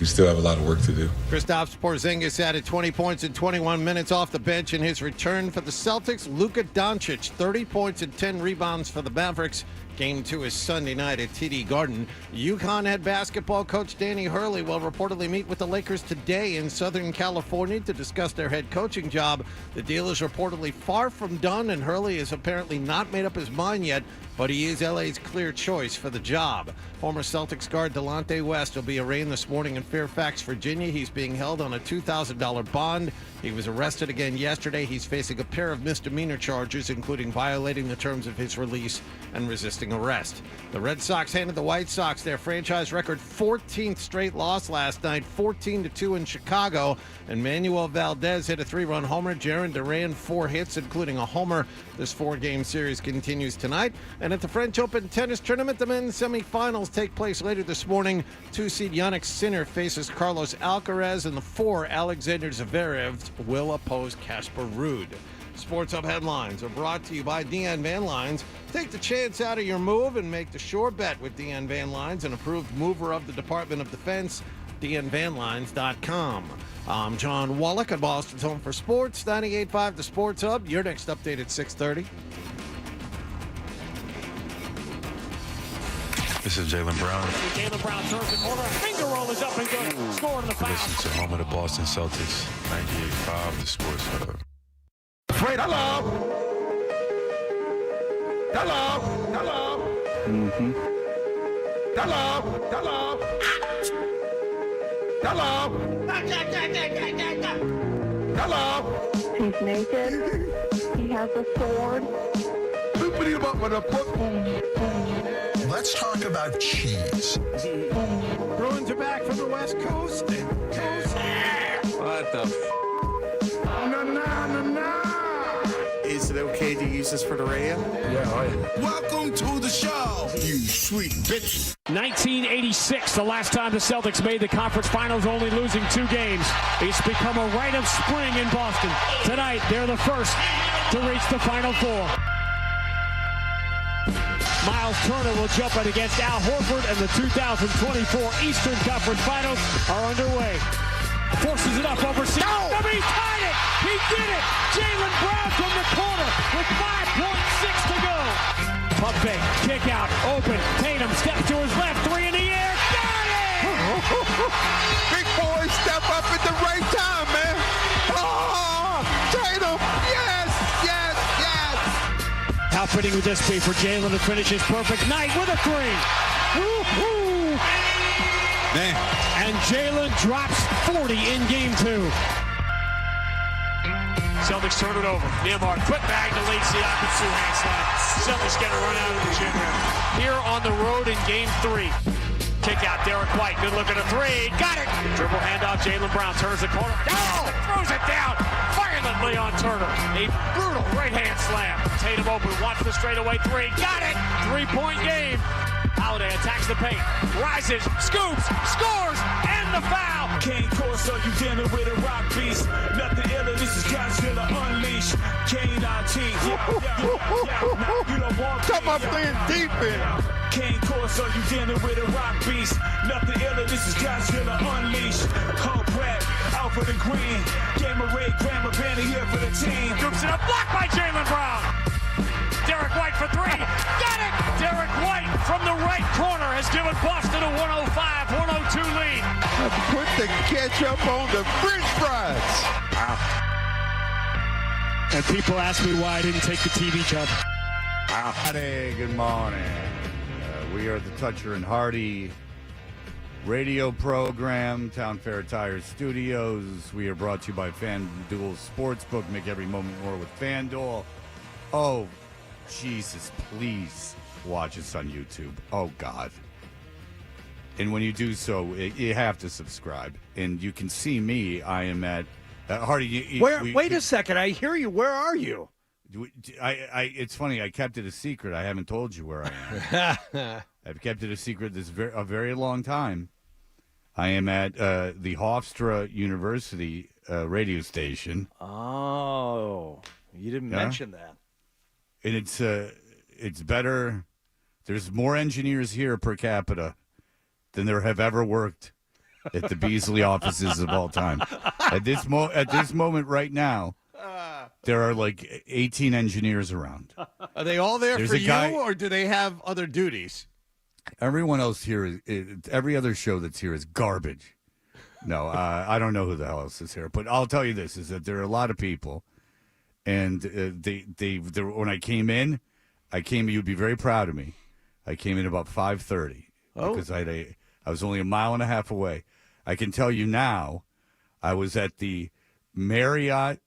we still have a lot of work to do. Kristaps Porzingis added 20 points in 21 minutes off the bench in his return for the Celtics. Luka Doncic, 30 points and 10 rebounds for the Mavericks. Game 2 is Sunday night at TD Garden. UConn head basketball coach Danny Hurley will reportedly meet with the Lakers today in Southern California to discuss their head coaching job. The deal is reportedly far from done, and Hurley has apparently not made up his mind yet, but he is LA's clear choice for the job. Former Celtics guard Delonte West will be arraigned this morning in Fairfax, Virginia. He's being held on a $2,000 bond. He was arrested again yesterday. He's facing a pair of misdemeanor charges, including violating the terms of his release and resisting arrest. The Red Sox handed the White Sox their franchise record 14th straight loss last night, 14-2 in Chicago. And Manuel Valdez hit a 3-run homer. Jarren Duran 4 hits, including a homer. This 4-game series continues tonight. And at the French Open tennis tournament, the men's semifinals take place later this morning. 2-seed Jannik Sinner faces Carlos Alcaraz, and the 4 Alexander Zverev will oppose Casper Ruud. Sports Hub headlines are brought to you by Deanne Van Lines. Take the chance out of your move and make the sure bet with Deanne Van Lines, an approved mover of the Department of Defense. DeanneVanLines.com. I'm John Wallach at Boston's Home for Sports, 98.5 The Sports Hub. Your next update at 6:30. This is Jaylen Brown. Jaylen Brown turns the corner. Finger roll is up and good. Score in the foul. Listen to home of the Boston Celtics, 98.5 The Sports Hub. Afraid, hello. Hello. Hello. Mm-hmm. Hello. Hello. Hello. Hello. He's naked. He has a sword. Let's talk about cheese. Bruins are back from the West Coast. What the Is it okay to use this for the radio? Yeah. Welcome to the show, you sweet bitch. 1986, the last time the Celtics made the conference finals, only losing 2 games. It's become a rite of spring in Boston. Tonight, they're the first to reach the Final Four. Miles Turner will jump it against Al Horford, and the 2024 Eastern Conference Finals are underway. Forces it up over C. No! He tied it! He did it! Jaylen Brown from the corner with 5.6 to go. Pump fake, kick out, open. Tatum steps to his left, 3 in the air. Got it! Big boy, step up at the right time, man. Oh, Tatum, yes, yes, yes. How fitting would this be for Jaylen to finish his perfect night with a 3? Woo-hoo! Man. And Jaylen drops 40 in game 2. Celtics turn it over. Nembhard, put back to late Siakam, hand slide. Celtics get a run out of the gym here on the road in game 3. Kick out, Derek White. Good look at a 3. Got it! Dribble handoff, Jaylen Brown turns the corner. Oh! Throws it down violently on Turner. A brutal right hand slam. Tatum open, watch the straightaway 3. Got it! 3-point game. Holiday attacks the paint, rises, scoops, scores, and the foul. Kane Corso, you dealing with a rock beast. Nothing iller, this is Godzilla Unleashed. Kane RT, you don't want Come on, playing defense. Kane Corso, you dealing with a rock beast. Nothing iller, this is Godzilla Unleashed. Hulk rap, Alfred and Green. Game of Ray, Grandma Banner here for the team. Scoops it up, blocked by Jaylen Brown. Derek White for 3. Got it! Derek White from the right corner has given Boston a 105-102 lead. Put the ketchup on the French fries. Wow. And people ask me why I didn't take the TV job. Wow. Hey, good morning. We are the Toucher and Hardy radio program, Town Fair Tire Studios. We are brought to you by FanDuel Sportsbook. Make every moment more with FanDuel. Oh, Jesus, please watch us on YouTube. Oh, God. And when you do so, you have to subscribe. And you can see me. I am at Hardy. Wait a second. I hear you. Where are you? It's funny. I kept it a secret. I haven't told you where I am. I've kept it a secret a very long time. I am at the Hofstra University radio station. Oh, you didn't mention that. And it's better. There's more engineers here per capita than there have ever worked at the Beasley offices of all time. At this moment right now, there are like 18 engineers around. Are they all there There's for a guy- you, or do they have other duties? Everyone else here every other show that's here is garbage. No, I don't know who the hell else is here, but I'll tell you this: is that there are a lot of people, and they when I came in, you'd be very proud of me. I came in about 5:30 because I was only a mile and a half away. I can tell you now, I was at the Marriott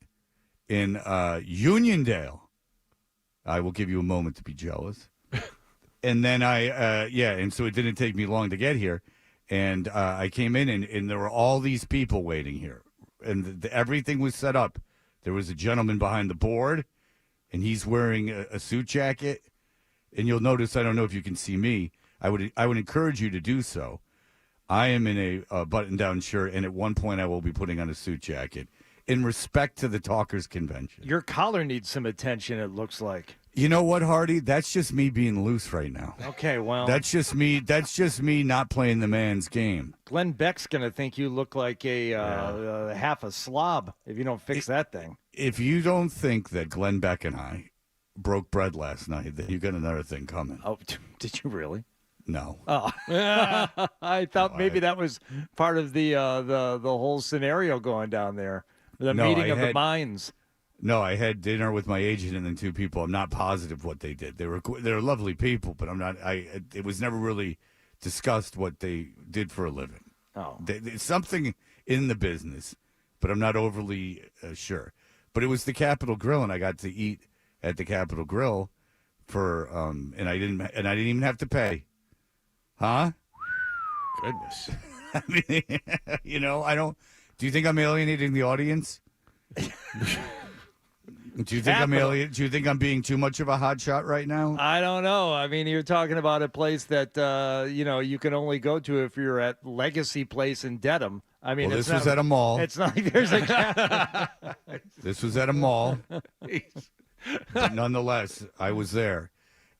in Uniondale. I will give you a moment to be jealous. And then and so it didn't take me long to get here. And I came in, and there were all these people waiting here. And everything was set up. There was a gentleman behind the board, and he's wearing a suit jacket. And you'll notice, I don't know if you can see me, I would encourage you to do so. I am in a button-down shirt, and at one point I will be putting on a suit jacket in respect to the Talkers Convention. Your collar needs some attention, it looks like. You know what, Hardy? That's just me being loose right now. Okay, well. That's just me not playing the man's game. Glenn Beck's going to think you look like a half a slob if you don't fix that thing. If you don't think that Glenn Beck and I broke bread last night, then you got another thing coming. Oh, did you really? No. Oh, I thought maybe that was part of the whole scenario going down there, the meeting of the minds. No, I had dinner with my agent and then two people. I'm not positive what they did. They're lovely people, but I'm not. It was never really discussed what they did for a living. Oh, it's something in the business, but I'm not overly sure. But it was the Capitol Grill, and I got to eat at the Capitol Grill for and I didn't even have to pay. Huh? Goodness. I mean, you know, I don't. Do you think I'm alienating the audience? Do you think Do you think I'm being too much of a hot shot right now? I don't know. I mean, you're talking about a place that you can only go to if you're at Legacy Place in Dedham. I mean, this was at a mall. It's not like there's a. This was at a mall. But nonetheless, I was there.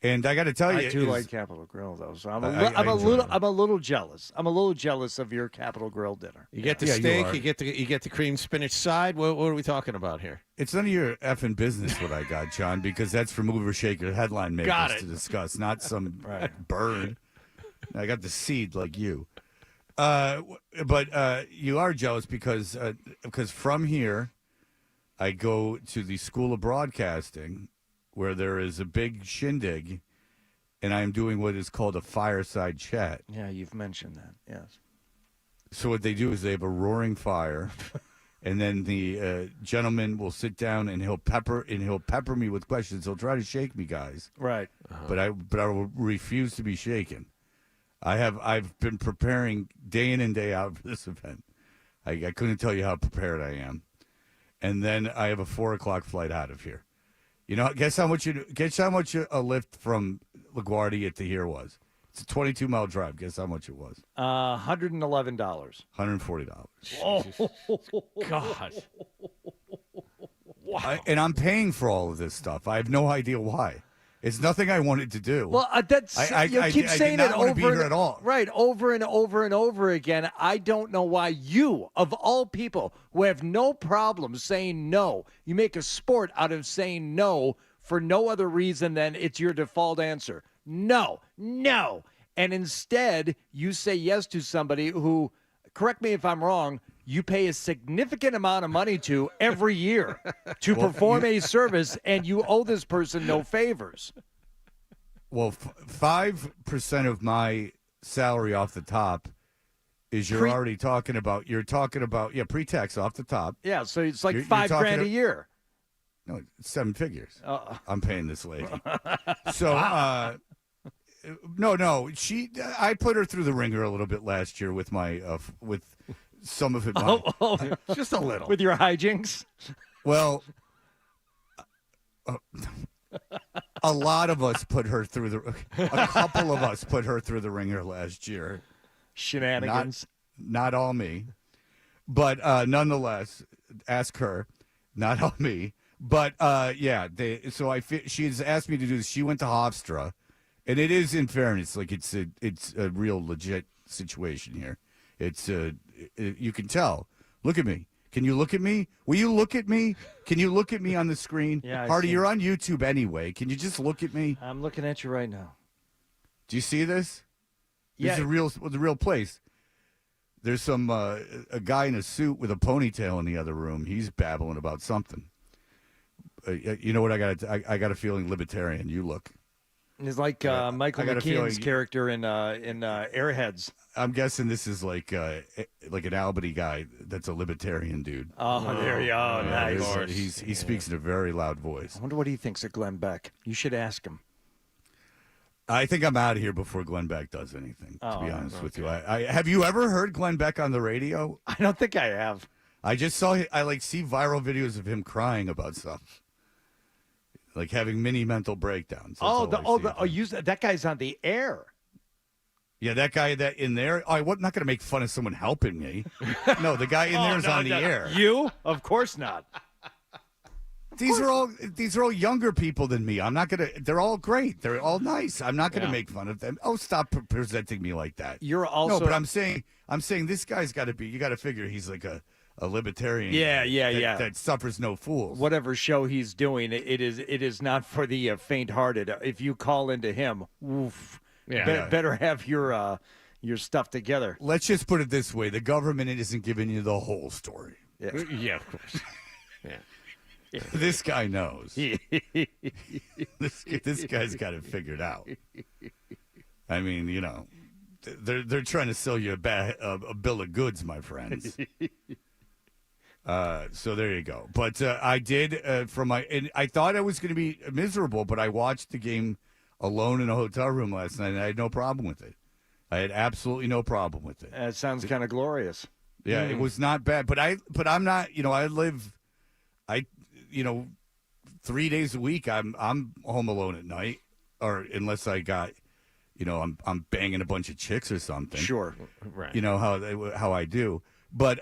And I got to tell you, I do like Capitol Grill, though. So I'm a little jealous. I'm a little jealous of your Capitol Grill dinner. You get the steak. You get the cream spinach side. What are we talking about here? It's none of your effing business what I got, John, because that's for Mover Shaker headline makers to discuss, not some bird. I got the seed like you. But you are jealous because from here, I go to the School of Broadcasting, where there is a big shindig, and I'm doing what is called a fireside chat. Yeah, you've mentioned that, yes. So what they do is they have a roaring fire, and then the gentleman will sit down and he'll pepper me with questions. He'll try to shake me, guys. Right. But I will refuse to be shaken. I've been preparing day in and day out for this event. I couldn't tell you how prepared I am. And then I have a 4:00 flight out of here. You know, guess how much a lift from LaGuardia to here was? It's a 22-mile drive. Guess how much it was? $111. $140. Oh, God. wow. And I'm paying for all of this stuff. I have no idea why. It's nothing I wanted to do. Well, you keep saying it over here at all. Right, over and over and over again. I don't know why you, of all people, who have no problem saying no, you make a sport out of saying no for no other reason than it's your default answer. No. And instead, you say yes to somebody who, correct me if I'm wrong, you pay a significant amount of money to every year to perform a service, and you owe this person no favors. Well, 5% of my salary off the top is you're talking about pre-tax off the top. Yeah, so it's like $5,000 a year. No, it's 7 figures. I'm paying this lady. So, no, I put her through the ringer a little bit last year with my with some of it. Just a little with your hijinks. Well, a lot of us put her through a couple of us put her through the ringer last year. Shenanigans. Not all me, but nonetheless, ask her. Not all me, but she's asked me to do this. She went to Hofstra, and it is, in fairness, like it's a real legit situation here. It's You can tell. Look at me. Can you look at me? Will you look at me? Can you look at me on the screen? Yeah, I Hardy, see. you're on YouTube anyway. Can you just look at me? I'm looking at you right now. Do you see this? Yeah. This is the real place. There's some a guy in a suit with a ponytail in the other room. He's babbling about something. You know what? I got a feeling libertarian. You look. It's like Michael McKean's character in Airheads. I'm guessing this is like an Albany guy that's a libertarian dude. Oh, there you go. Nice. He speaks in a very loud voice. I wonder what he thinks of Glenn Beck. You should ask him. I think I'm out of here before Glenn Beck does anything, to be honest with you. I have you ever heard Glenn Beck on the radio? I don't think I have. I just saw I see viral videos of him crying about stuff. Like having mini mental breakdowns. That guy's on the air. Yeah, that guy that in there. I'm not going to make fun of someone helping me. No, the guy in there is on the air. You? Of course not. These are all younger people than me. I'm not gonna. They're all great. They're all nice. I'm not gonna make fun of them. Oh, stop presenting me like that. You're also no, but I'm saying this guy's got to be. You got to figure he's like a libertarian. Yeah. That suffers no fools. Whatever show he's doing, it is not for the faint-hearted. If you call into him, oof, better have your stuff together. Let's just put it this way: the government isn't giving you the whole story. Yeah, of course. Yeah. This guy knows. This guy's got it figured out. I mean, you know, they're trying to sell you a bill of goods, my friends. So there you go. But I did and I thought I was going to be miserable, but I watched the game alone in a hotel room last night, and I had no problem with it. I had absolutely no problem with it. It sounds kind of glorious. Yeah, it was not bad. But I'm not. You know, 3 days a week I'm home alone at night, or unless I got, I'm banging a bunch of chicks or something. Sure, right. You know how I do. But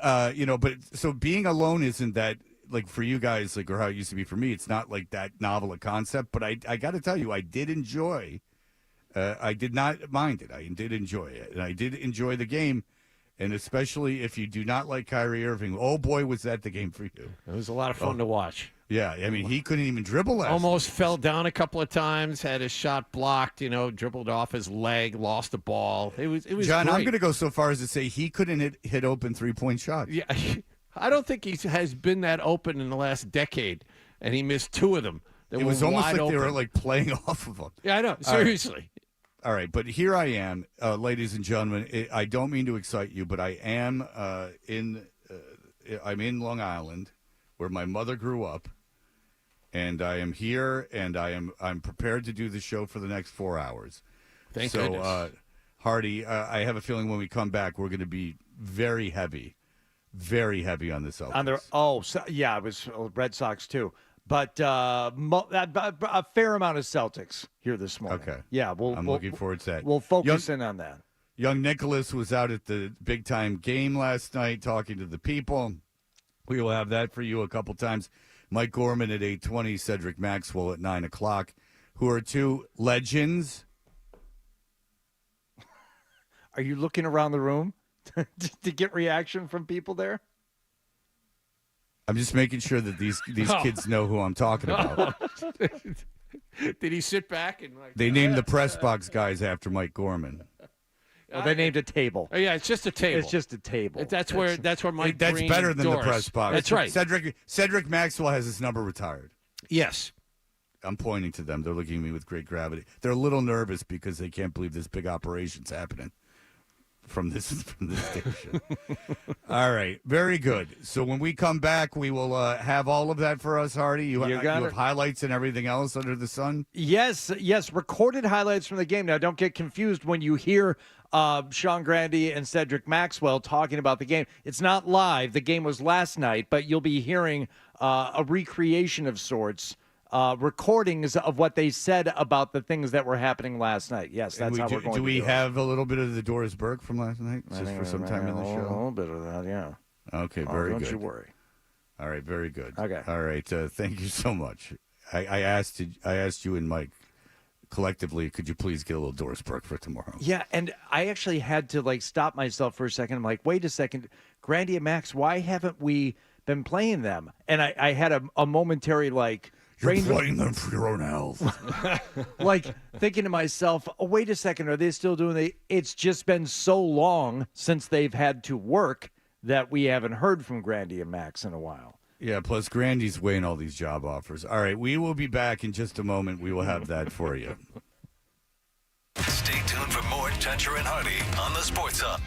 so being alone isn't that like for you guys or how it used to be for me. It's not like that novel a concept. But I got to tell you, I did enjoy. I did not mind it. I did enjoy it, and I did enjoy the game. And especially if you do not like Kyrie Irving, oh boy, was that the game for you. It was a lot of fun to watch. Yeah, I mean, he couldn't even dribble last Almost night. fell down a couple of times, had his shot blocked, dribbled off his leg, lost the ball. It was John, great. I'm going to go so far as to say he couldn't hit open three-point shots. Yeah, I don't think he has been that open in the last decade, and he missed two of them. It was almost like open. they were like playing off of him. Yeah, I know. Seriously. All right, but here I am, ladies and gentlemen. I don't mean to excite you, but I am I'm in Long Island, where my mother grew up, and I am here, and I'm prepared to do the show for the next 4 hours. Thank goodness. Hardy, I have a feeling when we come back, we're going to be very heavy on the Celtics. It was Red Sox too. But a fair amount of Celtics here this morning. Okay. Yeah, I'm looking forward to that. We'll focus in on that. Young Nicholas was out at the big-time game last night talking to the people. We will have that for you a couple times. Mike Gorman at 8:20, Cedric Maxwell at 9 o'clock, who are two legends. Are you looking around the room to get reaction from people there? I'm just making sure that these kids know who I'm talking about. Did he sit back and They named the press box guys after Mike Gorman. Well, they named a table. Oh, yeah, it's just a table. It's just a table. That's where Mike. That's Green better than endorsed. the press box. That's right. Cedric Maxwell has his number retired. Yes. I'm pointing to them. They're looking at me with great gravity. They're a little nervous because they can't believe this big operation's happening from this station. All right, very good. So when we come back, we will have all of that for us, Hardy. You have highlights and everything else under the sun? Yes, recorded highlights from the game. Now, don't get confused when you hear Sean Grande and Cedric Maxwell talking about the game. It's not live. The game was last night, but you'll be hearing a recreation of sorts. Recordings of what they said about the things that were happening last night. Yes, that's how we're going to do it. Do we have a little bit of the Doris Burke from last night? Just for some time in the show? A little bit of that, yeah. Okay, very good. Don't you worry. All right, very good. Okay. All right, thank you so much. I asked you and Mike collectively, could you please get a little Doris Burke for tomorrow? Yeah, and I actually had to stop myself for a second. I'm like, wait a second, Grandy and Max, why haven't we been playing them? And I had a momentary You're playing them for your own health. Thinking to myself, oh, wait a second, are they still doing it? It's just been so long since they've had to work that we haven't heard from Grandy and Max in a while. Yeah, plus Grandy's weighing all these job offers. All right, we will be back in just a moment. We will have that for you. Stay tuned for more Toucher and Hardy on the Sports Hub.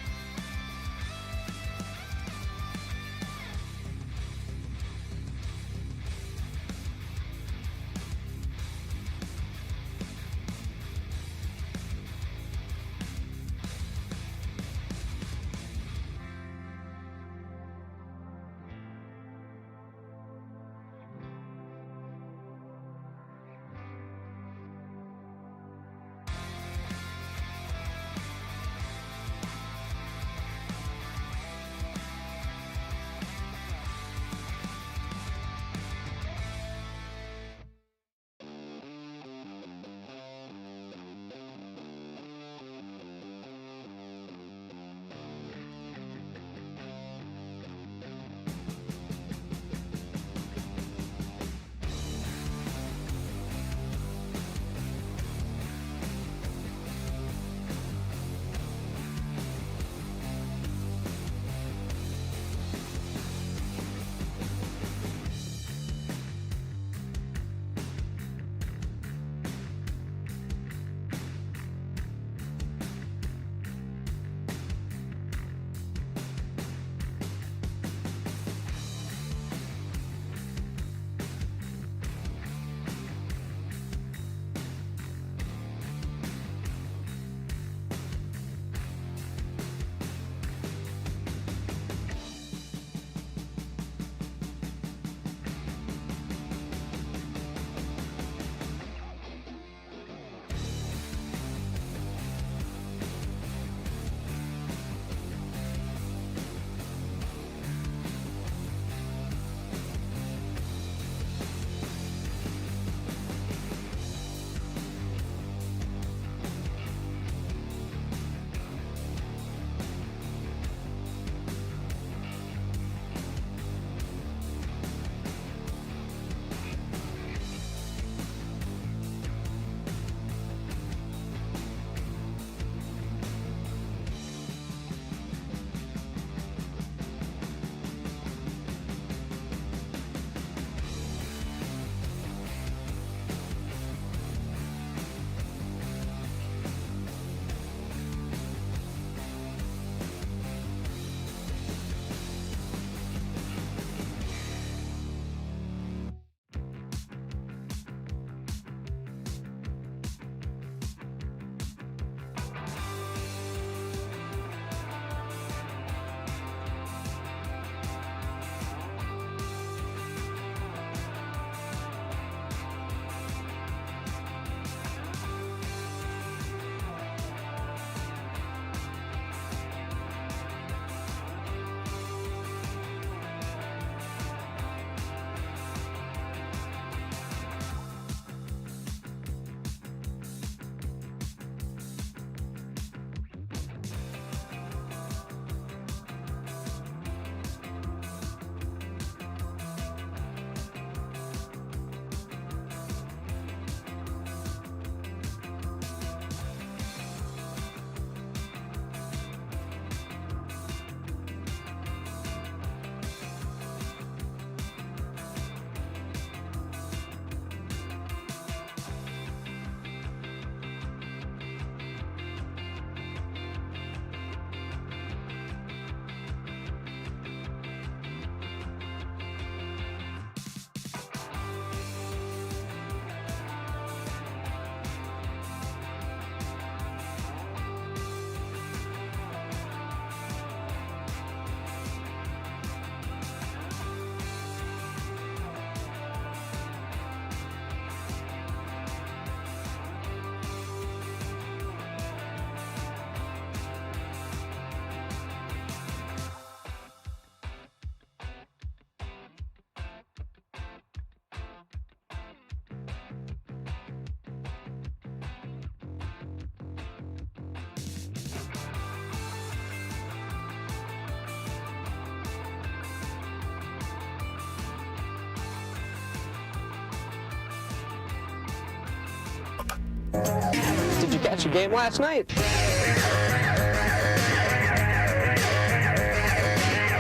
Did you catch the game last night?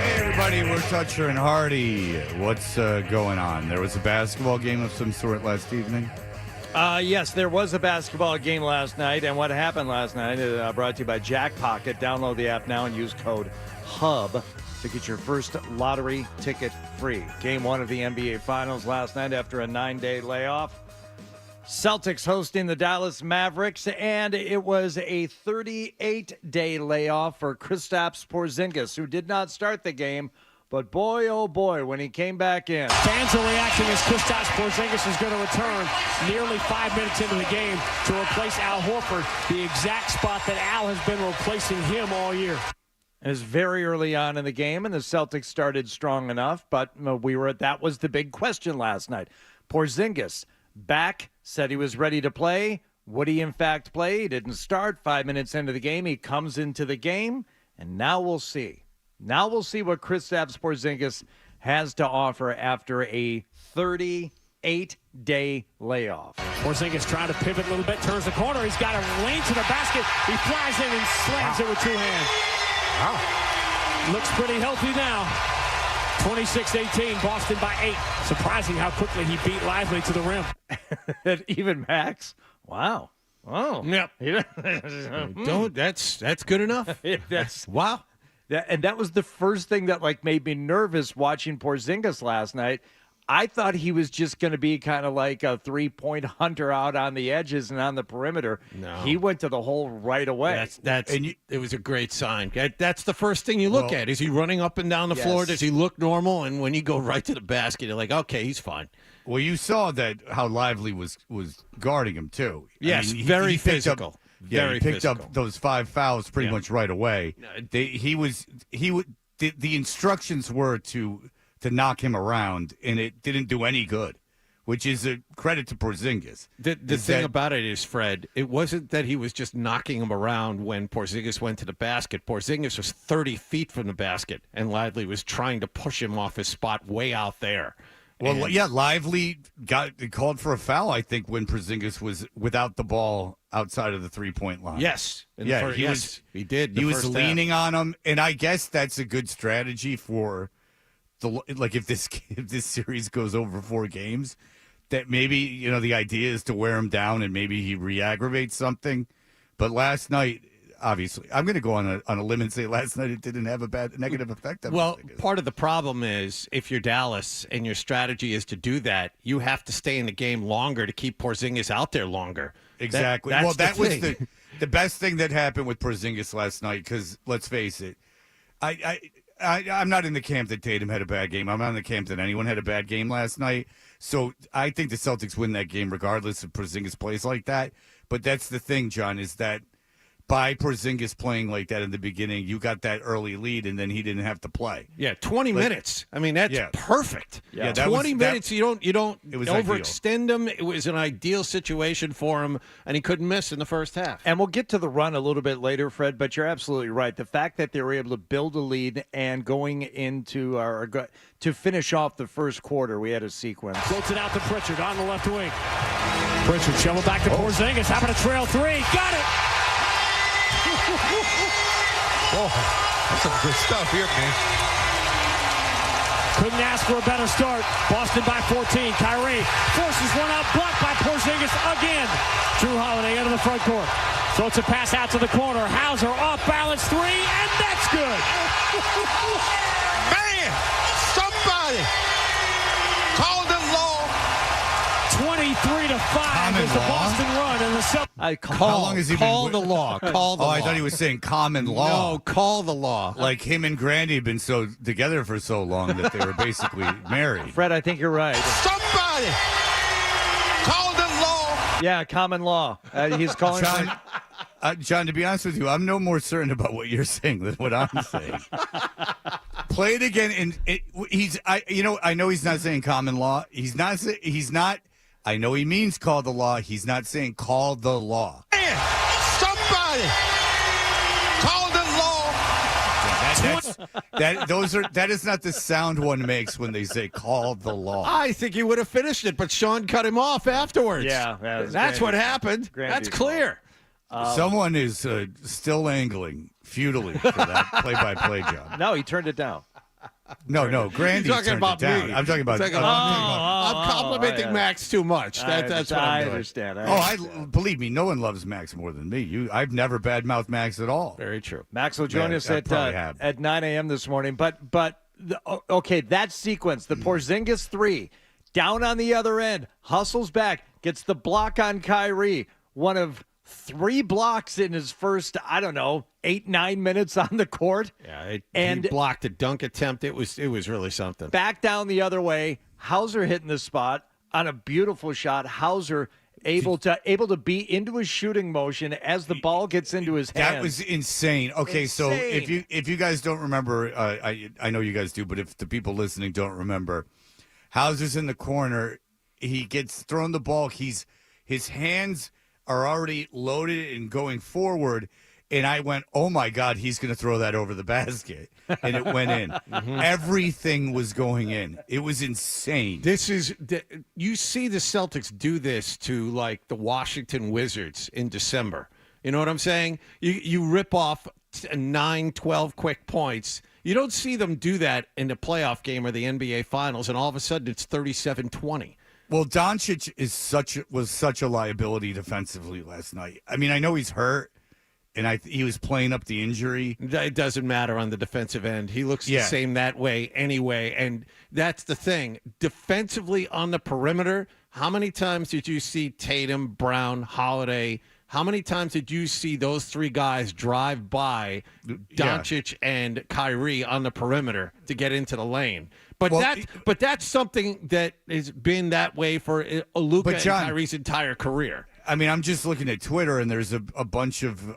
Hey, everybody, we're Toucher and Hardy. What's going on? There was a basketball game of some sort last evening? Yes, there was a basketball game last night, and what happened last night is brought to you by Jack Pocket. Download the app now and use code HUB to get your first lottery ticket free. Game 1 of the NBA Finals last night after a 9-day layoff. Celtics hosting the Dallas Mavericks, and it was a 38-day layoff for Kristaps Porzingis, who did not start the game. But boy, oh boy, when he came back in. Fans are reacting as Kristaps Porzingis is going to return nearly 5 minutes into the game to replace Al Horford, the exact spot that Al has been replacing him all year. It was very early on in the game, and the Celtics started strong enough, but that was the big question last night. Porzingis back, said he was ready to play. Would he in fact play? He didn't start. 5 minutes into the game, he comes into the game, and now we'll see. Now we'll see what Kristaps Porzingis has to offer after a 38-day layoff. Porzingis trying to pivot a little bit, turns the corner. He's got a lane to the basket. He flies in and slams it with two hands. Wow. Looks pretty healthy now. 26-18, Boston by 8. Surprising how quickly he beat Lively to the rim. Even Max. Wow. Oh. Yep. That's good enough. That's wow. And that was the first thing that made me nervous watching Porzingis last night. I thought he was just going to be kind of like a three-point hunter out on the edges and on the perimeter. No. He went to the hole right away. It was a great sign. That's the first thing you look at. Is he running up and down the floor? Does he look normal? And when you go right to the basket, you're like, okay, he's fine. Well, you saw that how Lively was guarding him too. Yes, I mean, very he physical. He picked up those 5 fouls pretty much right away. The instructions were to knock him around, and it didn't do any good, which is a credit to Porzingis. The thing about it is, Fred, it wasn't that he was just knocking him around when Porzingis went to the basket. Porzingis was 30 feet from the basket, and Lively was trying to push him off his spot way out there. Well, Lively got called for a foul, I think, when Porzingis was without the ball outside of the three-point line. Yes. He did. He was leaning on him, and I guess that's a good strategy for if this series goes over 4 games, that maybe the idea is to wear him down and maybe he re-aggravates something. But last night, obviously, I'm going to go on a limb and say last night it didn't have a negative effect on Porzingis. Part of the problem is if you're Dallas and your strategy is to do that, you have to stay in the game longer to keep Porzingis out there longer. Exactly. That was the best thing that happened with Porzingis last night, because let's face it, I'm not in the camp that Tatum had a bad game. I'm not in the camp that anyone had a bad game last night. So I think the Celtics win that game regardless if Porzingis plays like that. But that's the thing, John, is that by Porzingis playing like that in the beginning, you got that early lead, and then he didn't have to play. Yeah, 20 minutes. I mean, that's perfect. Yeah, 20 minutes. You don't overextend ideal. him. It was an ideal situation for him, and he couldn't miss in the first half. And we'll get to the run a little bit later, Fred, but you're absolutely right. The fact that they were able to build a lead and going into to finish off the first quarter, we had a sequence. Floats it out to Pritchard on the left wing. Pritchard shovel back to Porzingis, having a trail 3. Got it! Whoa, that's some good stuff here, man. Couldn't ask for a better start. Boston by 14. Kyrie forces one out, blocked by Porzingis again. Drew Holiday into the front court. Throws a pass out to the corner. Hauser off balance 3, and that's good. Man, somebody call the law. 23-5 is the Boston run, and the Celtics. How long has he been? The law. Call the law. I thought he was saying common law. No, call the law. Like him and Grandy have been together for so long that they were basically married. Fred, I think you're right. Somebody call the law. Yeah, common law. He's calling. John, to be honest with you, I'm no more certain about what you're saying than what I'm saying. Play it again, and I know he's not saying common law. He's not. I know he means call the law. He's not saying call the law. Man, somebody call the law. Yes. That is not the sound one makes when they say call the law. I think he would have finished it, but Sean cut him off afterwards. Yeah, that's what happened. That's clear. Someone is still angling futilely for that play-by-play job. No, he turned it down. No, Grandy talking turned about it down. me. I'm talking about. I'm complimenting Max too much. That's what I'm doing. understand. Believe me, no one loves Max more than me. I've never badmouthed Max at all. Very true. Max will join us at 9 a.m. this morning. But okay, that sequence, the Porzingis 3, down on the other end, hustles back, gets the block on Kyrie, one of 3 blocks in his first, 8-9 minutes on the court. Yeah, he blocked a dunk attempt. It was really something. Back down the other way, Hauser hitting the spot on a beautiful shot. Hauser able to be into his shooting motion as the ball gets into his hands. That was insane. Okay, so if you guys don't remember, I know you guys do, but if the people listening don't remember, Hauser's in the corner. He gets thrown the ball. His hands are already loaded and going forward, and I went, oh, my God, he's going to throw that over the basket, and it went in. Everything was going in. It was insane. You see the Celtics do this to, like, the Washington Wizards in December. You know what I'm saying? You rip off 9, 12 quick points. You don't see them do that in the playoff game or the NBA Finals, and all of a sudden it's 37-20. Well, Doncic was such a liability defensively last night. I mean, I know he's hurt, and he was playing up the injury. It doesn't matter on the defensive end. He looks the same that way anyway, and that's the thing. Defensively on the perimeter, how many times did you see Tatum, Brown, Holiday? How many times did you see those 3 guys drive by Doncic and Kyrie on the perimeter to get into the lane? But that's something that has been that way for Luka and Kyrie's entire career. I mean, I'm just looking at Twitter, and there's a bunch of,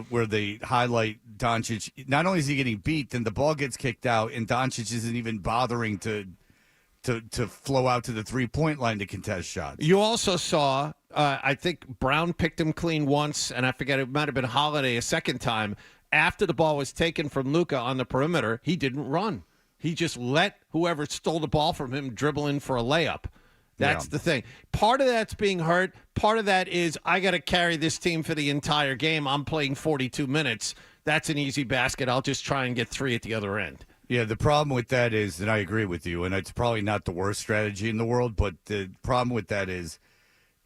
where they highlight Doncic. Not only is he getting beat, then the ball gets kicked out, and Doncic isn't even bothering to flow out to the 3-point line to contest shots. You also saw, I think Brown picked him clean once, and I forget, it might have been Holiday a second time. After the ball was taken from Luka on the perimeter, he didn't run. He just let whoever stole the ball from him dribble in for a layup. That's the thing. Part of that's being hurt. Part of that is I got to carry this team for the entire game. I'm playing 42 minutes. That's an easy basket. I'll just try and get 3 at the other end. Yeah, the problem with that is, and I agree with you, and it's probably not the worst strategy in the world, but the problem with that is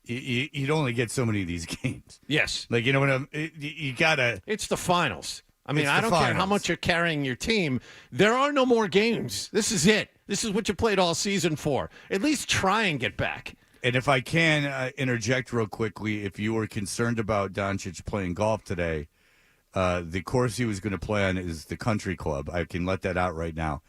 you'd only get so many of these games. Yes. Like, you got to. It's the finals. I mean, I don't care how much you're carrying your team. There are no more games. This is it. This is what you played all season for. At least try and get back. And if I can interject real quickly, if you were concerned about Doncic playing golf today, the course he was going to play on is the Country Club. I can let that out right now.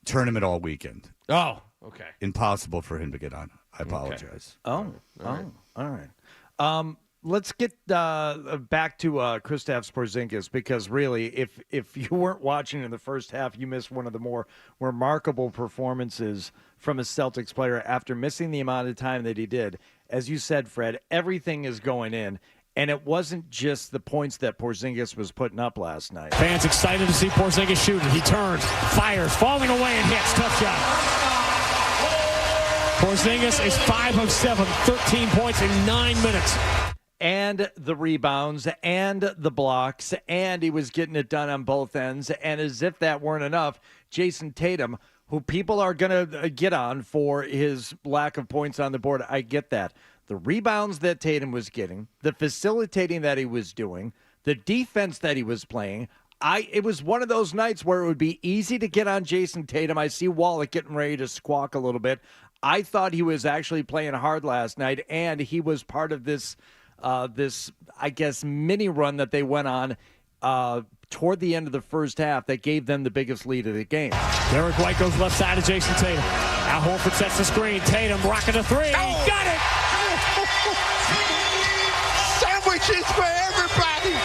Tournament all weekend. Oh, okay. Impossible for him to get on. I apologize. Okay. All right. Let's get back to Kristaps Porzingis, because really, if you weren't watching in the first half, you missed one of the more remarkable performances from a Celtics player after missing the amount of time that he did. As you said, Fred, everything is going in, and it wasn't just the points that Porzingis was putting up last night. Fans excited to see Porzingis shooting. He turns, fires, falling away, and hits. Tough shot. Porzingis is 5 of 7, 13 points in 9 minutes. And the rebounds and the blocks, and he was getting it done on both ends. And as if that weren't enough, Jason Tatum, who people are going to get on for his lack of points on the board, I get that. The rebounds that Tatum was getting, the facilitating that he was doing, the defense that he was playing, it was one of those nights where it would be easy to get on Jason Tatum. I see Wallach getting ready to squawk a little bit. I thought he was actually playing hard last night, and he was part of this I guess, mini run that they went on toward the end of the first half that gave them the biggest lead of the game. Derek White goes left side of Jason Tatum. Al Horford sets the screen. Tatum rocking the 3. Oh. Got it! Sandwiches for everybody.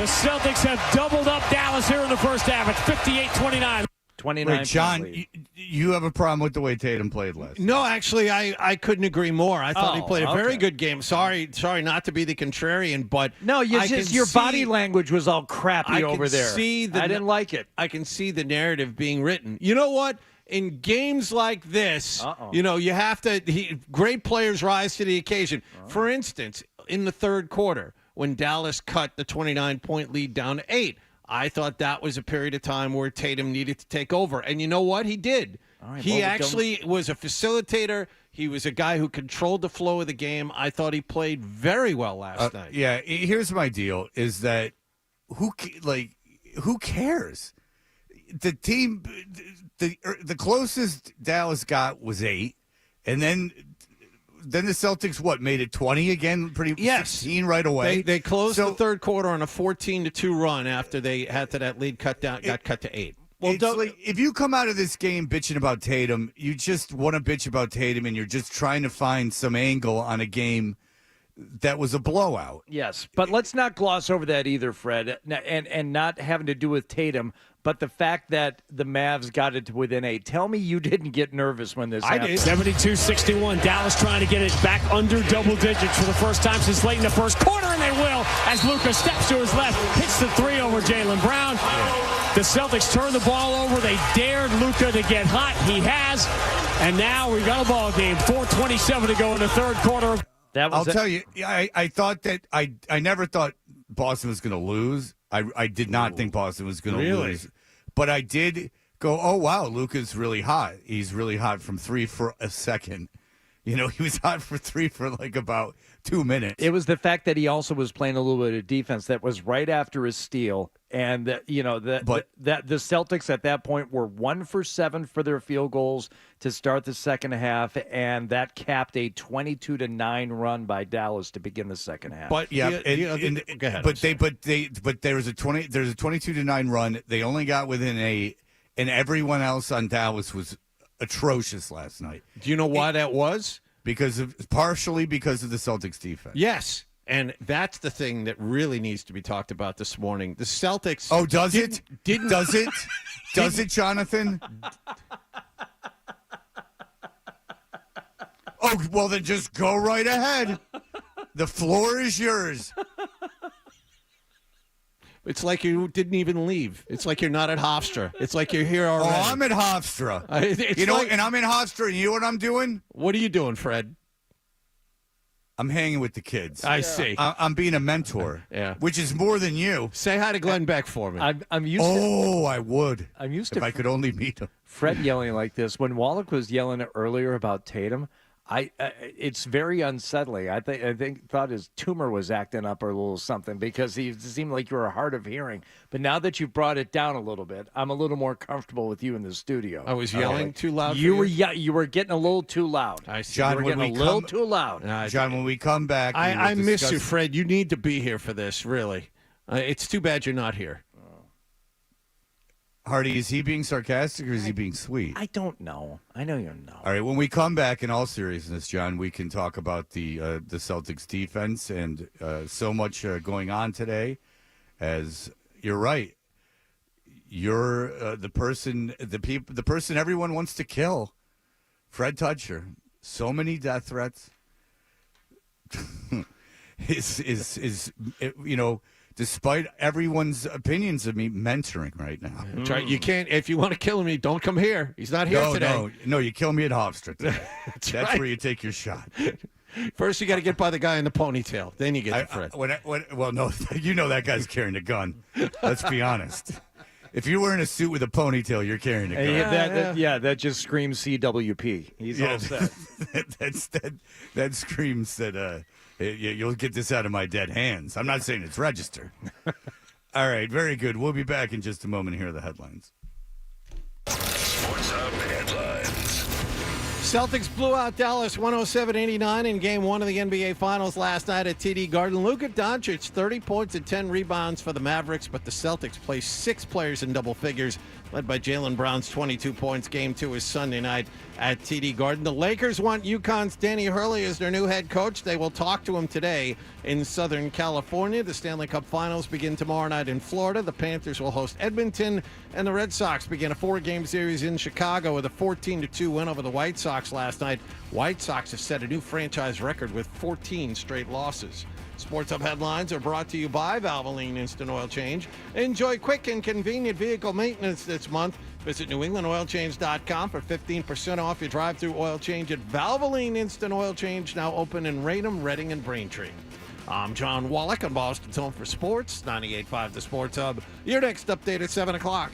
The Celtics have doubled up Dallas here in the first half. It's 58-29. 29. Wait, John, you have a problem with the way Tatum played last night? No, actually, I couldn't agree more. I thought he played a very okay. good game. Sorry not to be the contrarian, but No, your body language was all crappy over there. I didn't like it. I can see the narrative being written. You know what? In games like this, you have to. Great players rise to the occasion. For instance, in the third quarter, when Dallas cut the 29-point lead down to 8, I thought that was a period of time where Tatum needed to take over. And you know what? He did. Right, he actually was a facilitator. He was a guy who controlled the flow of the game. I thought he played very well last night. Yeah, here's my deal: is that who cares? The team, the closest Dallas got was 8, and then the Celtics made it 20 again, 16 right away. They closed the third quarter on a 14-2 run after they had that lead cut to 8. Well, if you come out of this game bitching about Tatum, you just want to bitch about Tatum, and you're just trying to find some angle on a game that was a blowout. Yes, but let's not gloss over that either, Fred, and not having to do with Tatum, but the fact that the Mavs got it to within 8. Tell me you didn't get nervous when this happened. I did. 72-61. Dallas trying to get it back under double digits for the first time since late in the first quarter, and they will as Luka steps to his left, hits the 3 over Jaylen Brown. The Celtics turn the ball over. They dared Luka to get hot. He has, and now we got a ball game. 4:27 to go in the third quarter. I'll tell you, I thought that I never thought Boston was going to lose. I did not think Boston was going to lose. But I did go, oh, wow, Luka's really hot. He's really hot from 3 for a second. He was hot for 3 for like about 2 minutes. It was the fact that he also was playing a little bit of defense that was right after his steal. And, the Celtics at that point were 1 for 7 for their field goals to start the second half, and that capped a 22-9 run by Dallas to begin the second half. But go ahead. But there was a 22-9 run. They only got within 8, and everyone else on Dallas was atrocious last night. Do you know why that was? Partially because of the Celtics defense. Yes. And that's the thing that really needs to be talked about this morning. The Celtics. Oh, does it? Does it, Jonathan? Oh, well, then just go right ahead. The floor is yours. It's like you didn't even leave. It's like you're not at Hofstra. It's like you're here already. Oh, I'm at Hofstra. And I'm in Hofstra, and you know what I'm doing? What are you doing, Fred? I'm hanging with the kids. I see. I'm being a mentor. Yeah. Which is more than you. Say hi to Glenn Beck for me. I'm used to. Oh, I would. I'm used to. If I could only meet him. Fred yelling like this. When Wallach was yelling earlier about Tatum, it's very unsettling. I thought his tumor was acting up or a little something because he seemed like you were hard of hearing. But now that you've brought it down a little bit, I'm a little more comfortable with you in the studio. I was yelling too loud. You were getting a little too loud. I see. John, you were getting a little too loud. John, when we come back, I miss you, Fred. You need to be here for this. Really, it's too bad you're not here. Hardy, is he being sarcastic or is he being sweet? I don't know. I know you know. All right, when we come back, in all seriousness, John, we can talk about the Celtics defense and so much going on today. As you're right, you're the person everyone wants to kill, Fred Toucher. So many death threats. Despite everyone's opinions of me, mentoring right now. That's right. You can't. If you want to kill me, don't come here. He's not here today. No, you kill me at Hofstra today. That's right. where you take your shot. First, you got to get by the guy in the ponytail. Then you get to Fred. Well, no, you know that guy's carrying a gun. Let's be honest. If you're wearing a suit with a ponytail, you're carrying a gun. That just screams CWP. He's all set. That screams that you'll get this out of my dead hands. I'm not saying it's registered. All right, very good. We'll be back in just a moment. Here are the headlines. Sports Hub headlines. Celtics blew out Dallas 107-89 in Game 1 of the NBA Finals last night at TD Garden. Luka Doncic, 30 points and 10 rebounds for the Mavericks, but the Celtics placed 6 players in double figures, led by Jaylen Brown's 22 points. Game 2 is Sunday night at TD Garden. The Lakers want UConn's Danny Hurley as their new head coach. They will talk to him today in Southern California. The Stanley Cup Finals begin tomorrow night in Florida. The Panthers will host Edmonton, and the Red Sox begin a 4-game series in Chicago with a 14-2 win over the White Sox last night. White Sox have set a new franchise record with 14 straight losses. Sports Hub headlines are brought to you by Valvoline Instant Oil Change. Enjoy quick and convenient vehicle maintenance this month. Visit NewEnglandOilChange.com for 15% off your drive-through oil change at Valvoline Instant Oil Change, now open in Raynham, Reading, and Braintree. I'm John Wallach on Boston's Home for Sports, 98.5 The Sports Hub. Your next update at 7 o'clock.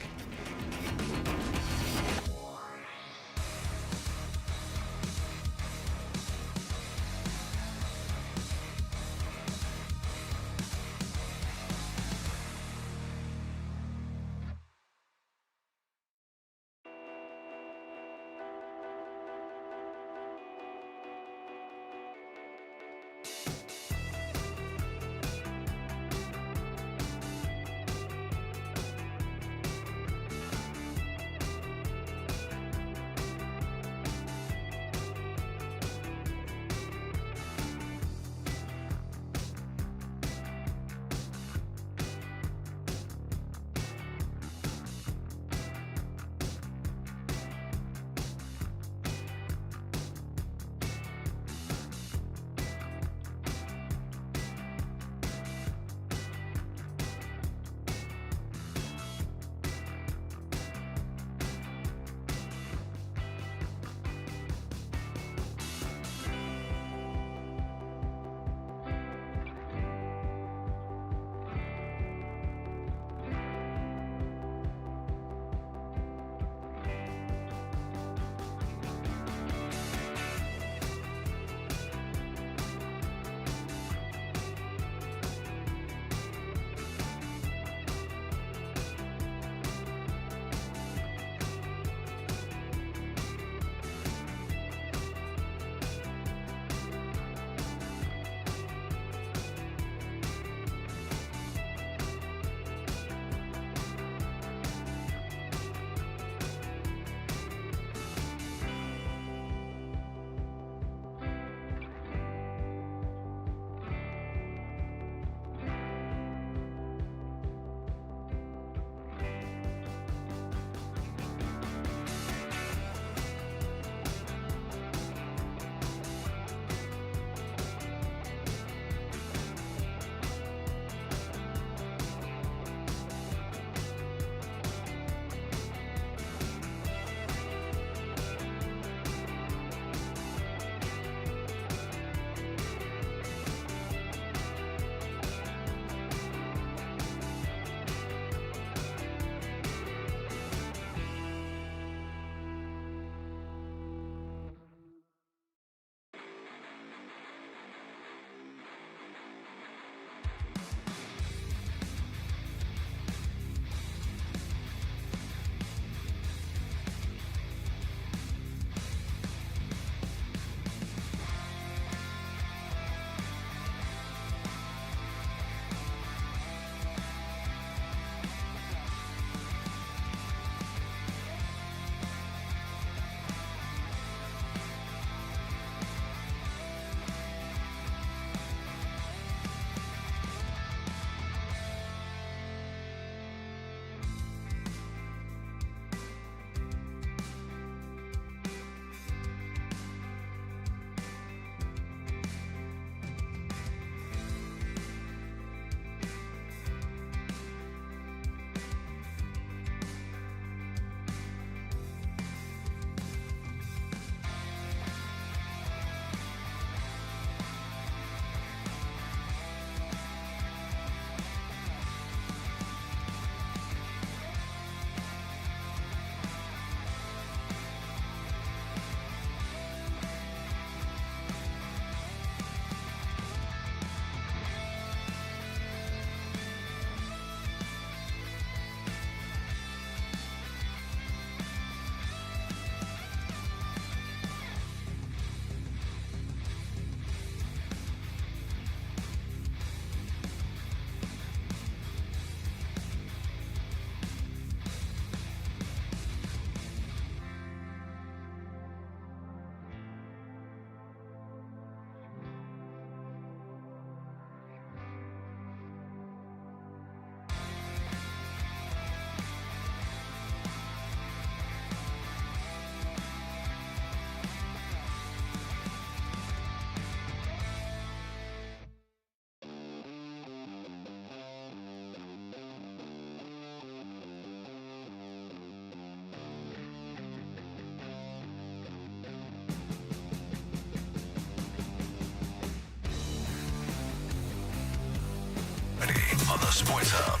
Sports Hub.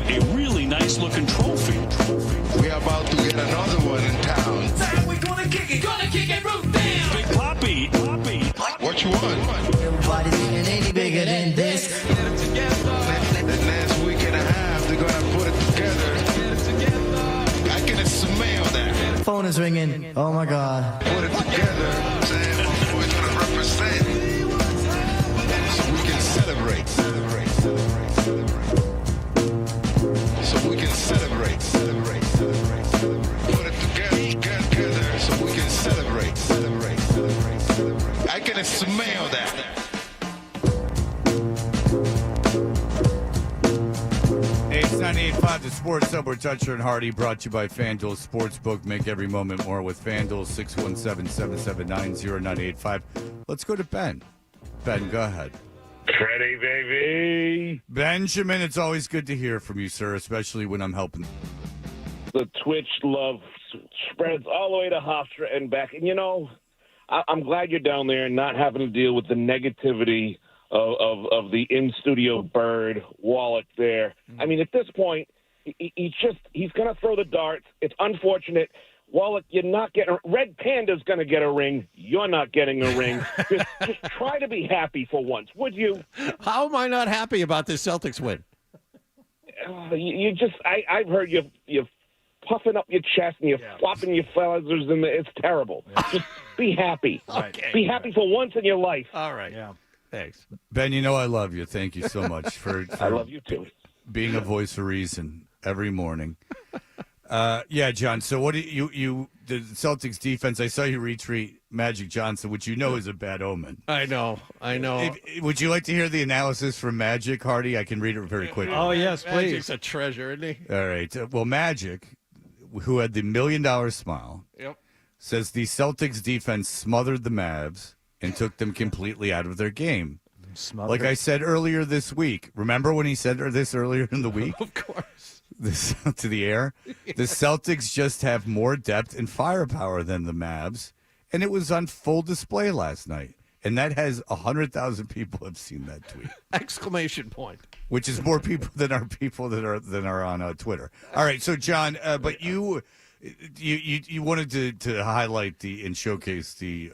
A really nice looking trophy. We're about to get another one in town. We're gonna kick it, root down. Big Poppy. What you want? Everybody's thinking ain't bigger than this. The last week and a half, they're gonna put it together. I can smell that. Phone is ringing. Oh my God. Put it together. Saying my boy's gonna represent. So we can celebrate. So we can celebrate. Put it together so we can celebrate. I can smell that. It's 98.5 The Sports Hub. We're Toucher and Hardy, brought to you by FanDuel Sportsbook. Make every moment more with FanDuel. 617-779-0985. Let's go to Ben. Ben, go ahead. Freddie, baby. Benjamin, it's always good to hear from you, sir, especially when I'm helping. The Twitch love spreads all the way to Hofstra and back. And, I'm glad you're down there and not having to deal with the negativity of the in-studio bird Wallach there. I mean, at this point, he's going to throw the darts. It's unfortunate. Wallach, you're not getting – Red Panda's going to get a ring. You're not getting a ring. Just try to be happy for once, would you? How am I not happy about this Celtics win? I've heard you puffing up your chest and you're flopping your feathers, and it's terrible. Just be happy. Okay. Be happy for once in your life. All right. Yeah. Thanks. Ben, I love you. Thank you so much for I love you too. Being a voice of reason every morning. John, so what do you the Celtics defense, I saw you retweet Magic Johnson, which is a bad omen. I know. Would you like to hear the analysis from Magic, Hardy? I can read it very quickly. Oh, yes, please. Magic's a treasure, isn't he? All right. Well, Magic, who had the $1 million smile, says the Celtics defense smothered the Mavs and took them completely out of their game. Smothered. Like I said earlier this week. Remember when he said this earlier in the week? Of course. To the air. The Celtics just have more depth and firepower than the Mavs, and it was on full display last night. And that has 100,000 people have seen that tweet. Exclamation point. Which is more people that are on Twitter. All right, so John, but you wanted to highlight and showcase the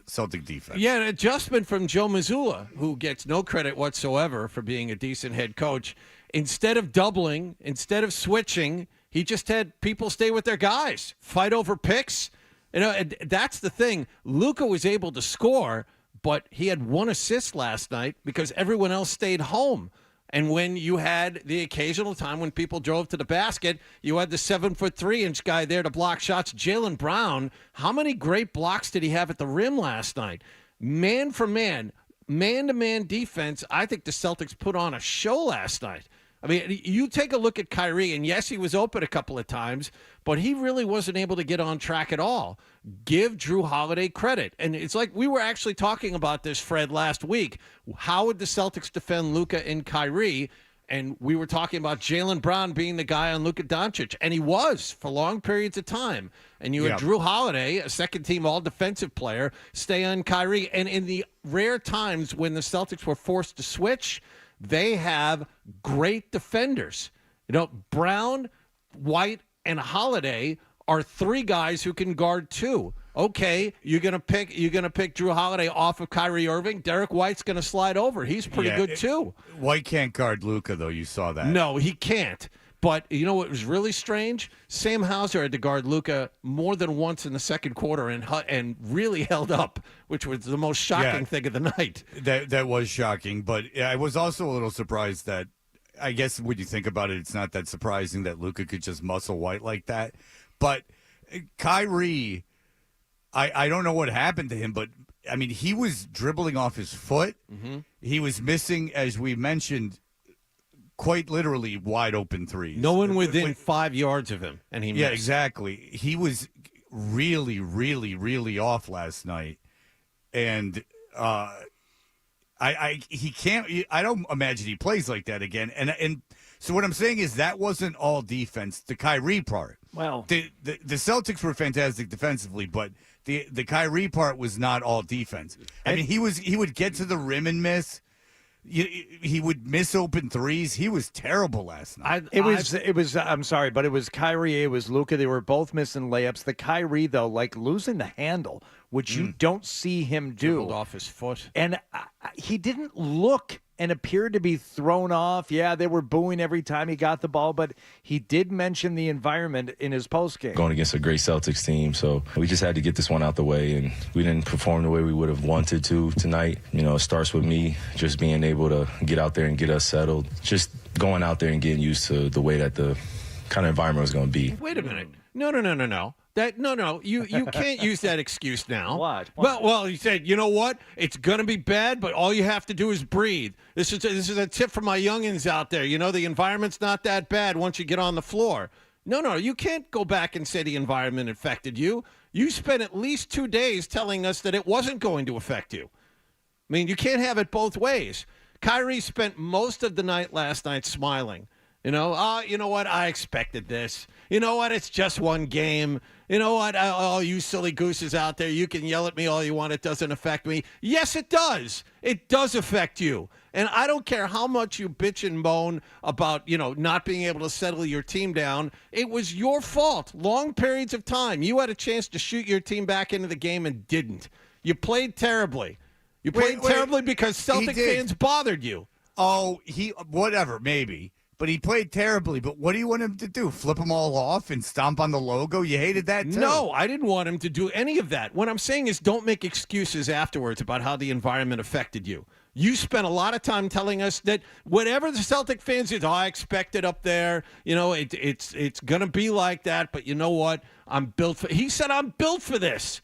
Celtic defense. Yeah, an adjustment from Joe Mazzulla, who gets no credit whatsoever for being a decent head coach. Instead of doubling, instead of switching, he just had people stay with their guys, fight over picks. And that's the thing. Luka was able to score, but he had 1 assist last night because everyone else stayed home. And when you had the occasional time when people drove to the basket, you had the 7'3" guy there to block shots. Jaylen Brown, how many great blocks did he have at the rim last night? Man for man, man-to-man defense, I think the Celtics put on a show last night. I mean, you take a look at Kyrie, and yes, he was open a couple of times, but he really wasn't able to get on track at all. Give Drew Holiday credit. And it's like we were actually talking about this, Fred, last week. How would the Celtics defend Luka and Kyrie? And we were talking about Jaylen Brown being the guy on Luka Doncic, and he was for long periods of time. And you had Drew Holiday, a second-team all-defensive player, stay on Kyrie. And in the rare times when the Celtics were forced to switch, they have great defenders. Brown, White, and Holiday are 3 guys who can guard 2. Okay, you're gonna pick Drew Holiday off of Kyrie Irving. Derek White's gonna slide over. He's pretty good too. White can't guard Luka, though. You saw that. No, he can't. But you know what was really strange? Sam Hauser had to guard Luka more than once in the second quarter and really held up, which was the most shocking thing of the night. That was shocking, but I was also a little surprised that, I guess when you think about it, it's not that surprising that Luka could just muscle White like that. But Kyrie, I don't know what happened to him, but I mean, he was dribbling off his foot. Mm-hmm. He was missing, as we mentioned, quite literally wide open threes. No one within 5 yards of him, and he missed. Yeah, exactly. He was really, really, really off last night, and He can't. I don't imagine he plays like that again. And so what I'm saying is that wasn't all defense. The Kyrie part. Well, the Celtics were fantastic defensively, but the Kyrie part was not all defense. I mean, he would get to the rim and miss. He would miss open threes. He was terrible last night. It was. I'm sorry, but it was Kyrie. It was Luka. They were both missing layups. The Kyrie though, like losing the handle, which you don't see him do, Dribbled off his foot, and he didn't look and appeared to be thrown off. Yeah, they were booing every time he got the ball, but he did mention the environment in his postgame. Going against a great Celtics team, so we just had to get this one out the way, and we didn't perform the way we would have wanted to tonight. You know, it starts with me just being able to get out there and get us settled, just going out there and getting used to the way that the kind of environment was going to be. Wait a minute. No. You can't use that excuse now. What? Well, you said, you know what? It's going to be bad, but all you have to do is breathe. This is a tip for my youngins out there. You know, the environment's not that bad once you get on the floor. No, you can't go back and say the environment affected you. You spent at least 2 days telling us that it wasn't going to affect you. I mean, you can't have it both ways. Kyrie spent most of the night last night smiling. You know, you know what? I expected this. You know what? It's just one game. You know what? All you silly gooses out there, you can yell at me all you want. It doesn't affect me. Yes, it does. It does affect you. And I don't care how much you bitch and moan about, you know, not being able to settle your team down. It was your fault. Long periods of time. You had a chance to shoot your team back into the game and didn't. You played terribly. You played terribly because Celtic fans bothered you. Oh, whatever, maybe. But he played terribly. But what do you want him to do? Flip them all off and stomp on the logo? You hated that, too? No, I didn't want him to do any of that. What I'm saying is don't make excuses afterwards about how the environment affected you. You spent a lot of time telling us that whatever the Celtic fans did, I expect it up there. You know, it's going to be like that. But you know what? I'm built for. He said, I'm built for this.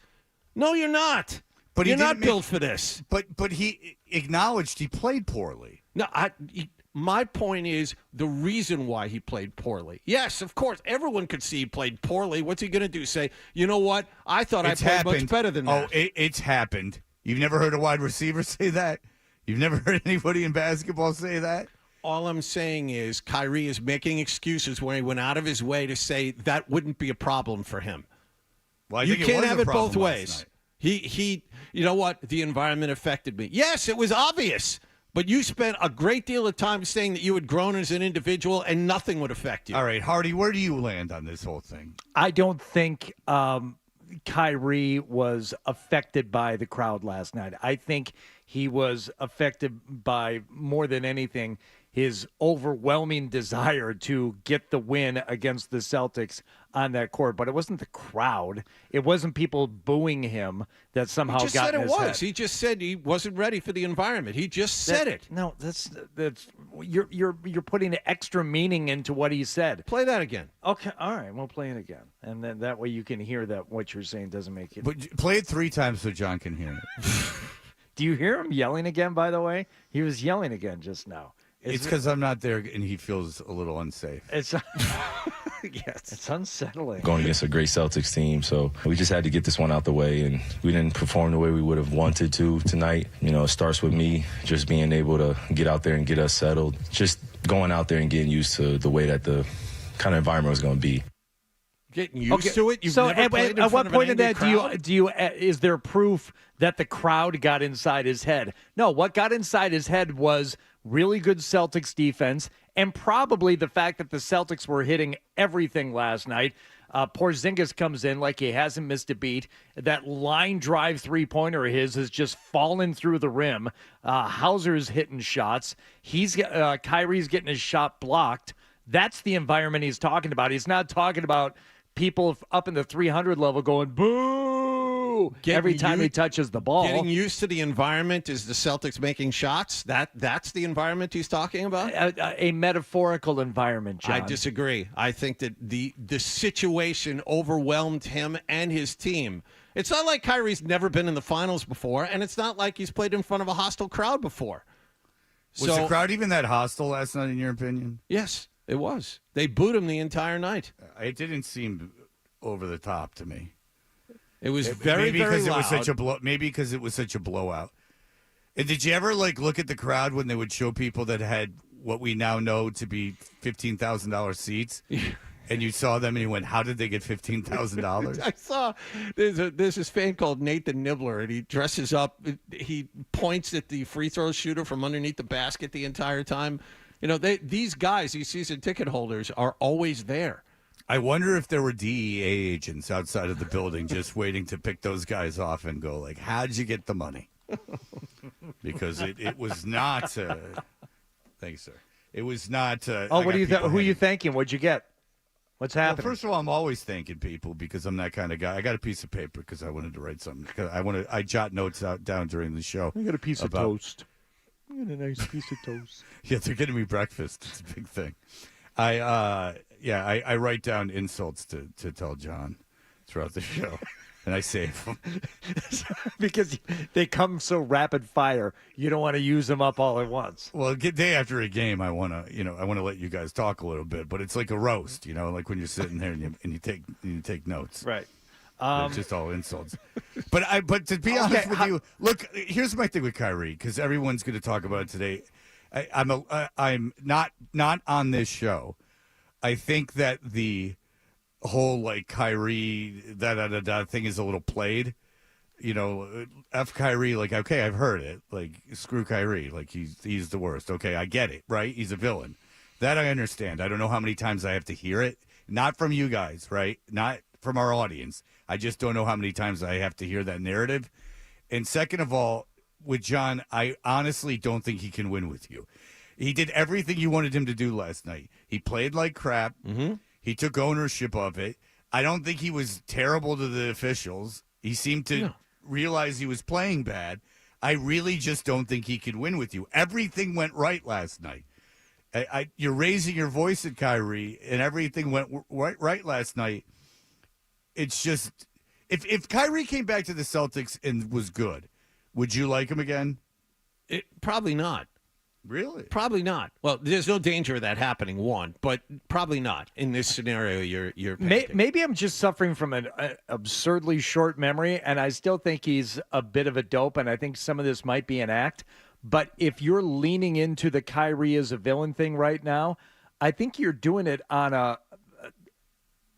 No, you're not. But you're not built for this. But he acknowledged he played poorly. No, my point is the reason why he played poorly. Yes, of course, everyone could see he played poorly. What's he going to do? Say, you know what? I thought I played much better than that. Oh, it's happened. You've never heard a wide receiver say that? You've never heard anybody in basketball say that? All I'm saying is Kyrie is making excuses when he went out of his way to say that wouldn't be a problem for him. Well, you can't have it both ways. He, you know what? The environment affected me. Yes, it was obvious. But you spent a great deal of time saying that you had grown as an individual and nothing would affect you. All right, Hardy, where do you land on this whole thing? I don't think Kyrie was affected by the crowd last night. I think he was affected by, more than anything, his overwhelming desire to get the win against the Celtics on that court. But it wasn't the crowd. It wasn't people booing him that somehow got in his head. He just said he wasn't ready for the environment. He just said it. No, that's you're putting extra meaning into what he said. Play that again. Okay, all right, we'll play it again, and then that way you can hear that what you're saying doesn't make it. But play it 3 times so John can hear it. Do you hear him yelling again? By the way, he was yelling again just now. It's because I'm not there and he feels a little unsafe. It's yes, it's unsettling. Going against a great Celtics team, so we just had to get this one out the way, and we didn't perform the way we would have wanted to tonight. You know, it starts with me just being able to get out there and get us settled, just going out there and getting used to the way that the kind of environment was going to be. Getting used to it. So at what point in that do you is there proof that the crowd got inside his head? No, what got inside his head was really good Celtics defense, and probably the fact that the Celtics were hitting everything last night. Porzingis comes in like he hasn't missed a beat. That line drive three-pointer of his has just fallen through the rim. Hauser's hitting shots. Kyrie's getting his shot blocked. That's the environment he's talking about. He's not talking about people up in the 300 level going, boo, every time he touches the ball. Getting used to the environment is the Celtics making shots? That's the environment he's talking about? A metaphorical environment, John. I disagree. I think that the situation overwhelmed him and his team. It's not like Kyrie's never been in the finals before, and it's not like he's played in front of a hostile crowd before. Was the crowd even that hostile last night, in your opinion? Yes, it was. They booed him the entire night. It didn't seem over the top to me. It was very, very loud. Maybe because it was such a blowout. And did you ever look at the crowd when they would show people that had what we now know to be $15,000 seats? And you saw them and you went, how did they get $15,000? I saw there's this fan called Nathan Nibbler, and he dresses up. He points at the free throw shooter from underneath the basket the entire time. These guys, these season ticket holders, are always there. I wonder if there were DEA agents outside of the building just waiting to pick those guys off and go, how'd you get the money? Because it was not. Thanks, sir. It was not. Who are you thanking? What'd you get? What's happening? Well, first of all, I'm always thanking people because I'm that kind of guy. I got a piece of paper because I wanted to write something. I jot notes down during the show. I got a piece of toast. I got a nice piece of toast. Yeah, they're getting me breakfast. It's a big thing. I write down insults to tell John throughout the show. And I save them. Because they come so rapid fire, you don't want to use them up all at once. Well, day after a game, I want to let you guys talk a little bit, but it's like a roast, like when you're sitting there and you take notes. Right. It's just all insults. But to be honest with you, look, here's my thing with Kyrie, because everyone's going to talk about it today. I'm not on this show. I think that the whole Kyrie thing is a little played. F Kyrie, okay, I've heard it. Screw Kyrie, he's the worst. Okay, I get it, right? He's a villain. That I understand. I don't know how many times I have to hear it. Not from you guys, right? Not from our audience. I just don't know how many times I have to hear that narrative. And second of all, with John, I honestly don't think he can win with you. He did everything you wanted him to do last night. He played like crap. Mm-hmm. He took ownership of it. I don't think he was terrible to the officials. He seemed to realize he was playing bad. I really just don't think he could win with you. Everything went right last night. You're raising your voice at Kyrie, and everything went right last night. It's just, if Kyrie came back to the Celtics and was good, would you like him again? Probably not. Really? Probably not. Well, there's no danger of that happening, but probably not in this scenario you're painting. Maybe I'm just suffering from an absurdly short memory, and I still think he's a bit of a dope, and I think some of this might be an act. But if you're leaning into the Kyrie as a villain thing right now, I think you're doing it on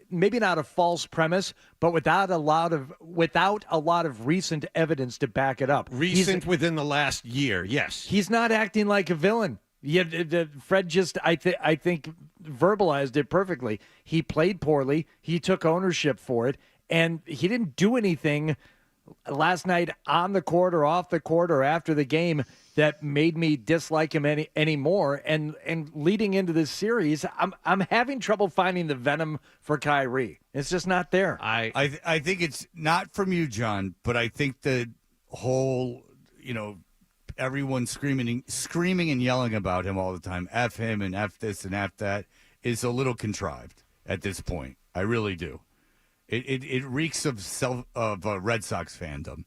maybe not a false premise, but without a lot of recent evidence to back it up. Within the last year, yes. He's not acting like a villain. Fred just, I think, verbalized it perfectly. He played poorly. He took ownership for it, and he didn't do anything last night on the court or off the court or after the game that made me dislike him anymore. And leading into this series, I'm having trouble finding the venom for Kyrie. It's just not there. I think it's not from you, John, but I think the whole, everyone screaming and yelling about him all the time, F him and F this and F that, is a little contrived at this point. I really do. It reeks of Red Sox fandom,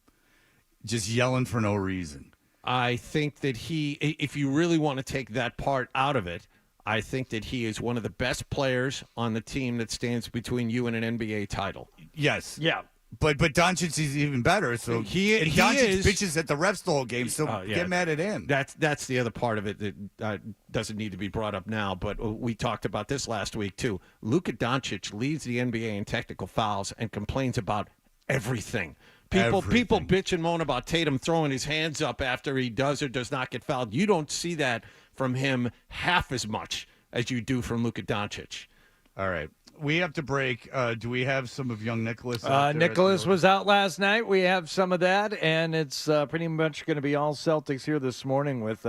just yelling for no reason. I think that if you really want to take that part out of it, I think that he is one of the best players on the team that stands between you and an NBA title. Yes. Yeah. But Doncic is even better. So Doncic bitches at the refs the whole game. So get mad at him. That's the other part of it that doesn't need to be brought up now. But we talked about this last week too. Luka Doncic leads the NBA in technical fouls and complains about everything. People bitch and moan about Tatum throwing his hands up after he does or does not get fouled. You don't see that from him half as much as you do from Luka Doncic. All right. We have to break. Do we have some of young Nicholas? Nicholas was out last night. We have some of that, and it's pretty much going to be all Celtics here this morning with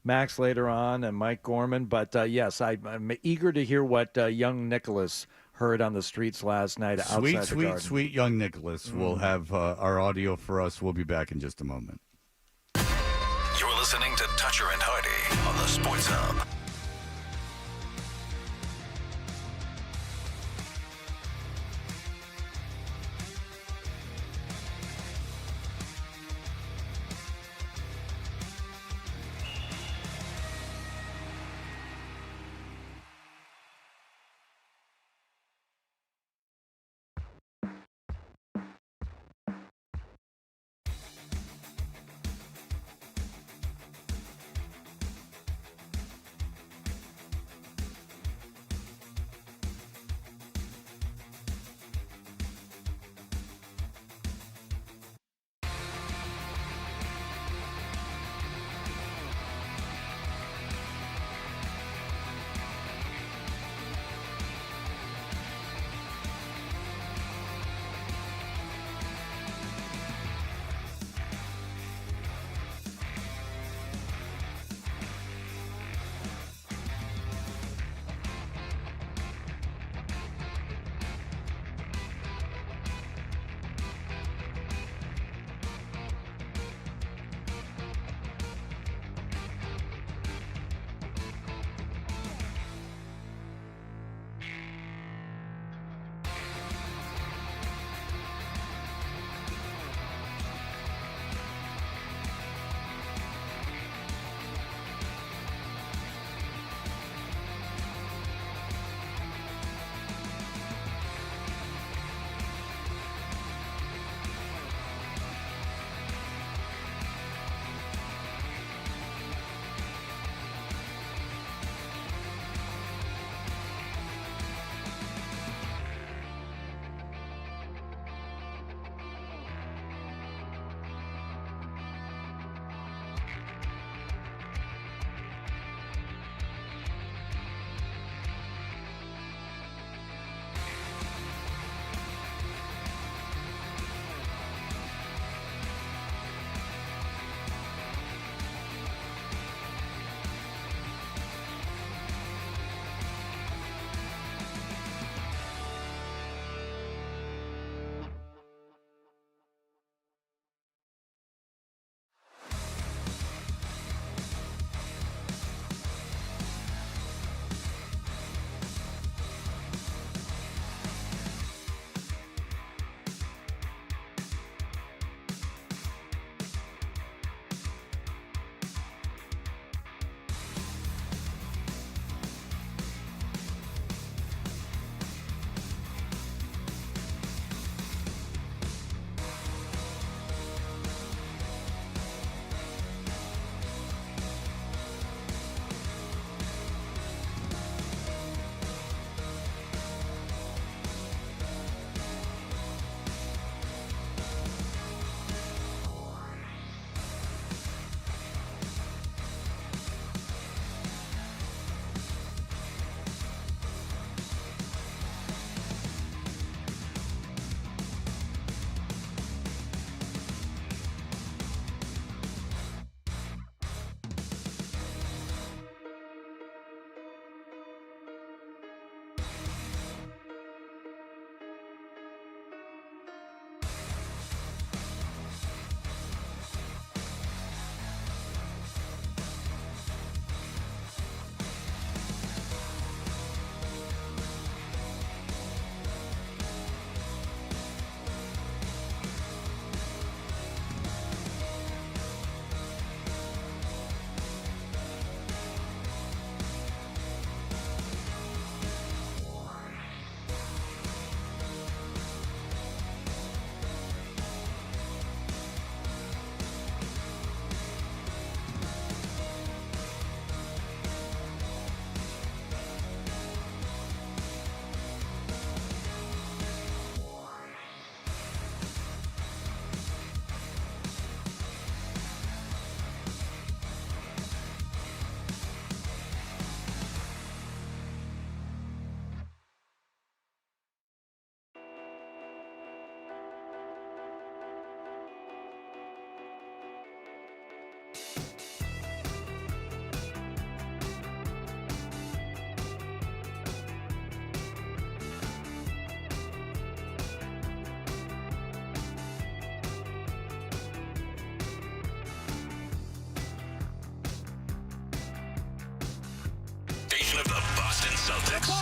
Max later on and Mike Gorman. But, yes, I'm eager to hear what young Nicholas heard on the streets last night outside the Garden. Sweet young Nicholas will have our audio for us. We'll be back in just a moment. You're listening to Toucher and Hardy on the Sports Hub.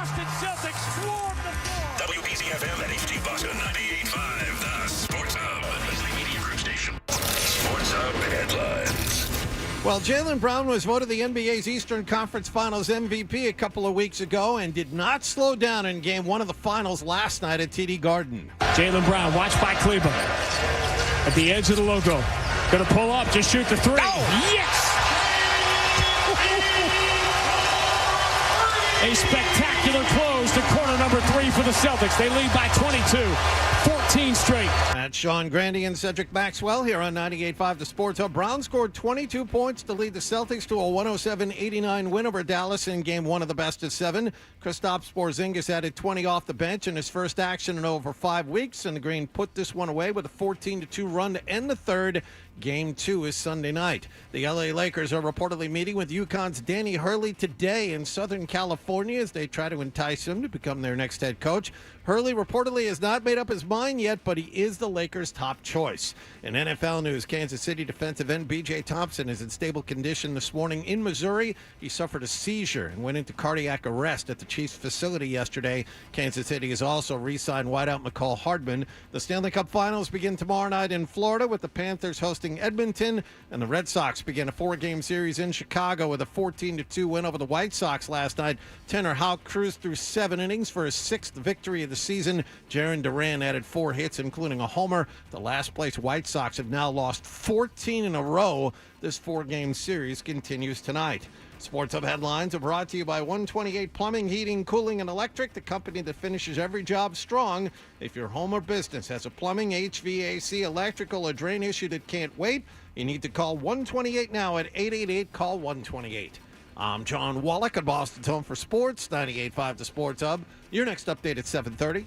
Boston Celtics swarm the floor. WBZFM and HD Boston 98.5, the Sports Hub. Leslie Media Group Station. Sports Hub headlines. Well, Jaylen Brown was voted the NBA's Eastern Conference Finals MVP a couple of weeks ago and did not slow down in Game 1 of the Finals last night at TD Garden. Jaylen Brown, watched by Kleber. At the edge of the logo. Going to pull up, just shoot the three. Oh. Yes! A spectacular close to corner number 3 for the Celtics. They lead by 22, 14 straight. That's Sean Grandy and Cedric Maxwell here on 98.5 The Sports Hub. Brown scored 22 points to lead the Celtics to a 107-89 win over Dallas in Game 1 of the best-of-7. Kristaps Porzingis added 20 off the bench in his first action in over 5 weeks, and the Green put this one away with a 14-2 run to end the third. Game 2 is Sunday night. The LA Lakers are reportedly meeting with UConn's Danny Hurley today in Southern California as they try to entice him to become their next head coach. Hurley reportedly has not made up his mind yet, but he is the Lakers' top choice. In NFL news, Kansas City defensive end B.J. Thompson is in stable condition this morning in Missouri. He suffered a seizure and went into cardiac arrest at the Chiefs facility yesterday. Kansas City has also re-signed wideout McCall Hardman. The Stanley Cup Finals begin tomorrow night in Florida with the Panthers hosting Edmonton, and the Red Sox begin a 4-game series in Chicago with a 14-2 win over the White Sox last night. Tanner Houck cruised through 7 innings for his 6th victory of the season. Jarren Duran added 4 hits, including a homer. The last-place White Sox have now lost 14 in a row. This 4-game series continues tonight. Sports Hub headlines are brought to you by 128 Plumbing, Heating, Cooling, and Electric, the company that finishes every job strong. If your home or business has a plumbing, HVAC, electrical, or drain issue that can't wait, you need to call 128 now at 888-CALL-128. I'm John Wallach at Boston's Home for Sports, 98.5 The Sports Hub. Your next update at 7:30.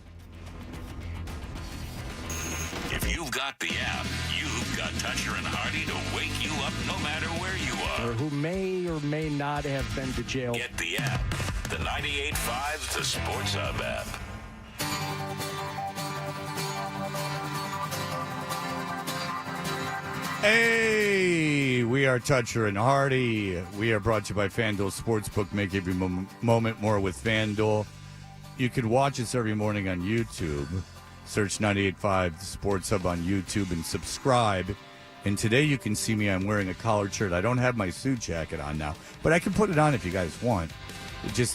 If you've got the app, you've got Toucher and Hardy to wake you up no matter where you are. Or who may or may not have been to jail. Get the app. The 98.5 The Sports Hub app. Hey, we are Toucher and Hardy. We are brought to you by FanDuel Sportsbook. Make every moment more with FanDuel. You can watch us every morning on YouTube. Search 98.5 The Sports Hub on YouTube and subscribe. And today you can see me. I'm wearing a collared shirt. I don't have my suit jacket on now, but I can put it on if you guys want.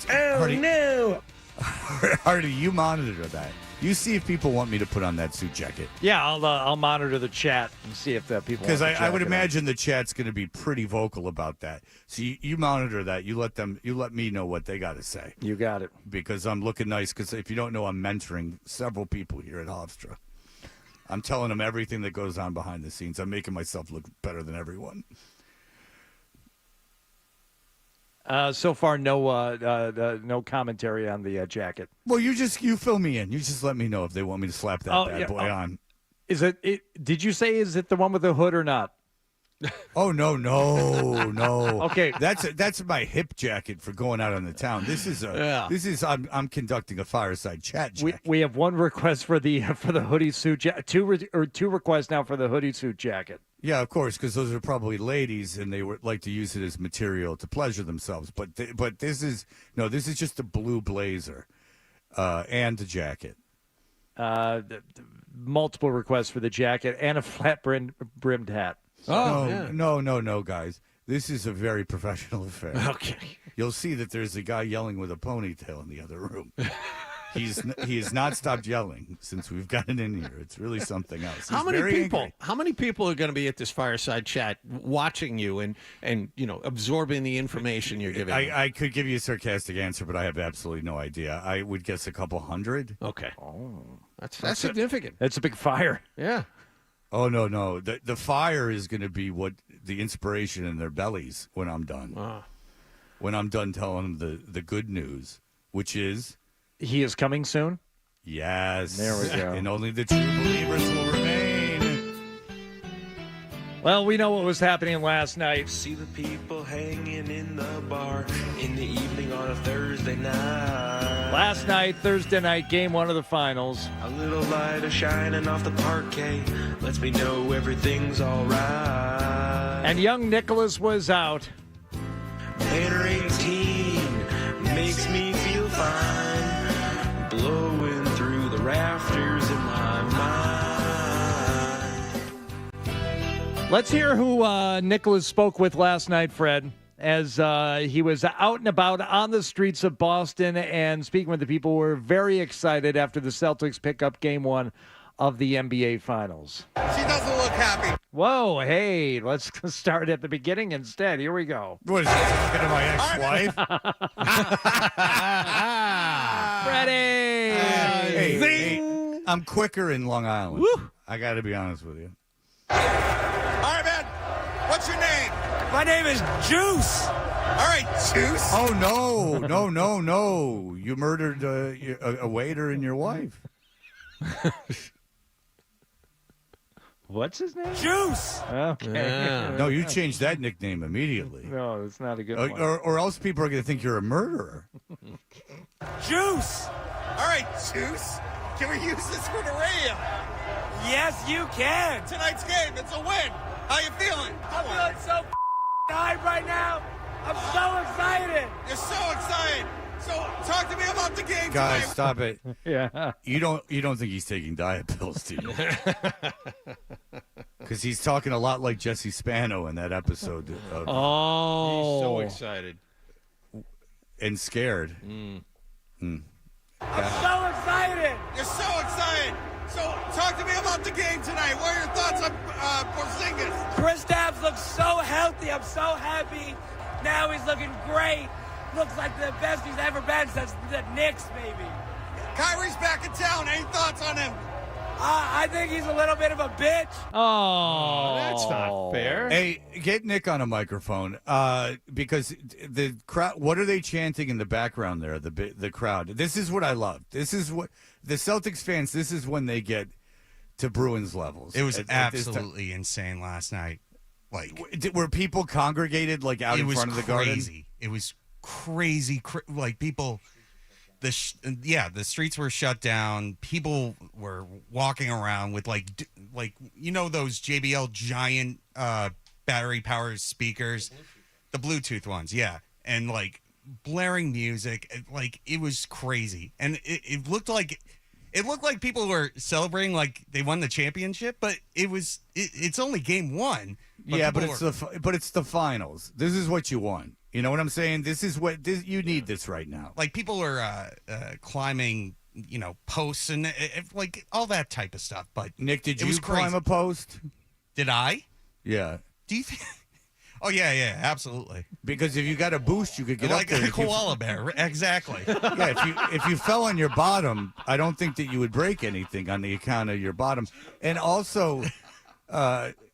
Hardy, no! Hardy, you monitor that. You see if people want me to put on that suit jacket. Yeah, I'll monitor the chat and see if people want because I would on. imagine the chat's going to be pretty vocal about that. So you monitor that. You let me know what they got to say. You got it. Because I'm looking nice. Because if you don't know, I'm mentoring several people here at Hofstra. I'm telling them everything that goes on behind the scenes. I'm making myself look better than everyone. So far, no commentary on the jacket. Well, you fill me in. You just let me know if they want me to slap that bad boy on. Is it? Did you say is it the one with the hood or not? Oh no. Okay, that's my hip jacket for going out on the town. This is I'm conducting a fireside chat. We have one request for the hoodie suit jacket. Two requests now for the hoodie suit jacket. Yeah, of course, because those are probably ladies, and they would like to use it as material to pleasure themselves. But this is just a blue blazer and the jacket. Multiple requests for the jacket and a flat brimmed hat. No, guys. This is a very professional affair. Okay. You'll see that there's a guy yelling with a ponytail in the other room. He has not stopped yelling since we've gotten in here. It's really something else. How many people are going to be at this fireside chat watching you and absorbing the information you're giving? I could give you a sarcastic answer, but I have absolutely no idea. I would guess a couple hundred. Okay. Oh, that's significant. That's a big fire. Yeah. Oh no. The fire is going to be what the inspiration in their bellies when I'm done. When I'm done telling them the good news, which is he is coming soon. Yes. There we go. And only the true believers will remain. Well, we know what was happening last night. See the people hanging in the bar in the evening on a Thursday night. Last night, Thursday night, game 1 of the finals. A little light is shining off the parquet. Lets me know everything's all right. And young Nicholas was out. Banner 18 makes me feel fine. Let's hear who Nicholas spoke with last night, Fred, as he was out and about on the streets of Boston and speaking with the people who were very excited after the Celtics pick up Game 1 of the NBA Finals. She doesn't look happy. Whoa, hey, let's start at the beginning instead. Here we go. What is this, talking to my ex-wife? Freddie! Hey, I'm quicker in Long Island. Woo. I got to be honest with you. All right, man. What's your name? My name is Juice. All right, Juice. Oh, no. You murdered a waiter and your wife. What's his name? Juice. Okay. Yeah. No, you changed that nickname immediately. No, it's not a good one. Or else people are going to think you're a murderer. Juice. All right, Juice. Can we use this for the radio? Yes, you can. Tonight's game, it's a win. How you feeling? I'm feeling so hyped right now. I'm so excited. You're so excited. So talk to me about the game Guys, tonight. stop it. Yeah. You don't think he's taking diet pills, do you? Because he's talking a lot like Jesse Spano in that episode of He's so excited. And scared. I'm so excited. You're so excited. So talk to me about the game tonight. What are your thoughts on Porzingis? Kristaps looks so healthy. I'm so happy. Now he's looking great. Looks like the best he's ever been since the Knicks, maybe. Kyrie's back in town. Any thoughts on him? I think he's a little bit of a bitch. Oh, that's not fair. Hey, get Nick on a microphone because the crowd. What are they chanting in the background there? The crowd. This is what I love. This is what the Celtics fans. This is when they get to Bruins levels. It was absolutely insane last night. Like, were people congregated like out in front of the garden? It was crazy. Like people. The streets were shut down. People were walking around with like those JBL giant battery powered speakers, the Bluetooth ones, yeah, and like blaring music. Like it was crazy, and it looked like people were celebrating like they won the championship, but it's only game one. Yeah, but it's the finals. This is what you want. You know what I'm saying? This is what you need this right now. Like people were climbing, posts and like all that type of stuff. But Nick, did you climb a post? Did I? Yeah. Do you think? Oh yeah, absolutely. Because if you got a boost, you could get up there. Like a koala bear, exactly. Yeah, if you fell on your bottom, I don't think that you would break anything on the account of your bottom. And also,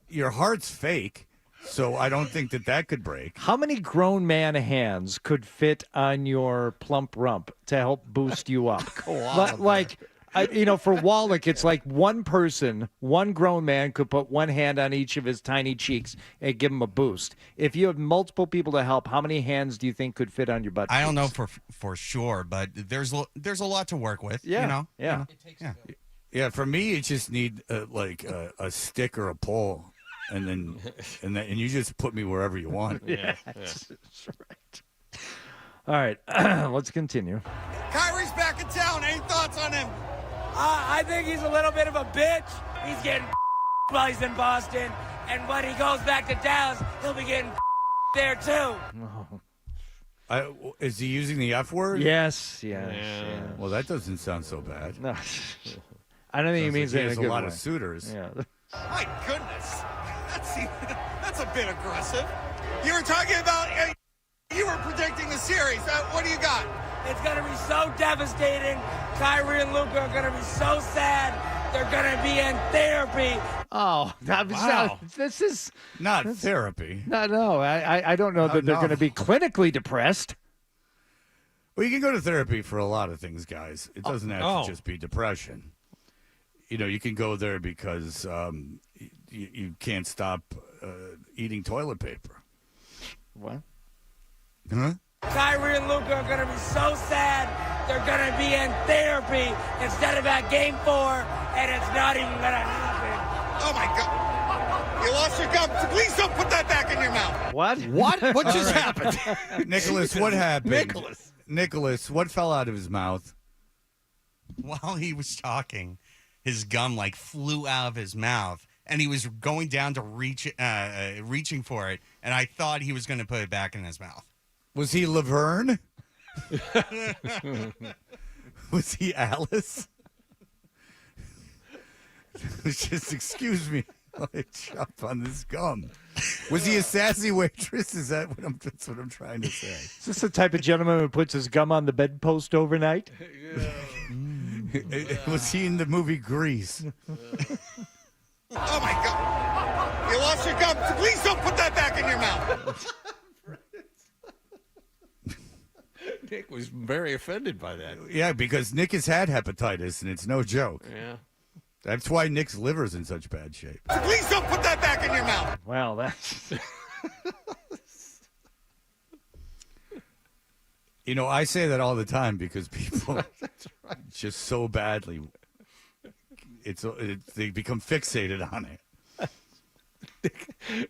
your heart's fake. So I don't think that could break. How many grown man hands could fit on your plump rump to help boost you up? For Wallach, it's like one grown man could put one hand on each of his tiny cheeks and give him a boost. If you have multiple people to help, how many hands do you think could fit on your butt? I don't know for sure, but there's a lot to work with. Yeah, yeah. Yeah, for me, you just need a stick or a pole. And you just put me wherever you want. Yeah, that's right. All right, let's continue. Kyrie's back in town. Any thoughts on him? I think he's a little bit of a bitch. He's getting while he's in Boston, and when he goes back to Dallas, he'll be getting there too. Is he using the F word? Yes. Well, that doesn't sound so bad. No, I don't think he means it in a good a lot way. of suitors. Yeah. My goodness. That's a bit aggressive. You were talking about, you were predicting the series. What do you got? It's going to be so devastating. Kyrie and Luka are going to be so sad. They're going to be in therapy. Oh, wow. This is not therapy. No. I don't know that they're going to be clinically depressed. Well, you can go to therapy for a lot of things, guys. It doesn't have to just be depression. You can go there because you can't stop eating toilet paper. What? Huh? Kyrie and Luka are going to be so sad. They're going to be in therapy instead of at Game 4, and it's not even going to happen. Oh, my God. You lost your gum. Please don't put that back in your mouth. What? What just happened? Nicholas, what happened? Nicholas, what fell out of his mouth? While he was talking, his gum like flew out of his mouth, and he was going down to reaching for it, and I thought he was going to put it back in his mouth. Was he Laverne? Was he Alice? Just excuse me. I chop on this gum. Was he a sassy waitress? That's what I'm trying to say. Is this the type of gentleman who puts his gum on the bedpost overnight? Was he in the movie Grease? Oh my God! You lost your gum. Please don't put that back in your mouth. Nick was very offended by that. Yeah, because Nick has had hepatitis, and it's no joke. Yeah. That's why Nick's liver's in such bad shape. Please don't put that back in your mouth. Well, that's... You know, I say that all the time because people just so badly, they become fixated on it.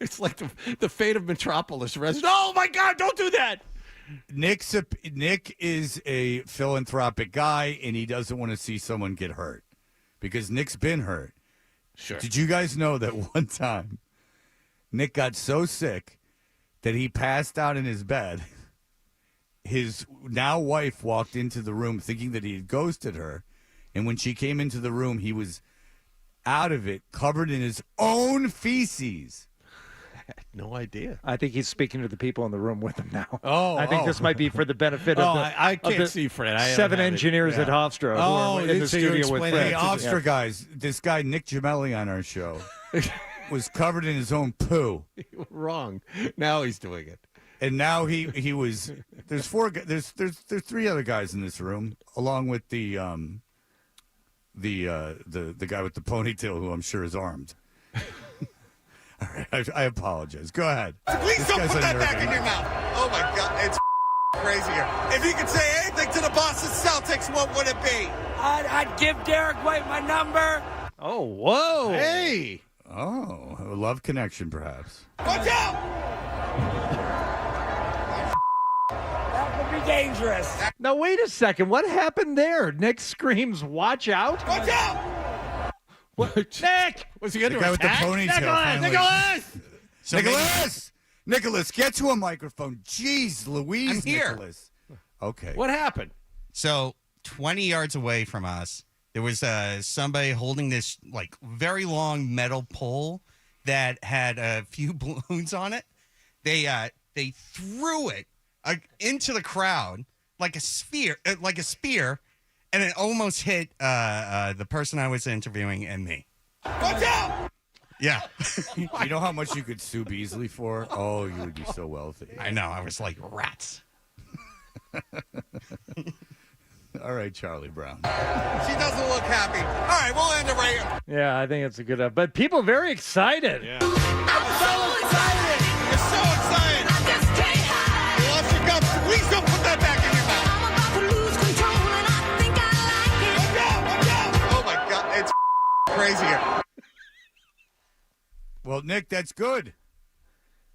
It's like the fate of Metropolis resident. Oh my God! Don't do that. Nick is a philanthropic guy, and he doesn't want to see someone get hurt because Nick's been hurt. Sure. Did you guys know that one time Nick got so sick that he passed out in his bed? His now wife walked into the room thinking that he had ghosted her, and when she came into the room, he was out of it, covered in his own feces. I had no idea. I think he's speaking to the people in the room with him now. Oh, I think this might be for the benefit of the, I can't of the see Fred. I 7 engineers at Hofstra who are in the so you're studio with explaining Fred. Hey, Hofstra guys, this guy Nick Gemelli on our show was covered in his own poo. You were wrong. Now he's doing it. And now he was. There's there's 3 other guys in this room, along with the guy with the ponytail, who I'm sure is armed. All right, I apologize. Go ahead. Please don't put that back in your mouth. Oh my God, it's crazy here. If you could say anything to the Boston Celtics, what would it be? I'd give Derek White my number. Oh, whoa! Hey! Oh, a love connection, perhaps. Watch out! That could be dangerous. Now, wait a second. What happened there? Nick screams, watch out. Watch out! What? Nick! Was he going The to guy with the attack? ponytail. Nicholas! Nicholas, get to a microphone. Jeez, Louise, I'm here. Nicholas. Okay. What happened? So 20 yards away from us, there was somebody holding this like very long metal pole that had a few balloons on it. They threw it into the crowd like a spear, and it almost hit the person I was interviewing and me. Watch out! Yeah. You know how much you could sue Beasley for? Oh, you would be so wealthy. I know. I was like, rats. All right, Charlie Brown. She doesn't look happy. All right, we'll end it right here. Yeah, I think it's a good but people very excited. Yeah. I'm so excited. You're so excited. I just can't hide. You lost your gum. Please don't put that back in your mouth. I'm about to lose control, and I think I like it. Watch out! Watch out! Oh my God, it's crazy here. Well, Nick, that's good.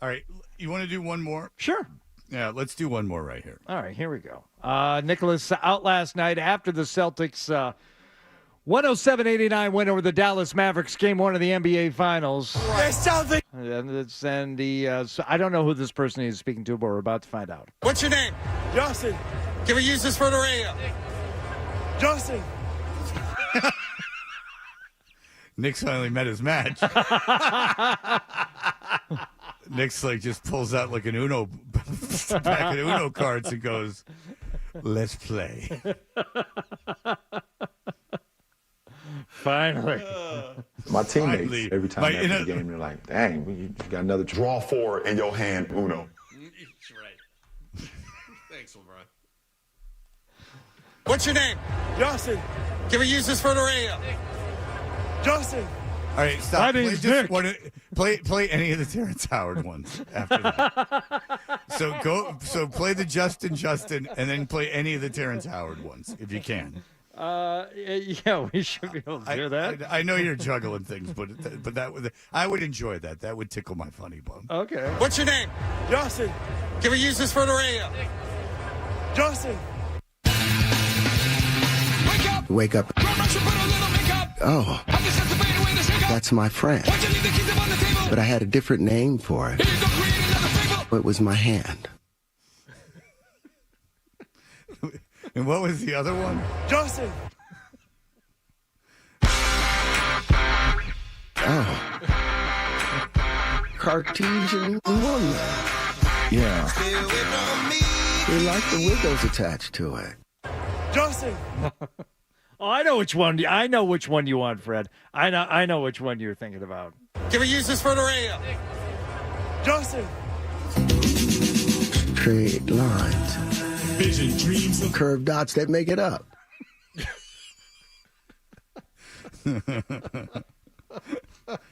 All right, you want to do one more? Sure. Yeah, let's do one more right here. All right, here we go. Nicholas out last night after the Celtics 107-89 win over the Dallas Mavericks, Game 1 of the NBA Finals. There's something. So I don't know who this person is speaking to, but we're about to find out. What's your name? Justin. Can we use this for the radio? Justin. Nick's finally met his match. Nick's like just pulls out like an Uno pack of Uno cards and goes, "Let's play." Finally. My teammates, Finally. every time after the game, they're like, dang, you got another draw 4 in your hand, Uno. That's right. Thanks, LeBron. What's your name? Justin. Can we use this for the radio? Justin. All right, stop. My name's Nick. Play any of the Terrence Howard ones after that. So play the Justin, and then play any of the Terrence Howard ones if you can. Yeah, we should be able to do that. I know you're juggling things, but I would enjoy that. That would tickle my funny bone. Okay. What's your name? Justin. Can we use this for the radio? Justin. Wake up. Grown-ups should put a little makeup. Oh, that's my friend. But I had a different name for it. It was my hand. And what was the other one? Justin. Oh. Cartesian woman. Yeah. They like the wiggles attached to it. Justin. Oh, I know which one. I know which one you want, Fred. I know which one you're thinking about. Can we use this for the radio? Justin. Straight lines. Vision, dreams of Curved dots that make it up. Hey,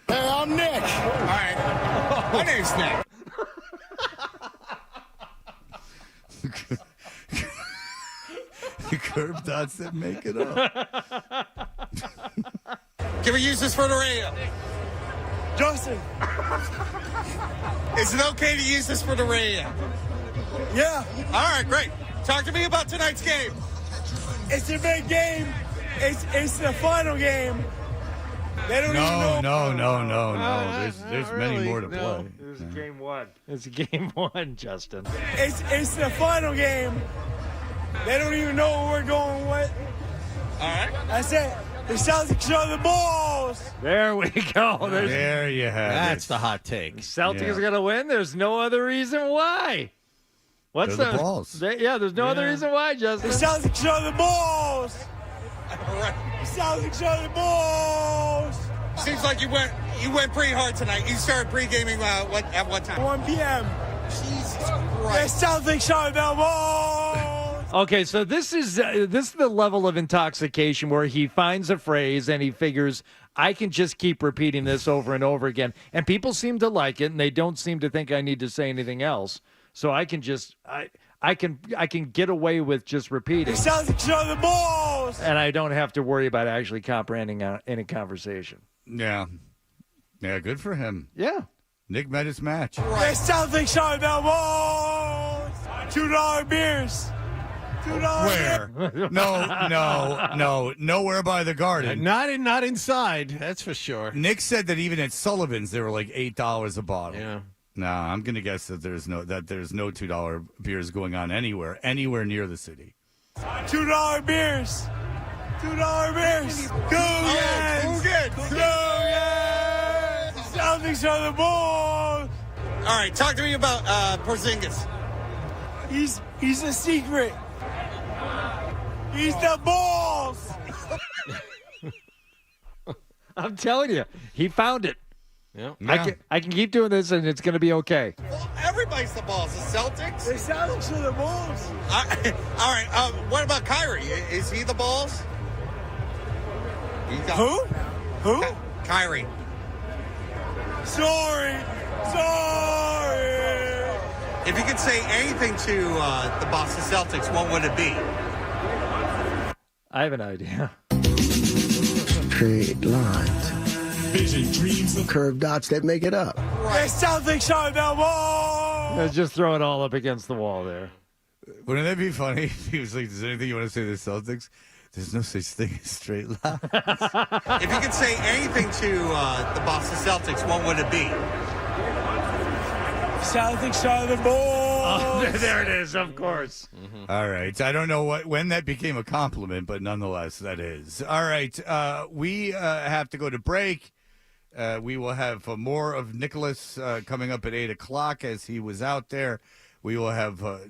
I'm Nick. All right. My name's Nick. The curved dots that make it up. Can we use this for the radio? Justin. Is it okay to use this for the radio? Yeah. All right, great. Talk to me about tonight's game. It's a big game. It's the final game. They don't even know. No. There's many more to play. This is game one. It's game one, Justin. It's the final game. They don't even know what we're going with. All right. That's it. The Celtics are the Bulls. There we go. There you have That's it. the hot take. Celtics are going to win. There's no other reason why. What's They're the Bulls. There's no other reason why, Justin. The Celtics are the Bulls. The Celtics are the Bulls. Seems like you went pretty hard tonight. You started pre-gaming at what time? 1 p.m. Jesus Christ. The Celtics are the Bulls. Okay, so this is the level of intoxication where he finds a phrase and he figures, I can just keep repeating this over and over again. And people seem to like it, and they don't seem to think I need to say anything else. So I can just I can get away with just repeating. The Celtics are the Bulls. And I don't have to worry about actually comprehending any conversation. Yeah, good for him. Yeah. Nick met his match. The Celtics are the Bulls. $2 beers. Where? No. Nowhere by the garden. Not inside. That's for sure. Nick said that even at Sullivan's, they were like $8 a bottle. Yeah. No, I'm gonna guess that there's no $2 beers going on anywhere near the city. $2 beers. $2 beers. Cougars. The Celtics are the Bulls. All right, talk to me about Porzingis. He's a secret. He's the Bulls. I'm telling you, he found it. Yeah. I can keep doing this, and it's going to be okay. Well, everybody's the Bulls. The Celtics? The Celtics are the Bulls. All right. What about Kyrie? Is he the Bulls? Who? Kyrie. Sorry. If you could say anything to the Boston Celtics, what would it be? I have an idea. Straight lines. vision, dreams of Curved dots that make it up. The Celtics are the Bulls. Just throw it all up against the wall there. Wouldn't that be funny if he was like, is there anything you want to say to the Celtics? There's no such thing as straight lines. If you could say anything to the Boston Celtics, what would it be? Celtics are the Bulls. Oh, there it is, of course. Mm-hmm. All right. I don't know when that became a compliment, but nonetheless, that is. All right. We have to go to break. We will have more of Nicholas coming up at 8 o'clock as he was out there. We will have our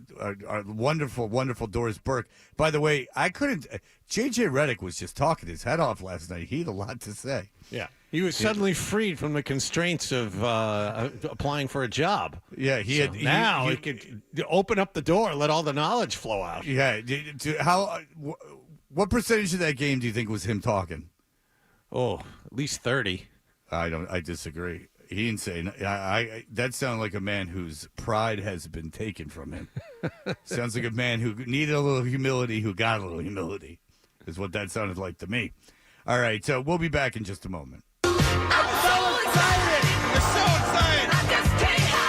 wonderful, wonderful Doris Burke. By the way, J.J. Redick was just talking his head off last night. He had a lot to say. Yeah. He was suddenly freed from the constraints of applying for a job. Yeah, he could open up the door, let all the knowledge flow out. Yeah. What percentage of that game do you think was him talking? Oh, at least 30. I disagree. He didn't say. That sounded like a man whose pride has been taken from him. Sounds like a man who needed a little humility, who got a little humility, is what that sounded like to me. All right, so we'll be back in just a moment. I'm so excited. You're so excited. I just can't hide.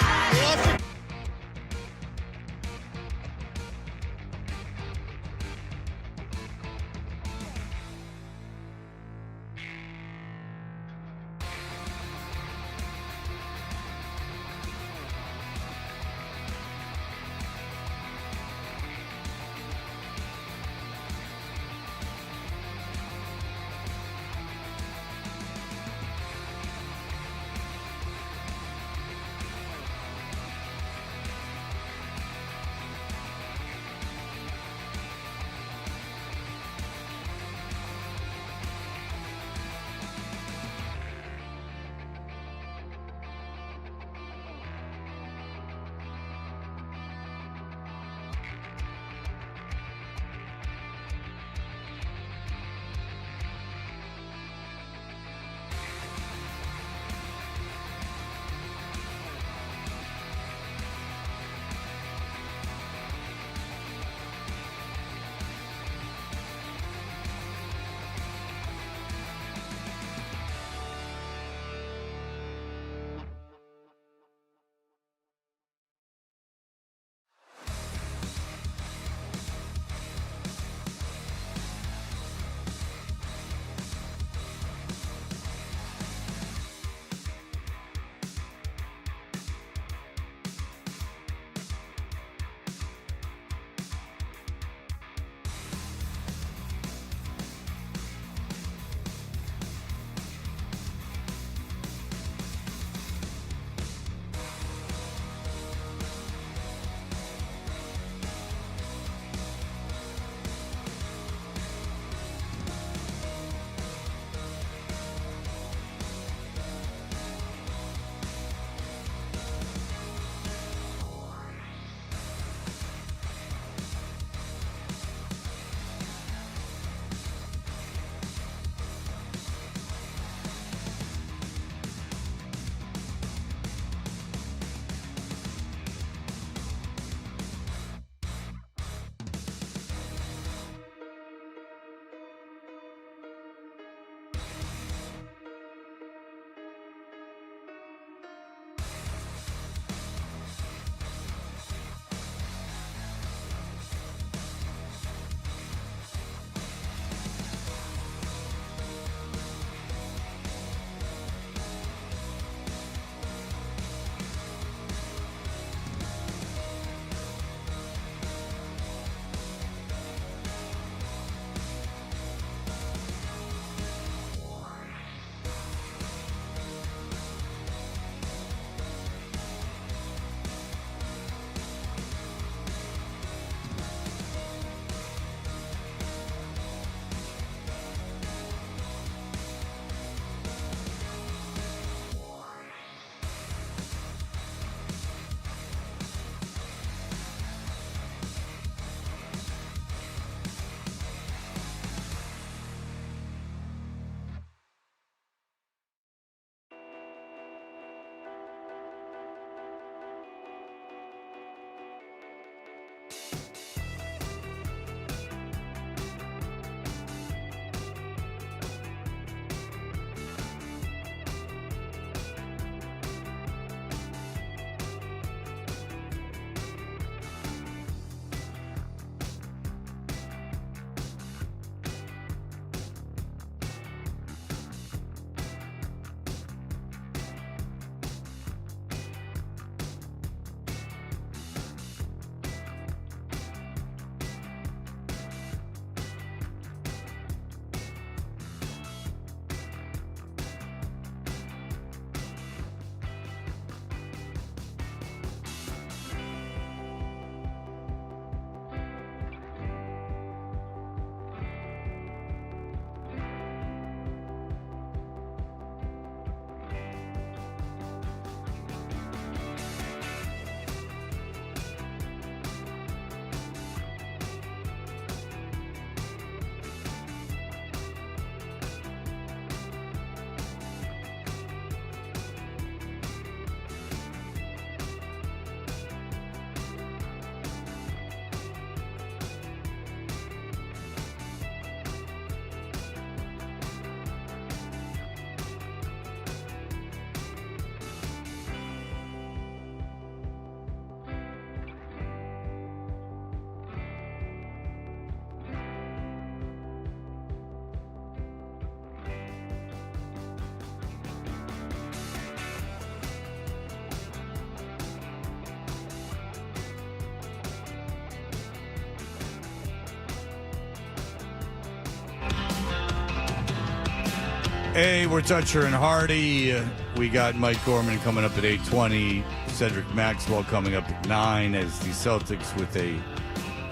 Hey, we're Toucher and Hardy. We got Mike Gorman coming up at 8:20. Cedric Maxwell coming up at 9 as the Celtics with a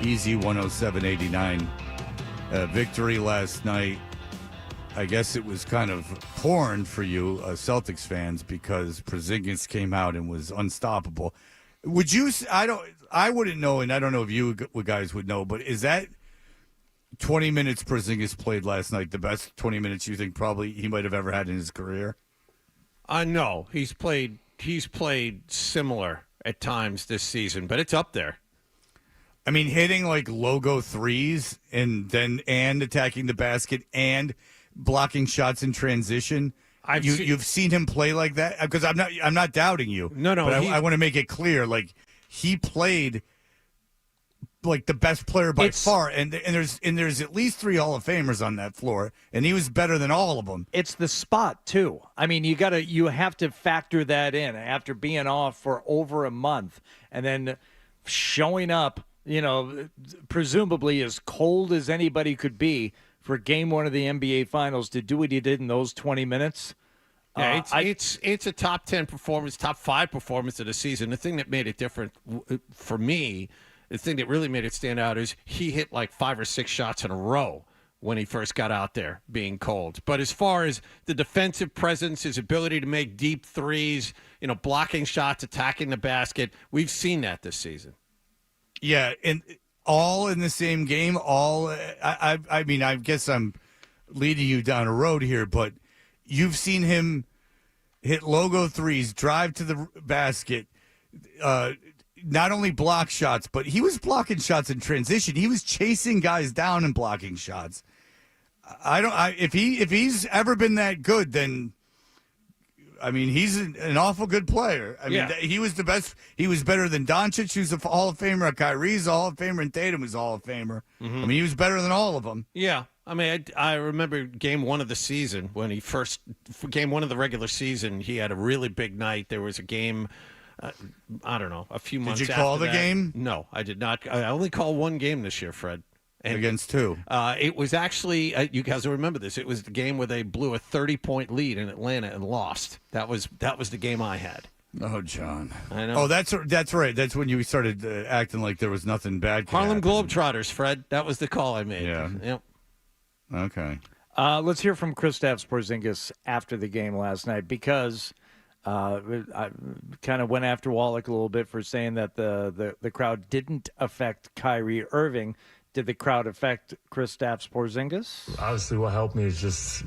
easy 107-89 victory last night. I guess it was kind of porn for you Celtics fans because Porzingis came out and was unstoppable. Would you? I wouldn't know, and I don't know if you guys would know, but is that 20 minutes Porzingis played last night the best 20 minutes you think probably he might have ever had in his career? No, he's played similar at times this season, but it's up there. I mean, hitting like logo threes and attacking the basket and blocking shots in transition. You've seen him play like that? Because I'm not doubting you. No. But I want to make it clear, like he played like the best player by far, and there's at least 3 Hall of Famers on that floor, and he was better than all of them. It's the spot too. I mean, you have to factor that in after being off for over a month and then showing up, presumably as cold as anybody could be for Game 1 of the NBA Finals to do what he did in those 20 minutes. Yeah, it's a top 10 performance, top 5 performance of the season. The thing that made it different for me, the thing that really made it stand out is he hit like 5 or 6 shots in a row when he first got out there being cold. But as far as the defensive presence, his ability to make deep threes, blocking shots, attacking the basket, we've seen that this season. Yeah, and all in the same game. I mean, I guess I'm leading you down a road here, but you've seen him hit logo threes, drive to the basket, not only block shots, but he was blocking shots in transition. He was chasing guys down and blocking shots. If he's ever been that good, then I mean, he's an awful good player. I mean, he was the best. He was better than Doncic, who's a Hall of Famer. Kyrie's a Hall of Famer, and Tatum was a Hall of Famer. Mm-hmm. I mean, he was better than all of them. Yeah. I mean, I remember Game 1 of the season when Game 1 of the regular season, he had a really big night. There was a game, I don't know, a few months after that. Did you call the game? No, I did not. I only called one game this year, Fred. And, against who? It was actually, you guys will remember this, it was the game where they blew a 30-point lead in Atlanta and lost. That was the game I had. Oh, John. I know. Oh, that's right. That's when you started acting like there was nothing bad. Harlem Globetrotters, Fred. That was the call I made. Yeah. Yep. Okay. Let's hear from Kristaps Porzingis after the game last night because I kind of went after Wallach a little bit for saying that the crowd didn't affect Kyrie Irving. Did the crowd affect Kristaps Porzingis? Obviously, what helped me is just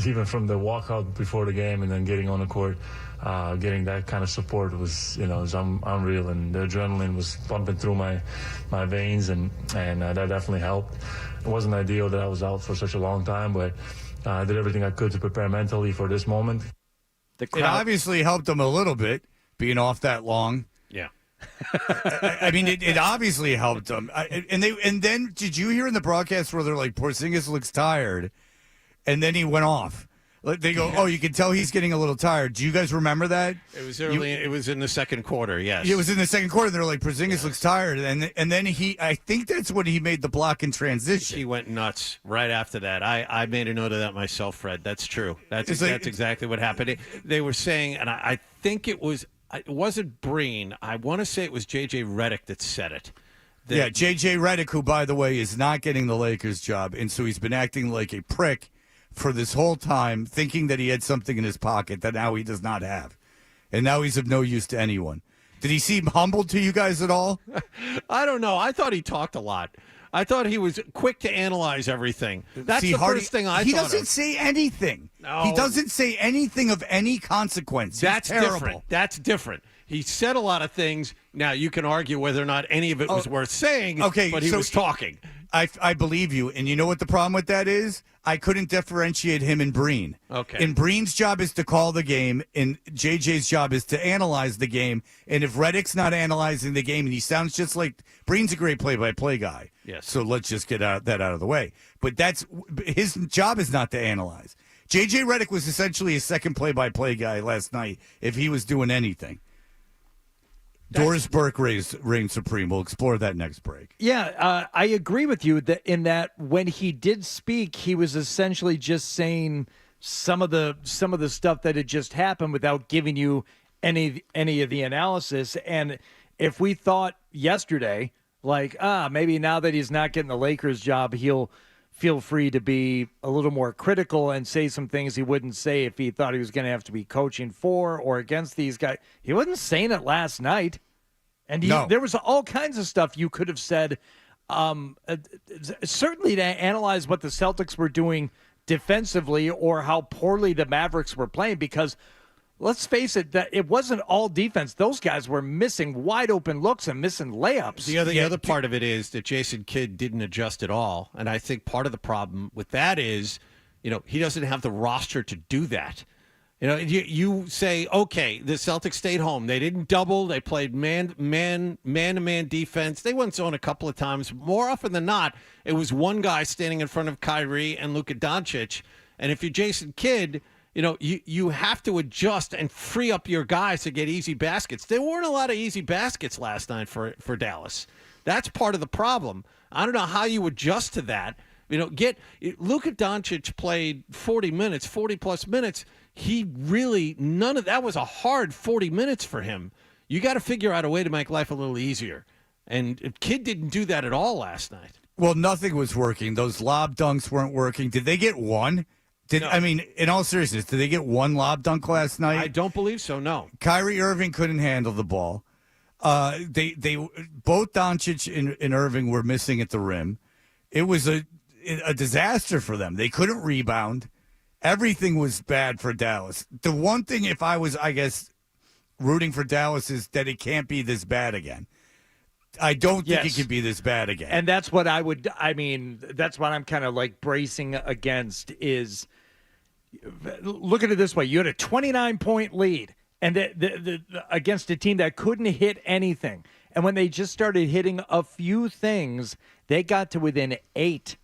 even from the walkout before the game and then getting on the court, getting that kind of support was, was unreal, and the adrenaline was pumping through my veins, and that definitely helped. It wasn't ideal that I was out for such a long time, but I did everything I could to prepare mentally for this moment. It obviously helped him a little bit being off that long. Yeah. I mean, it obviously helped them. And then did you hear in the broadcast where they're like, Porzingis looks tired, and then he went off? They go, oh, you can tell he's getting a little tired. Do you guys remember that? It was early. It was in the second quarter. Yes, it was in the second quarter. They're like, Porzingis looks tired, and then I think that's when he made the block in transition. He went nuts right after that. I made a note of that myself, Fred. That's true. That's exactly what happened. They were saying, and I think it wasn't Breen. I want to say it was J.J. Redick that said it. Yeah, J.J. Redick, who, by the way, is not getting the Lakers job, and so he's been acting like a prick for this whole time, thinking that he had something in his pocket that now he does not have. And now he's of no use to anyone. Did he seem humble to you guys at all? I don't know. I thought he talked a lot. I thought he was quick to analyze everything. That's the first thing I thought. He doesn't say anything. No. He doesn't say anything of any consequence. That's terrible. Different. That's different. He said a lot of things. Now, you can argue whether or not any of it was worth saying, but he was talking. I believe you. And you know what the problem with that is? I couldn't differentiate him and Breen. Okay. And Breen's job is to call the game, and JJ's job is to analyze the game. And if Redick's not analyzing the game, and he sounds just like Breen's a great play-by-play guy. Yes. So let's just get that out of the way. But his job is not to analyze. JJ Redick was essentially a second play-by-play guy last night if he was doing anything. Doris Burke reigned supreme. We'll explore that next break. Yeah, I agree with you in that when he did speak, he was essentially just saying some of the stuff that had just happened without giving you any of the analysis. And if we thought yesterday, like, maybe now that he's not getting the Lakers job, he'll feel free to be a little more critical and say some things he wouldn't say if he thought he was going to have to be coaching for or against these guys. He wasn't saying it last night. And there was all kinds of stuff you could have said, certainly to analyze what the Celtics were doing defensively or how poorly the Mavericks were playing, because let's face it, that it wasn't all defense. Those guys were missing wide open looks and missing layups. The other part of it is that Jason Kidd didn't adjust at all. And I think part of the problem with that is, he doesn't have the roster to do that. You say, okay, the Celtics stayed home. They didn't double. They played man-to-man defense. They went zone a couple of times. More often than not, it was one guy standing in front of Kyrie and Luka Doncic. And if you're Jason Kidd, you have to adjust and free up your guys to get easy baskets. There weren't a lot of easy baskets last night for Dallas. That's part of the problem. I don't know how you adjust to that. Luka Doncic played 40-plus minutes. None of that was a hard 40 minutes for him. You got to figure out a way to make life a little easier. And Kidd didn't do that at all last night. Well, nothing was working. Those lob dunks weren't working. Did they get one? No. I mean, in all seriousness, did they get one lob dunk last night? I don't believe so, no. Kyrie Irving couldn't handle the ball. They both Doncic and Irving were missing at the rim. It was a disaster for them. They couldn't rebound. Everything was bad for Dallas. The one thing, if I was, I guess, rooting for Dallas, is that it can't be this bad again. I don't think it can be this bad again. And that's what that's what I'm kind of like bracing against is, look at it this way. You had a 29-point lead and against a team that couldn't hit anything. And when they just started hitting a few things, they got to within 8.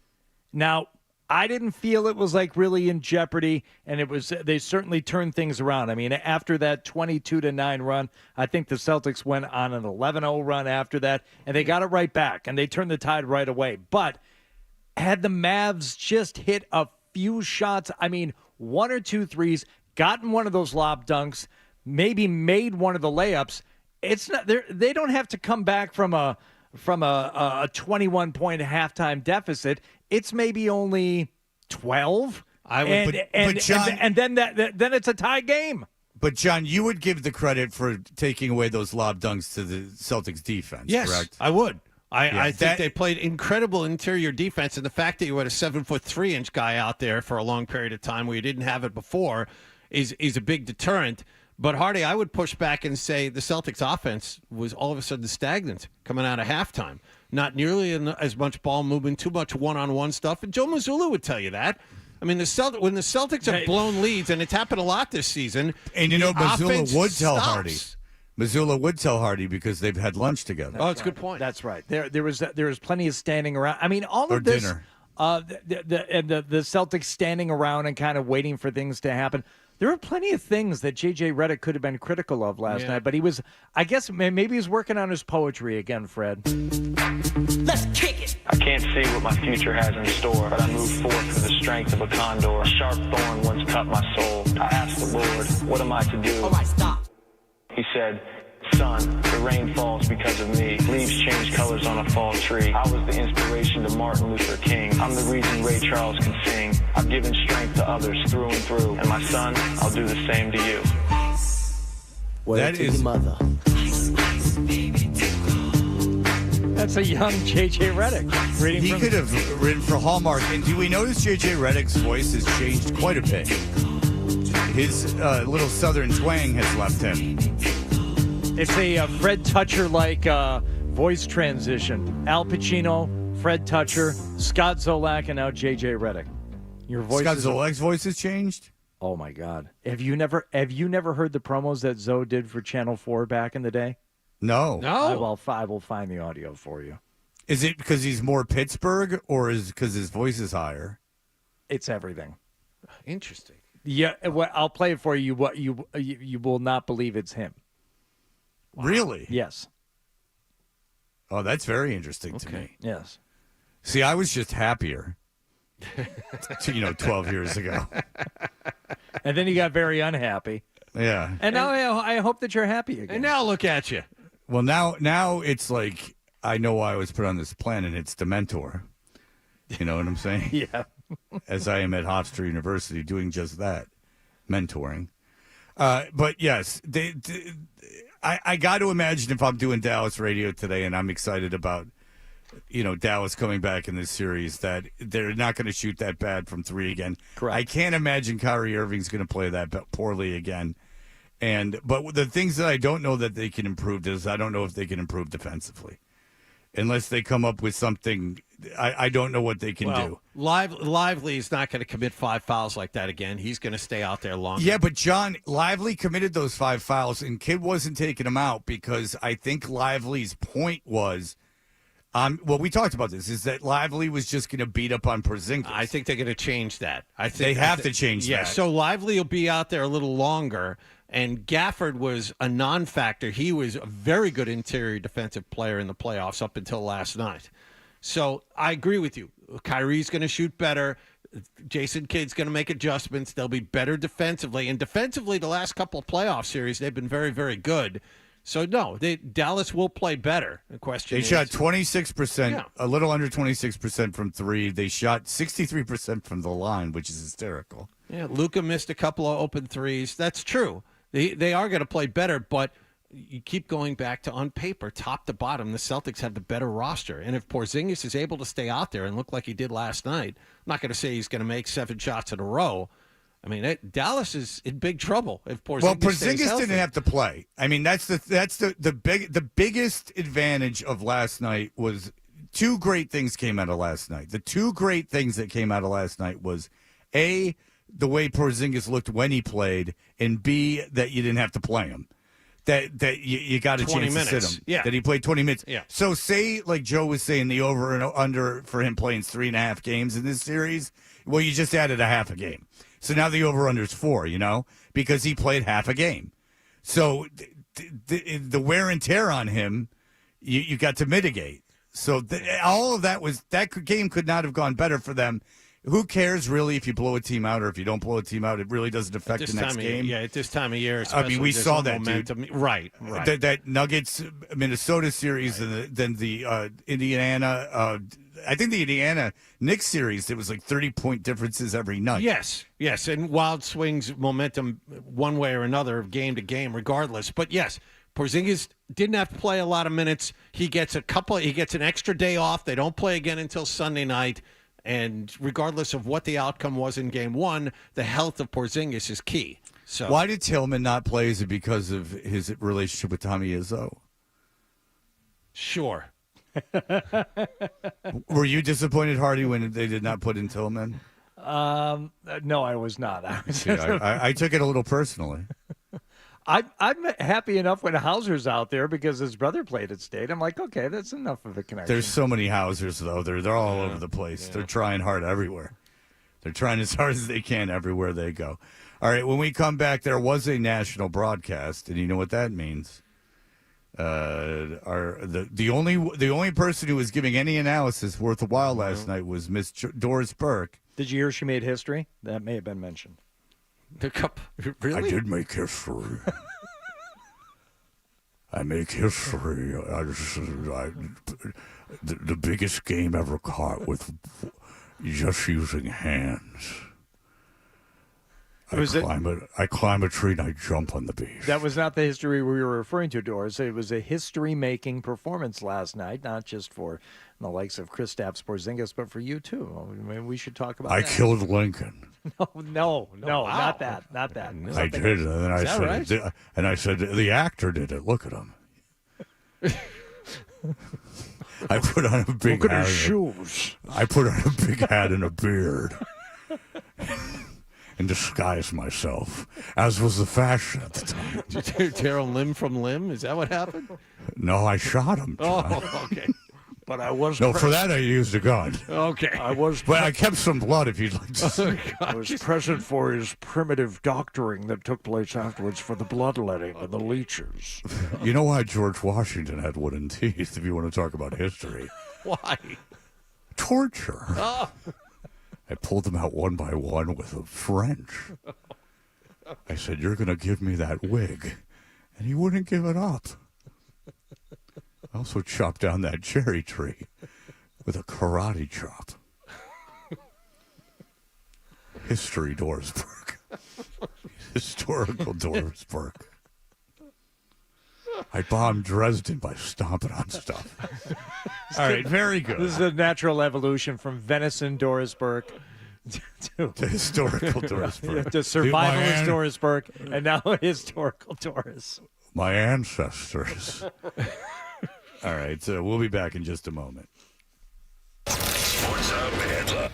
Now, I didn't feel it was like really in jeopardy, and they certainly turned things around. I mean, after that 22-9 run, I think the Celtics went on an 11-0 run after that, and they got it right back, and they turned the tide right away. But had the Mavs just hit a few shots, I mean, 1 or 2 threes, gotten one of those lob dunks, maybe made one of the layups, it's not. They don't have to come back from a 21-point halftime deficit. It's maybe only 12. But John, and then then it's a tie game. But John, you would give the credit for taking away those lob dunks to the Celtics defense, yes, correct? I would. I think they played incredible interior defense, and the fact that you had a 7-foot 3-inch guy out there for a long period of time where you didn't have it before is a big deterrent. But, Hardy, I would push back and say the Celtics offense was all of a sudden stagnant coming out of halftime. Not nearly as much ball movement, too much one-on-one stuff. And Joe Mazzulla would tell you that. I mean, when the Celtics have blown leads, and it's happened a lot this season, and Mazzulla would tell Hardy. Mazzulla would tell Hardy because they've had lunch together. That's a good point. That's right. There was plenty of standing around. I mean, all of this, dinner. The Celtics standing around and kind of waiting for things to happen. There were plenty of things that J.J. Redick could have been critical of last night, but he was, I guess, maybe he's working on his poetry again, Fred. Let's kick it. I can't see what my future has in store, but I move forth with the strength of a condor. A sharp thorn once cut my soul. I asked the Lord, what am I to do? All right, stop. He said, son, the rain falls because of me. Leaves change colors on a fall tree. I was the inspiration to Martin Luther King. I'm the reason Ray Charles can sing. I've given strength to others through and through. And my son, I'll do the same to you. That is mother. That's a young J.J. Redick. He could have written for Hallmark. And do we notice J.J. Redick's voice has changed quite a bit? His little southern twang has left him. It's a Fred Toucher-like voice transition. Al Pacino, Fred Toucher, Scott Zolak, and now J.J. Redick. Your voice. Scott Zolak's voice has changed? Oh my God! Have you never heard the promos that Zoe did for Channel 4 back in the day? No. I will find the audio for you. Is it because he's more Pittsburgh, or is it because his voice is higher? It's everything. Interesting. Yeah, well, I'll play it for you. What you will not believe it's him. Wow. Really? Yes. Oh, that's very interesting to me. Yes. See, I was just happier 12 years ago. And then you got very unhappy. Yeah. And now I hope that you're happy again. And now look at you. Well, now it's like I know why I was put on this planet. It's Dementor. You know what I'm saying? Yeah. As I am at Hofstra University doing just that, mentoring. But yes, I got to imagine if I'm doing Dallas radio today and I'm excited about, Dallas coming back in this series, that they're not going to shoot that bad from three again. Correct. I can't imagine Kyrie Irving's going to play that poorly again. But the things that I don't know that they can improve is I don't know if they can improve defensively. Unless they come up with something, I don't know what they can do. Lively is not going to commit 5 fouls like that again. He's going to stay out there longer. Yeah, but John, Lively committed those 5 fouls, and Kidd wasn't taking them out because I think Lively's point was, we talked about this, is that Lively was just going to beat up on Porzingis. I think they're going to change that. I think they have to change that. Yeah, so Lively will be out there a little longer. And Gafford was a non-factor. He was a very good interior defensive player in the playoffs up until last night. So I agree with you. Kyrie's going to shoot better. Jason Kidd's going to make adjustments. They'll be better defensively. And defensively, the last couple of playoff series, they've been very, very good. So, no, Dallas will play better. The question is, shot 26%, a little under 26% from three. They shot 63% from the line, which is hysterical. Yeah, Luka missed a couple of open threes. That's true. They are going to play better, but you keep going back to, on paper, top to bottom, the Celtics have the better roster. And if Porzingis is able to stay out there and look like he did last night, I'm not going to say he's going to make 7 shots in a row. I mean, Dallas is in big trouble if Porzingis stays healthy. Didn't have to play. I mean, that's the biggest advantage of last night was 2 great things came out of last night. The 2 great things that came out of last night was A, the way Porzingis looked when he played, and B, that you didn't have to play him. That you got a chance to sit him. Yeah. That he played 20 minutes. Yeah. So say, like Joe was saying, the over and under for him playing 3.5 games in this series, well, you just added a half a game. So now the over-under is 4, because he played half a game. So the wear and tear on him, you got to mitigate. So all of that game could not have gone better for them. Who cares, really, if you blow a team out or if you don't blow a team out? It really doesn't affect the next game. Yeah, at this time of year, I mean, we saw that, momentum. dude. Right. That Nuggets-Minnesota series, and then the Indiana I think the Indiana Knicks series, there was like 30-point differences every night. Yes, and wild swings momentum one way or another, game to game, regardless. But yes, Porzingis didn't have to play a lot of minutes. He gets an extra day off. They don't play again until Sunday night. And regardless of what the outcome was in Game 1, the health of Porzingis is key. So why did Tillman not play? Is it because of his relationship with Tommy Izzo? Sure. Were you disappointed, Hardy, when they did not put in Tillman? No, I was not. I took it a little personally. I'm happy enough when Hauser's out there because his brother played at State. I'm like, okay, that's enough of a connection. There's so many Hausers, though. They're all over the place. Yeah. They're trying hard everywhere. They're trying as hard as they can everywhere they go. All right, when we come back, there was a national broadcast, and you know what that means. The only person who was giving any analysis worth a while last night was Miss Doris Burke. Did you hear she made history? That may have been mentioned. Really? I did make history. I make history. The biggest game ever caught with just using hands. I climb a tree and I jump on the beach. That was not the history we were referring to, Doris. It was a history-making performance last night, not just for the likes of Kristaps Porzingis, but for you, too. I mean, we should talk about that. I killed Lincoln. No, wow. Not that. I did, and then I said, the actor did it. Look at him. I put on a big hat. Look at his shoes. I put on a big hat and a beard. And disguise myself, as was the fashion at the time. Did you tear limb from limb? Is that what happened? No, I shot him. Oh, okay. But I was for that I used a gun. Okay. But I kept some blood if you'd like to see. I was present for his primitive doctoring that took place afterwards for the bloodletting and the leeches. You know why George Washington had wooden teeth, if you want to talk about history? Why? Torture. Oh. I pulled them out one by one with a French. I said, "You're going to give me that wig." And he wouldn't give it up. I also chopped down that cherry tree with a karate chop. History Dorisburg. Historical Dorisburg. I bombed Dresden by stomping on stuff. All right, very good. This is a natural evolution from venison Dorisburg to historical Dorisburg. to survivalist Dorisburg, and now historical Doris. My ancestors. All right, so we'll be back in just a moment. Sports Hub headline.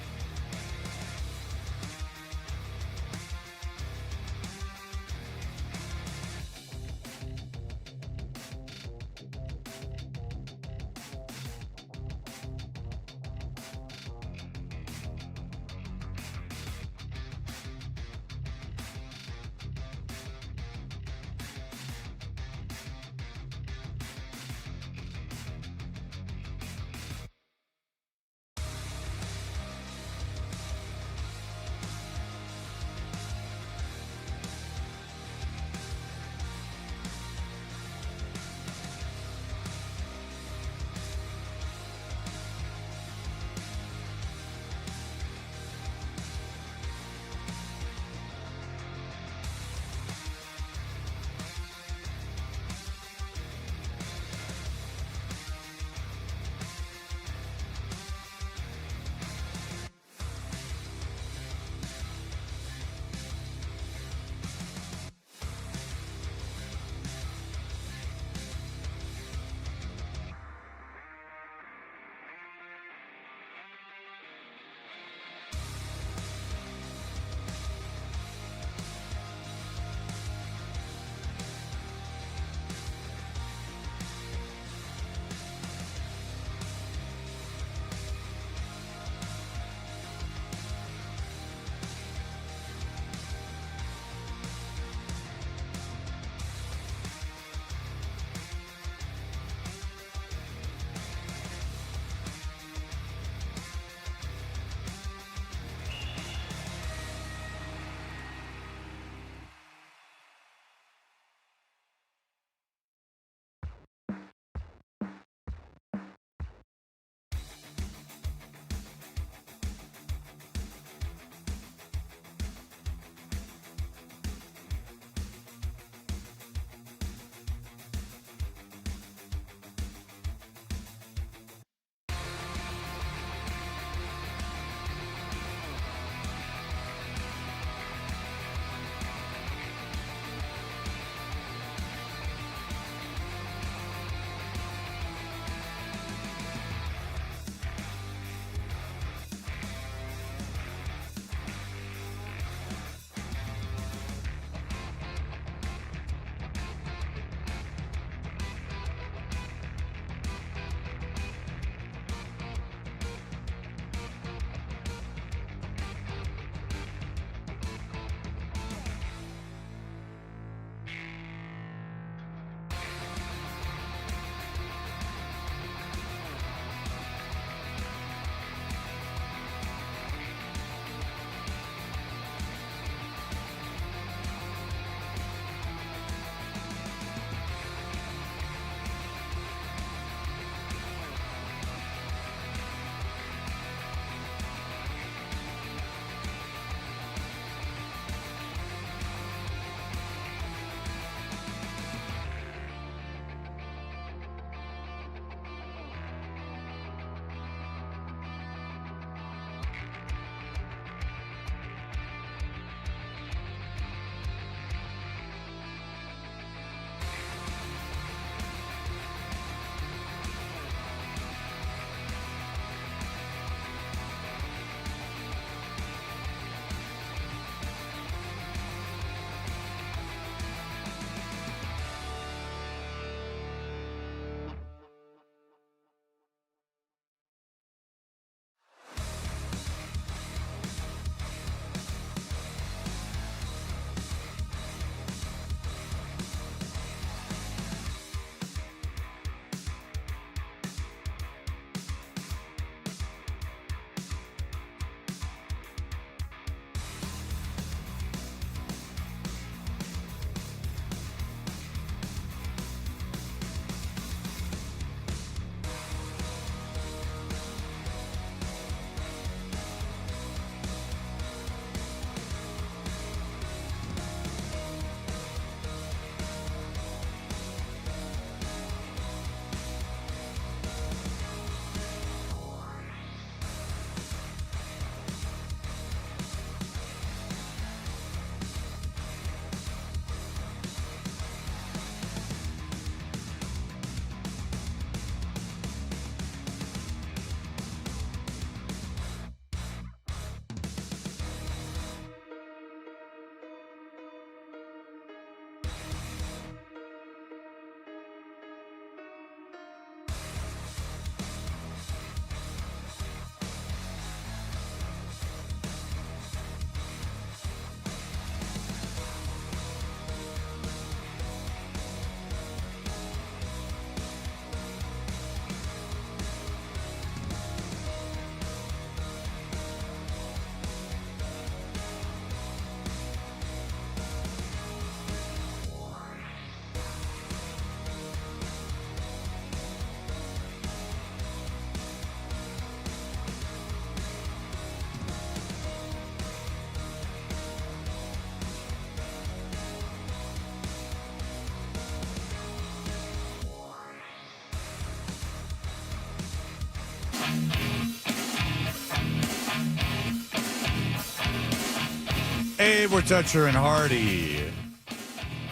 Toucher and Hardy.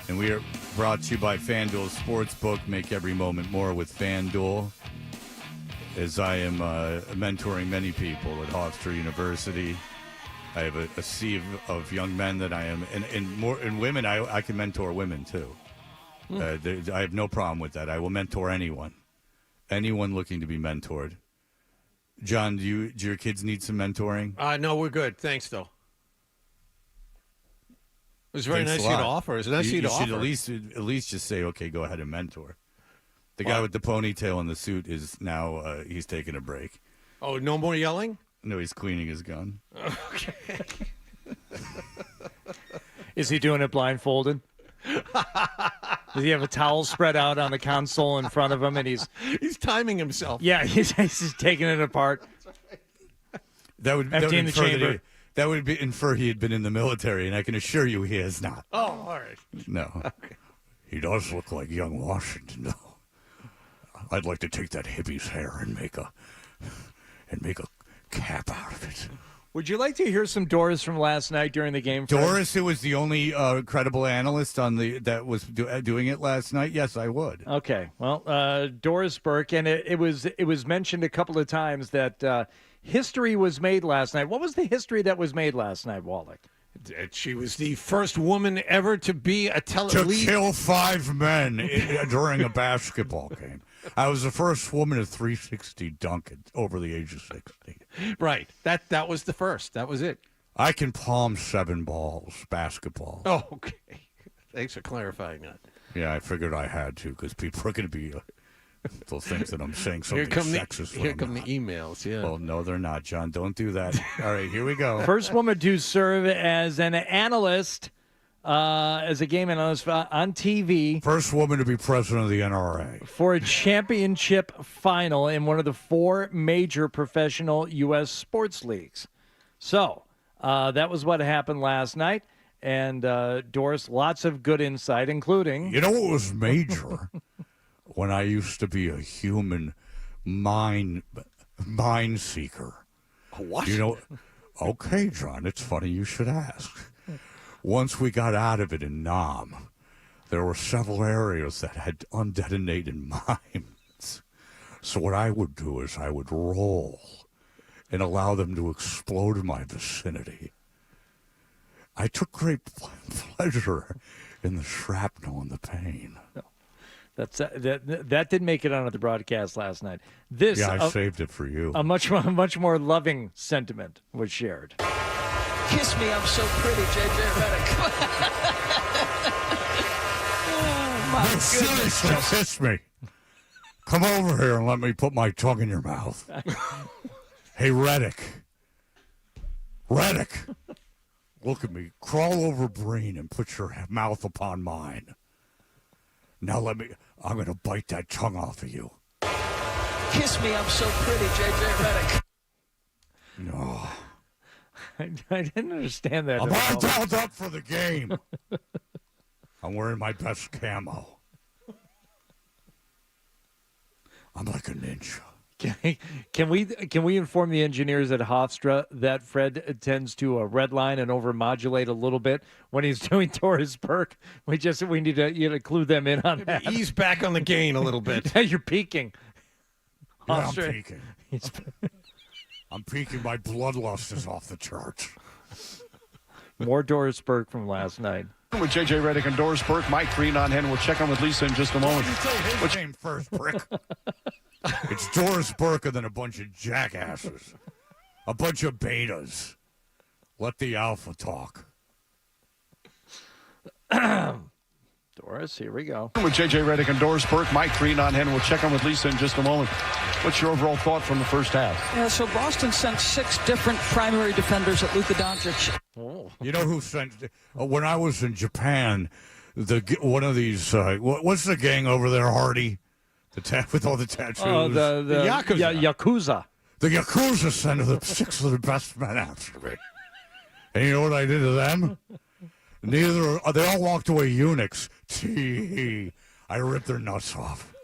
And we are brought to you by FanDuel Sportsbook. Make every moment more with FanDuel. As I am mentoring many people at Hofstra University, I have a sea of young men that I am, and women. I can mentor women too. I have no problem with that. I will mentor anyone looking to be mentored. John, do your kids need some mentoring? No, we're good. Thanks, though. It was very nice of you to offer. It's nice of you to offer. You should at least just say, okay, go ahead and mentor. The guy with the ponytail and the suit is now, he's taking a break. Oh, no more yelling? No, he's cleaning his gun. Okay. Is he doing it blindfolded? Does he have a towel spread out on the console in front of him, and he's timing himself? Yeah, he's taking it apart. That would emptying the chamber. That would infer he had been in the military, and I can assure you he has not. Oh, all right. No. Okay. He does look like young Washington, though. I'd like to take that hippie's hair and make a cap out of it. Would you like to hear some Doris from last night during the game? Fred? Doris, who was the only credible analyst that was doing it last night? Yes, I would. Okay. Well, Doris Burke, and it was mentioned a couple of times that history was made last night. What was the history that was made last night, Wallach? She was the first woman ever to be a to kill 5 men during a basketball game. I was the first woman to 360 dunk it over the age of 60. Right. That was the first. That was it. I can palm 7 balls, basketball. Oh, okay. Thanks for clarifying that. Yeah, I figured I had to because people are going to be... They'll think that I'm saying something sexist. Here come the emails, yeah. Well, no, they're not, John. Don't do that. All right, here we go. First woman to serve as an analyst, as a game analyst on TV. First woman to be president of the NRA. For a championship final in one of the 4 major professional U.S. sports leagues. So, that was what happened last night. And, Doris, lots of good insight, including... You know what was major? When I used to be a human mind seeker. What? You know, okay, John, it's funny you should ask. Once we got out of it in Nam, there were several areas that had undetonated mines. So what I would do is I would roll and allow them to explode in my vicinity. I took great pleasure in the shrapnel and the pain. That didn't make it onto the broadcast last night. I saved it for you. A much more loving sentiment was shared. Kiss me, I'm so pretty, J.J. Redick. Oh, my goodness. Seriously, kiss me. Come over here and let me put my tongue in your mouth. Hey, Redick. Look at me. Crawl over Breen and put your mouth upon mine. Now I'm going to bite that tongue off of you. Kiss me, I'm so pretty, J.J. Redick. No. I didn't understand that. I'm all dolled up for the game. I'm wearing my best camo. I'm like a ninja. Can we inform the engineers at Hofstra that Fred tends to redline and overmodulate a little bit when he's doing Doris Burke? We need to clue them in on that. Ease back on the gain a little bit. You're peaking. Yeah, I'm peaking. I'm peaking. My bloodlust is off the charts. More Doris Burke from last night. With J.J. Redick and Doris Burke, Mike Green on hand. We'll check on with Lisa in just a moment. What's your name first, Brick? It's Doris Burke and then a bunch of jackasses. A bunch of betas. Let the alpha talk. Doris, here we go. With J.J. Redick and Doris Burke, Mike Green on hand. We'll check on with Lisa in just a moment. What's your overall thought from the first half? Yeah, so Boston sent 6 different primary defenders at Luka Doncic. Oh. You know who sent... when I was in Japan, one of these... what's the gang over there, Hardy? With all the tattoos. Oh, the Yakuza. Yakuza. The Yakuza sent 6 of the best men after me. And you know what I did to them? They all walked away eunuchs. I ripped their nuts off.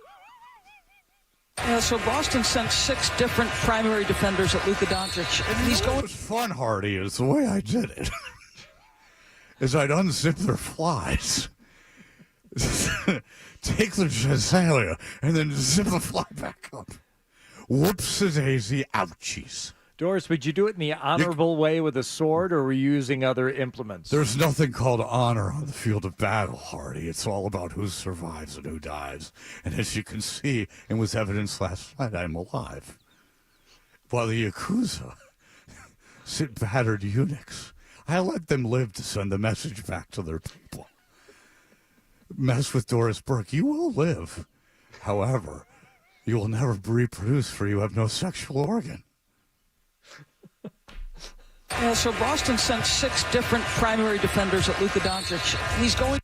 Yeah, so Boston sent 6 different primary defenders at Luka Doncic. He's going. It was fun, Hardy, is the way I did it. is I'd unzip their flies, take their genitalia, and then zip the fly back up. Whoops-a-daisy, ouchies. Doris, would you do it in the honorable way with a sword, or were you using other implements? There's nothing called honor on the field of battle, Hardy. It's all about who survives and who dies. And as you can see, and was evidence last night, I'm alive. While the Yakuza sit battered eunuchs, I let them live to send the message back to their people. Mess with Doris Burke, you will live. However, you will never reproduce, for you have no sexual organ. Yeah, so Boston sent 6 different primary defenders at Luka Doncic. He's going.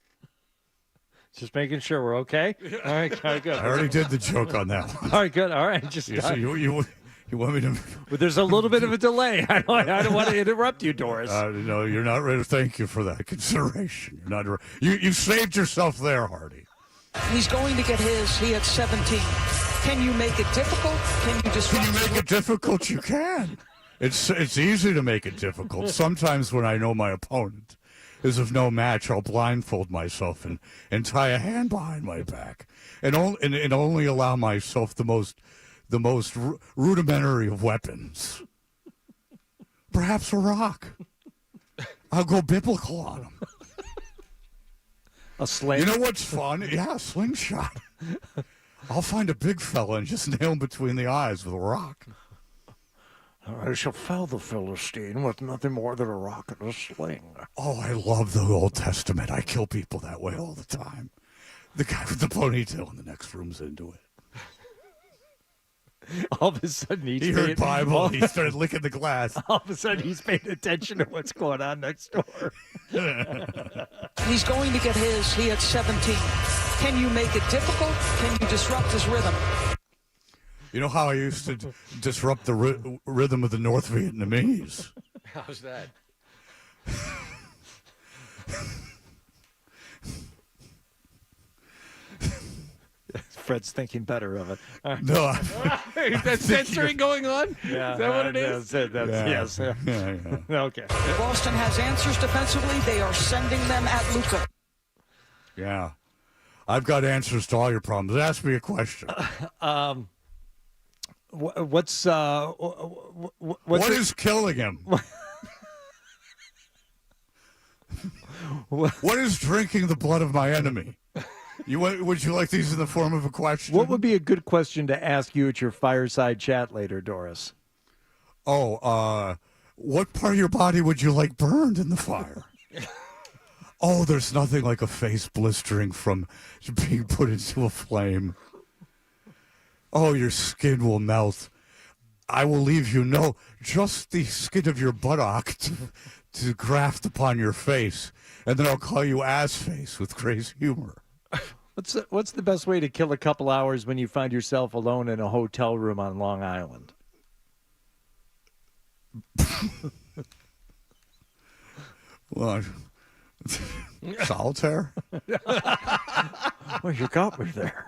Just making sure we're okay. All right, good. I already did the joke on that one. All right, good. All right, just you want me to? But there's a little bit of a delay. I don't want to interrupt you, Doris. No, you're not ready. Thank you for that consideration. You're not. You saved yourself there, Hardy. He's going to get his. He had 17. Can you make it difficult? Can you disrupt? Can you make it difficult? You can. It's easy to make it difficult. Sometimes when I know my opponent is of no match, I'll blindfold myself and tie a hand behind my back, and only allow myself the most rudimentary of weapons. Perhaps a rock. I'll go biblical on him. A sling? You know what's fun? Yeah, a slingshot. I'll find a big fella and just nail him between the eyes with a rock. I shall fell the Philistine with nothing more than a rock and a sling. Oh, I love the Old Testament. I kill people that way all the time. The guy with the ponytail in the next room's into it. All of a sudden, he heard Bible. He started licking the glass. All of a sudden, he's paying attention to what's going on next door. He's going to get his. He had 17. Can you make it difficult? Can you disrupt his rhythm? You know how I used to disrupt the rhythm of the North Vietnamese? How's that? Fred's thinking better of it. No. Is that censoring going on? Yeah, is that what it is? Yes. Yeah. Okay. Boston has answers defensively. They are sending them at Luka. Yeah. I've got answers to all your problems. Ask me a question. What is killing him? What is drinking the blood of my enemy? Would you like these in the form of a question? What would be a good question to ask you at your fireside chat later, Doris? Oh, what part of your body would you like burned in the fire? Oh, there's nothing like a face blistering from being put into a flame. Oh, your skin will melt. I will leave you just the skin of your buttock to graft upon your face, and then I'll call you ass face with crazy humor. What's the best way to kill a couple hours when you find yourself alone in a hotel room on Long Island? What? Solitaire? Well, you got me there.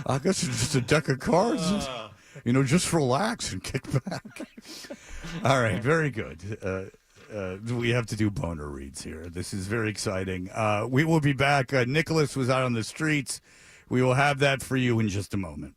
I guess it's just a deck of cards. Just relax and kick back. All right, very good. We have to do boner reads here. This is very exciting. We will be back. Nicholas was out on the streets. We will have that for you in just a moment.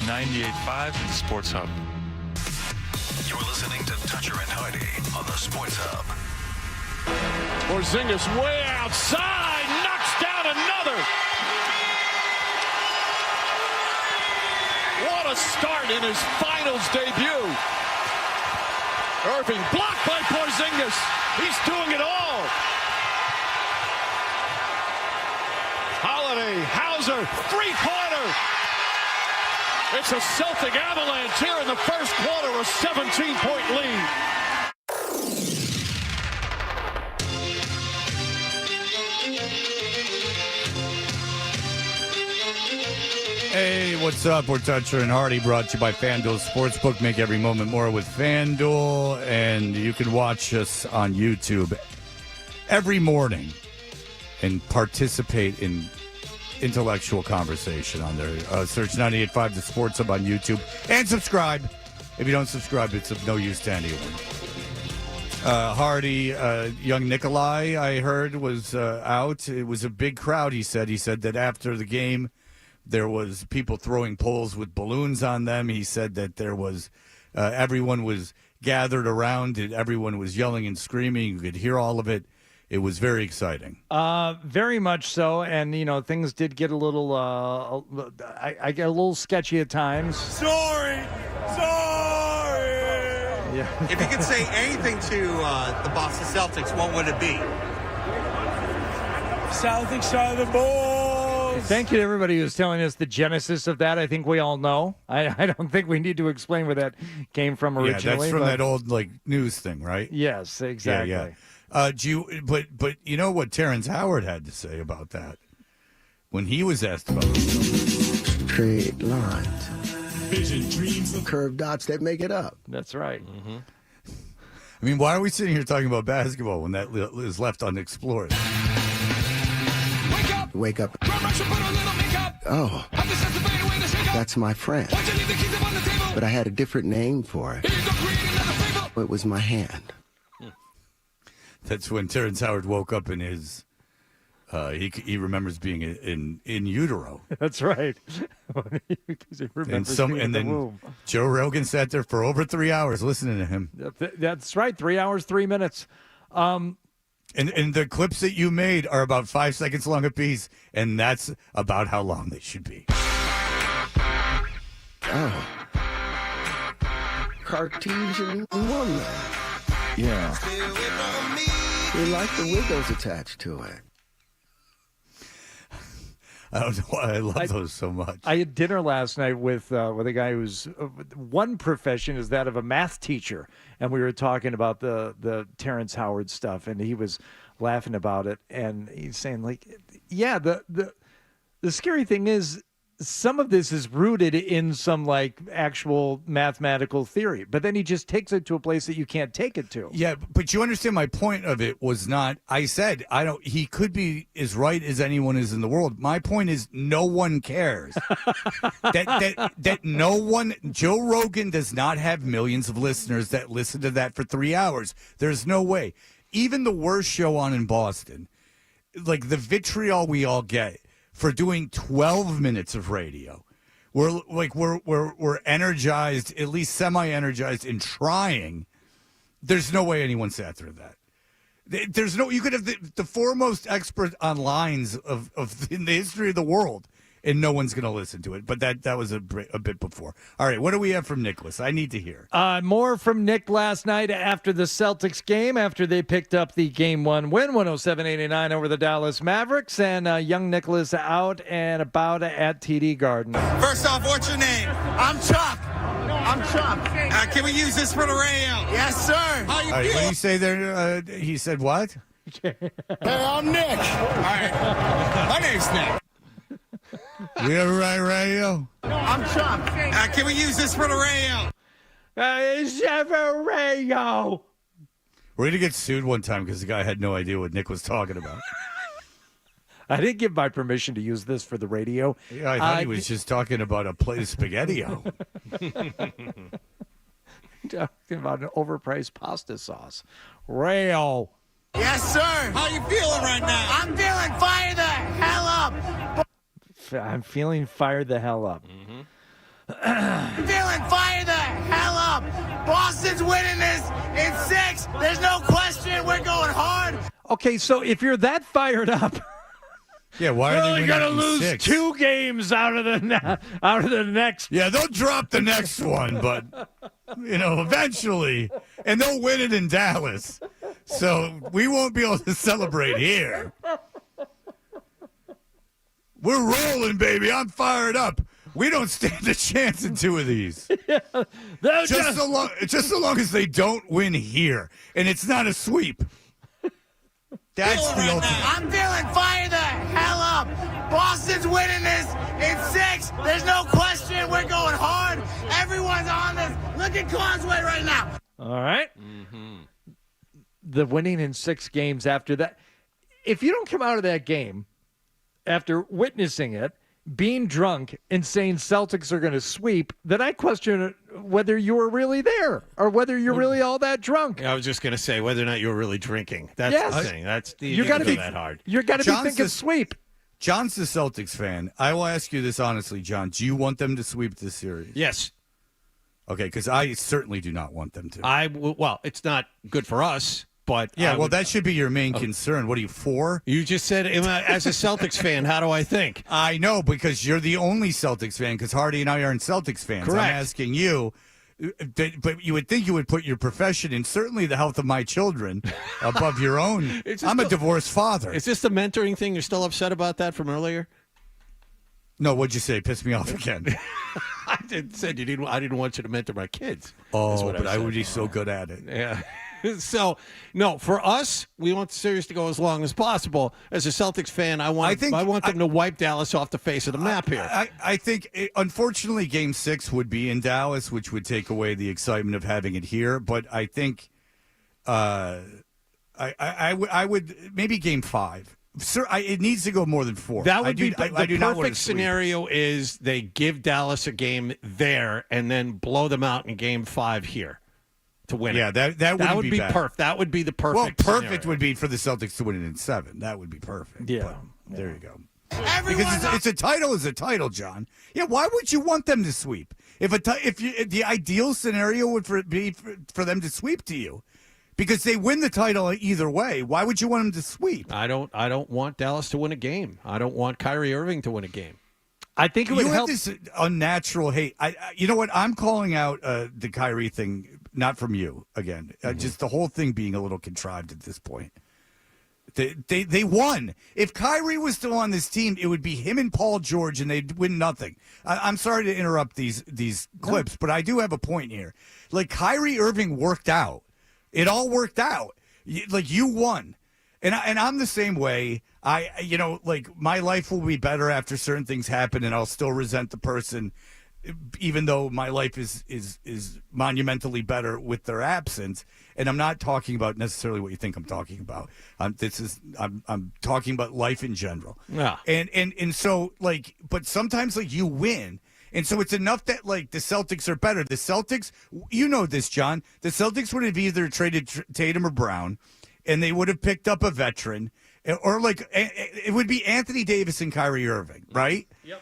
98.5 Sports Hub. You're listening to Toucher and Hardy on the Sports Hub. Porzingis way outside, knocks down another. What a start in his finals debut. Irving blocked by Porzingis. He's doing it all. Holiday, Hauser, three-pointer. It's a Celtic avalanche here in the first quarter, a 17-point lead. Hey, what's up? We're Toucher and Hardy, brought to you by FanDuel Sportsbook. Make every moment more with FanDuel, and you can watch us on YouTube every morning and participate in intellectual conversation on there. Search 98.5 The Sports Hub on YouTube and subscribe. If you don't subscribe, it's of no use to anyone. Hardy, young Nikolai, I heard, was out. It was a big crowd, he said. He said that after the game, there was people throwing poles with balloons on them. He said that there was everyone was gathered around and everyone was yelling and screaming. You could hear all of it. It was very exciting. Very much so. And, you know, things did get a little, I get a little sketchy at times. Sorry. Yeah. If you could say anything to the Boston Celtics, what would it be? Celtics are the Bulls. Thank you to everybody who's telling us the genesis of that. I think we all know. I don't think we need to explain where that came from originally. Yeah, that's from that old news thing, right? Yes, exactly. Yeah. But you know what Terrence Howard had to say about that when he was asked about it? Straight lines. Vision, dreams, Curved dots that make it up. That's right. Mm-hmm. I mean, why are we sitting here talking about basketball when that is left unexplored? Wake up. Oh, that's my friend. But I had a different name for it. It was my hand. That's when Terrence Howard woke up in his. He remembers being in utero. That's right. Because he remembers being in the womb. Joe Rogan sat there for over 3 hours listening to him. That's right. 3 hours, 3 minutes. And the clips that you made are about 5 seconds long apiece, and that's about how long they should be. Oh. Cartesian woman. Yeah. We like the wiggles attached to it. I don't know why I love those so much. I had dinner last night with a guy who's one profession is that of a math teacher, and we were talking about the Terrence Howard stuff, and he was laughing about it, and he's saying yeah, the scary thing is some of this is rooted in some actual mathematical theory, but then he just takes it to a place that you can't take it to. Yeah, but you understand my point of it was not, I said, he could be as right as anyone is in the world. My point is no one cares. that no one, Joe Rogan does not have millions of listeners that listen to that for 3 hours. There's no way. Even the worst show on in Boston, the vitriol we all get for doing 12 minutes of radio. We're energized, at least semi-energized in trying. There's no way anyone sat through that. There's no, you could have the foremost expert on lines in the history of the world, and no one's going to listen to it. But that was a bit before. All right, what do we have from Nicholas? I need to hear. More from Nick last night after the Celtics game, after they picked up the Game 1 win, 107-89 over the Dallas Mavericks, and young Nicholas out and about at TD Garden. First off, what's your name? I'm Chuck. Can we use this for the radio? Yes, sir. How you All right, feel? what do you say there? He said what? Hey, I'm Nick. All right. My name's Nick. We have a right radio. I'm Chuck. Can we use this for the radio? It's for radio. We're going to get sued one time because the guy had no idea what Nick was talking about. I didn't give my permission to use this for the radio. Yeah, I thought he was just talking about a plate of Spaghetti-O. Talking about an overpriced pasta sauce. Rayo. Yes, sir. How you feeling right now? I'm feeling fire the hell up. I'm feeling fired the hell up. winning this in 6. There's no question. We're going hard. Okay, so if you're that fired up, Yeah, why they're are they only winning going to in lose 6? 2 games out of the next. Yeah, they'll drop the next one, but eventually, and they'll win it in Dallas. So we won't be able to celebrate here. We're rolling, baby. I'm fired up. We don't stand a chance in 2 of these. Just so long as they don't win here, and it's not a sweep. That's the ultimate. I'm feeling fire the hell up. Boston's winning this in 6. There's no question. We're going hard. Everyone's on this. Look at Causeway right now. All right. The winning in 6 games after that. If you don't come out of that game after witnessing it, being drunk and saying Celtics are going to sweep, then I question whether you were really there or whether you're really all that drunk. I was just going to say whether or not you were really drinking. That's the thing. You got to be that hard. You got to be thinking sweep. John's the Celtics fan. I will ask you this honestly, John. Do you want them to sweep this series? Yes. Okay, because I certainly do not want them to. Well, it's not good for us. But yeah, that should be your main concern. What are you, 4? You just said, as a Celtics fan, how do I think? I know, because you're the only Celtics fan, because Hardy and I aren't Celtics fans. Correct. I'm asking you, but you would think you would put your profession and certainly the health of my children above your own. I'm a divorced father. Is this the mentoring thing? You're still upset about that from earlier? No, what'd you say? Piss me off again. I said I didn't want you to mentor my kids. Oh, but I would be so good at it. Yeah. So, no, for us, we want the series to go as long as possible. As a Celtics fan, I want them to wipe Dallas off the face of the map here. I think, unfortunately, Game 6 would be in Dallas, which would take away the excitement of having it here. But I think I would maybe Game 5. Sir, it needs to go more than 4. That would be I do the not want perfect to sweep. scenario is they give Dallas a game there and then blow them out in Game 5 here to win it. Yeah, that would be bad. perfect. That would be the perfect Well, perfect scenario. would be for the Celtics to win it in 7. That would be perfect. Yeah. But there you go. Because it's a title is a title, John. Yeah, why would you want them to sweep? If the ideal scenario would be for them to sweep to you, because they win the title either way. Why would you want them to sweep? I don't want Dallas to win a game. I don't want Kyrie Irving to win a game. I think it would help. This unnatural hate. You know what? I'm calling out the Kyrie thing, not from you again. Just the whole thing being a little contrived at this point. They won. If Kyrie was still on this team, it would be him and Paul George, and they'd win nothing. I'm sorry to interrupt these clips, but I do have a point here. Like, Kyrie Irving worked out. It all worked out. You won. And I'm the same way. My life will be better after certain things happen, and I'll still resent the person, even though my life is monumentally better with their absence. And I'm not talking about necessarily what you think I'm talking about. I'm talking about life in general. Yeah. And so, but sometimes you win. And so it's enough that, the Celtics are better. The Celtics, you know this, John. The Celtics would have either traded Tatum or Brown, and they would have picked up a veteran, or, it would be Anthony Davis and Kyrie Irving, right? Yep.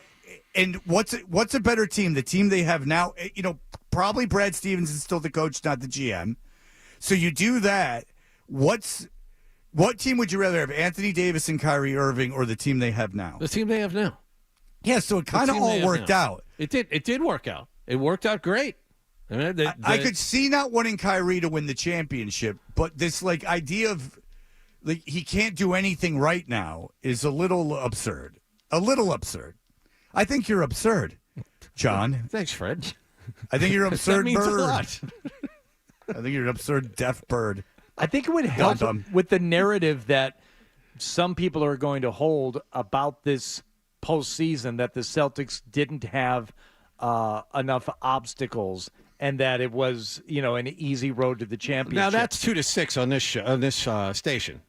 And what's a better team? The team they have now, probably Brad Stevens is still the coach, not the GM. So you do that. What team would you rather have, Anthony Davis and Kyrie Irving, or the team they have now? The team they have now. Yeah, so it kind of all worked out. It did work out. It worked out great. I could see not wanting Kyrie to win the championship, but this idea of he can't do anything right now is a little absurd. A little absurd. I think you're absurd, John. Thanks, Fred. I think you're an absurd that means bird. a lot. I think you're an absurd deaf bird. I think it would help with the narrative that some people are going to hold about this postseason, that the Celtics didn't have enough obstacles and that it was, an easy road to the championship. Now that's 2-6 on this station.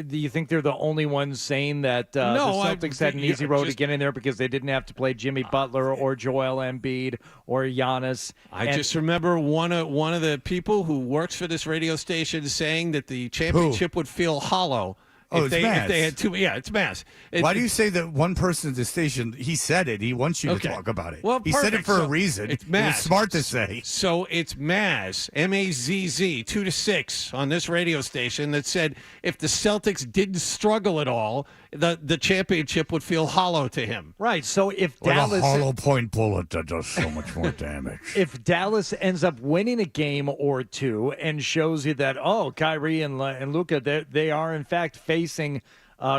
Do you think they're the only ones saying that the Celtics had an easy road to get in there because they didn't have to play Jimmy Butler or Joel Embiid or Giannis? I just remember one of the people who works for this radio station saying that the championship would feel hollow Oh, if they had too, it's mass. Why do you say that one person at the station? He said it. He wants you to talk about it. Well, he said it perfect. for a So reason. It's It Maz. was smart to say. So it's Maz, M-A-Z-Z, 2 to 6 on this radio station that said if the Celtics didn't struggle at all, the championship would feel hollow to him. Right. So if Like Dallas, a hollow point bullet that does so much more damage. if Dallas ends up winning a game or two and shows you that, Kyrie and Luka, they are in fact facing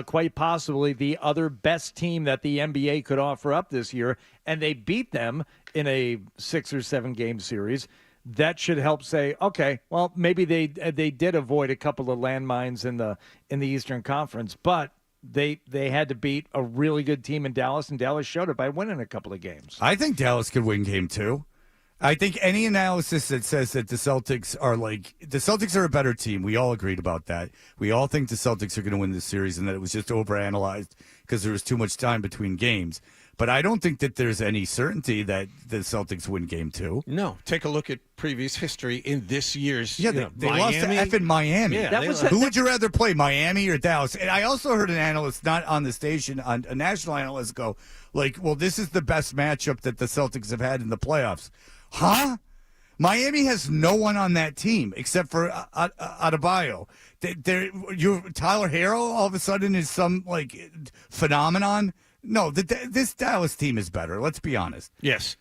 quite possibly the other best team that the NBA could offer up this year, and they beat them in a 6 or 7 game series, that should help say, okay, well, maybe they did avoid a couple of landmines in the Eastern Conference, but they had to beat a really good team in Dallas, and Dallas showed it by winning a couple of games. I think Dallas could win game 2. I think any analysis that says that the Celtics are a better team, we all agreed about that. We all think the Celtics are going to win this series and that it was just overanalyzed because there was too much time between games. But I don't think that there's any certainty that the Celtics win game 2. No. Take a look at previous history in this year's They lost to effing Miami. Yeah, Who would you rather play, Miami or Dallas? And I also heard an analyst, not on the station, a national analyst go, well, this is the best matchup that the Celtics have had in the playoffs. Huh? Miami has no one on that team except for Adebayo. Tyler Herro all of a sudden is some phenomenon. No, this Dallas team is better. Let's be honest. Yes.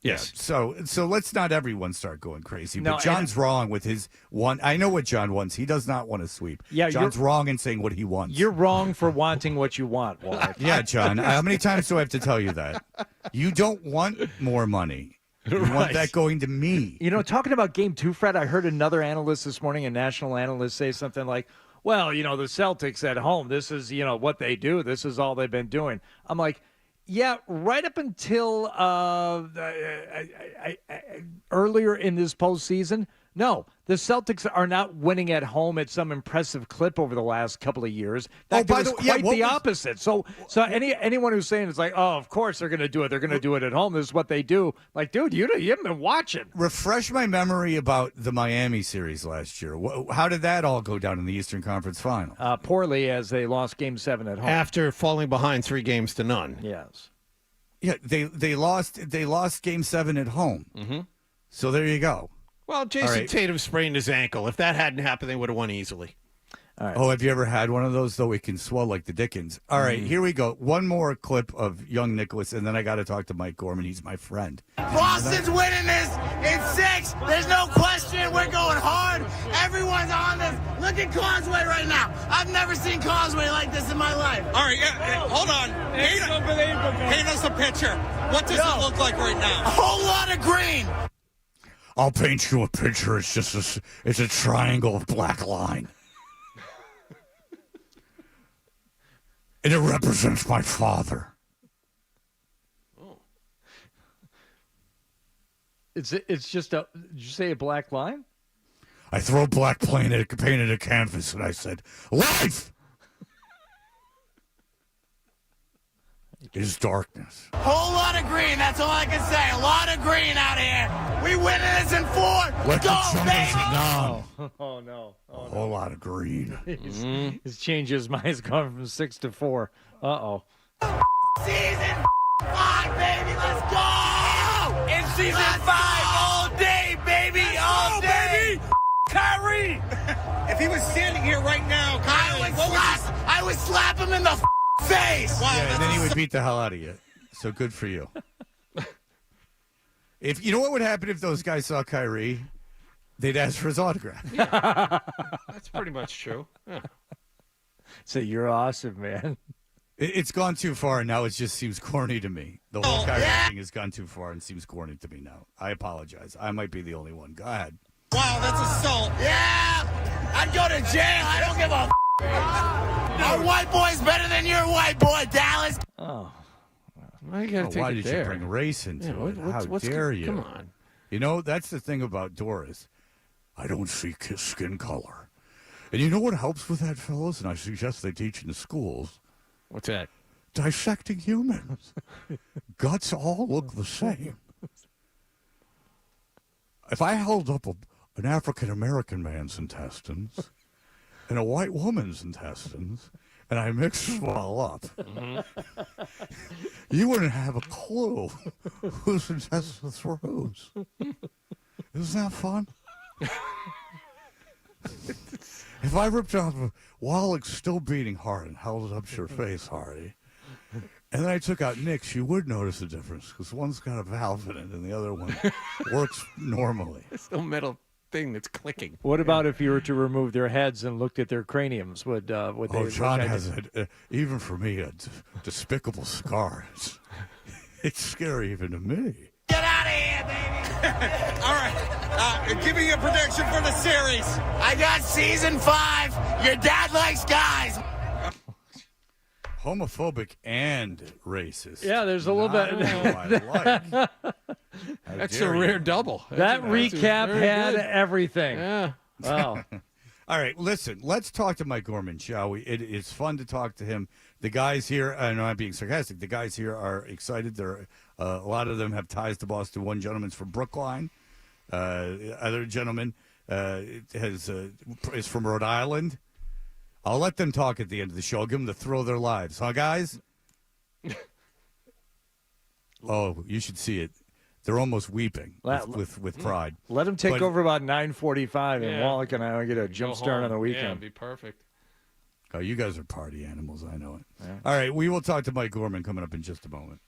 Yes. Yeah, so let's not everyone start going crazy. No, But John's wrong with his one. I know what John wants. He does not want to sweep. Yeah, John's wrong in saying what he wants. You're wrong for wanting what you want, Walt. Yeah, John. How many times do I have to tell you that? You don't want more money. You want that going to me. Talking about game 2, Fred, I heard another analyst this morning, a national analyst, say something like, well, the Celtics at home, this is, what they do. This is all they've been doing. I'm like, yeah, right up until earlier in this postseason, no, the Celtics are not winning at home at some impressive clip over the last couple of years. That was quite the opposite. So anyone who's saying it's like, oh, of course they're going to do it. They're going to do it at home. This is what they do. Like, dude, you haven't been watching. Refresh my memory about the Miami series last year. How did that all go down in the Eastern Conference Final? Poorly, as they lost Game 7 at home. After falling behind 3-0. Yes. Yeah, they lost Game 7 at home. Mm-hmm. So there you go. Well, Jason Tatum sprained his ankle. If that hadn't happened, they would have won easily. All right. Oh, have you ever had one of those, though? It can swell like the Dickens. All right, here we go. One more clip of young Nicholas, and then I got to talk to Mike Gorman. He's my friend. Boston's winning this in 6. There's no question. We're going hard. Everyone's on this. Look at Causeway right now. I've never seen Causeway like this in my life. All right, hold on. Paint us a picture. What does it look like right now? A whole lot of green. I'll paint you a picture. It's just it's a triangle of black line. And it represents my father. It's just did you say a black line? I throw black paint at a canvas, and I said, life is darkness. Whole lot of green. That's all I can say. A lot of green out here. We winning this in 4. Let Go, the baby. down. Oh, no. A whole lot of green. He's changed his mind. He's gone from 6 to 4. Uh-oh. Season 5, baby. Let's go. It's season 5 all day, baby. All day. Kyrie! If he was standing here right now, Kyrie, I would slap him in the face. Wow, Yeah, and then he would beat the hell out of you. So good for you. If you know what would happen if those guys saw Kyrie, they'd ask for his autograph. That's pretty much true. Yeah. So you're awesome, man. It's gone too far, and now it just seems corny to me. The whole Kyrie thing has gone too far and seems corny to me now. I apologize. I might be the only one. Go ahead. wow, that's assault. Yeah. I'd go to jail. I don't give a Our white boy's better than your white boy, Dallas. Oh. Why you gotta take why it did there? you bring race into it? How what's dare you? Come on. You know, that's the thing about Doris. I don't see skin color. And you know what helps with that, fellas? And I suggest they teach in the schools. What's that? Dissecting humans. Guts all look the same. If I held up an African-American man's intestines and a white woman's intestines, and I mix them all up, you wouldn't have a clue whose intestines were whose. Isn't that fun? If I ripped off while it's still beating hard and held it up to your face, Hardy, and then I took out Nick's, you would notice a difference because one's got a valve in it and the other one works normally. It's no metal thing that's clicking. What about if you were to remove their heads and looked at their craniums? Would they? Oh, John has even for me a despicable scar. It's scary even to me. Get out of here, baby. All right. Give me a prediction for the series. I got season 5. Your dad likes guys. Homophobic and racist. Yeah, there's a little bit. I like. That's a rare double. That recap had good. everything. Yeah. Wow. All right, listen, let's talk to Mike Gorman, shall we? It's fun to talk to him. The guys here, and I'm being sarcastic, the guys here are excited. They're a lot of them have ties to Boston. One gentleman's from Brookline. Other gentleman is from Rhode Island. I'll let them talk at the end of the show. I'll give them the thrill of their lives. Huh, guys? Oh, you should see it. They're almost weeping with pride. Let them take over about 9:45, and Wallach and I will get a jump start on the Yeah, weekend. it'd be perfect. Oh, you guys are party animals. I know it. Yeah. All right, we will talk to Mike Gorman coming up in just a moment.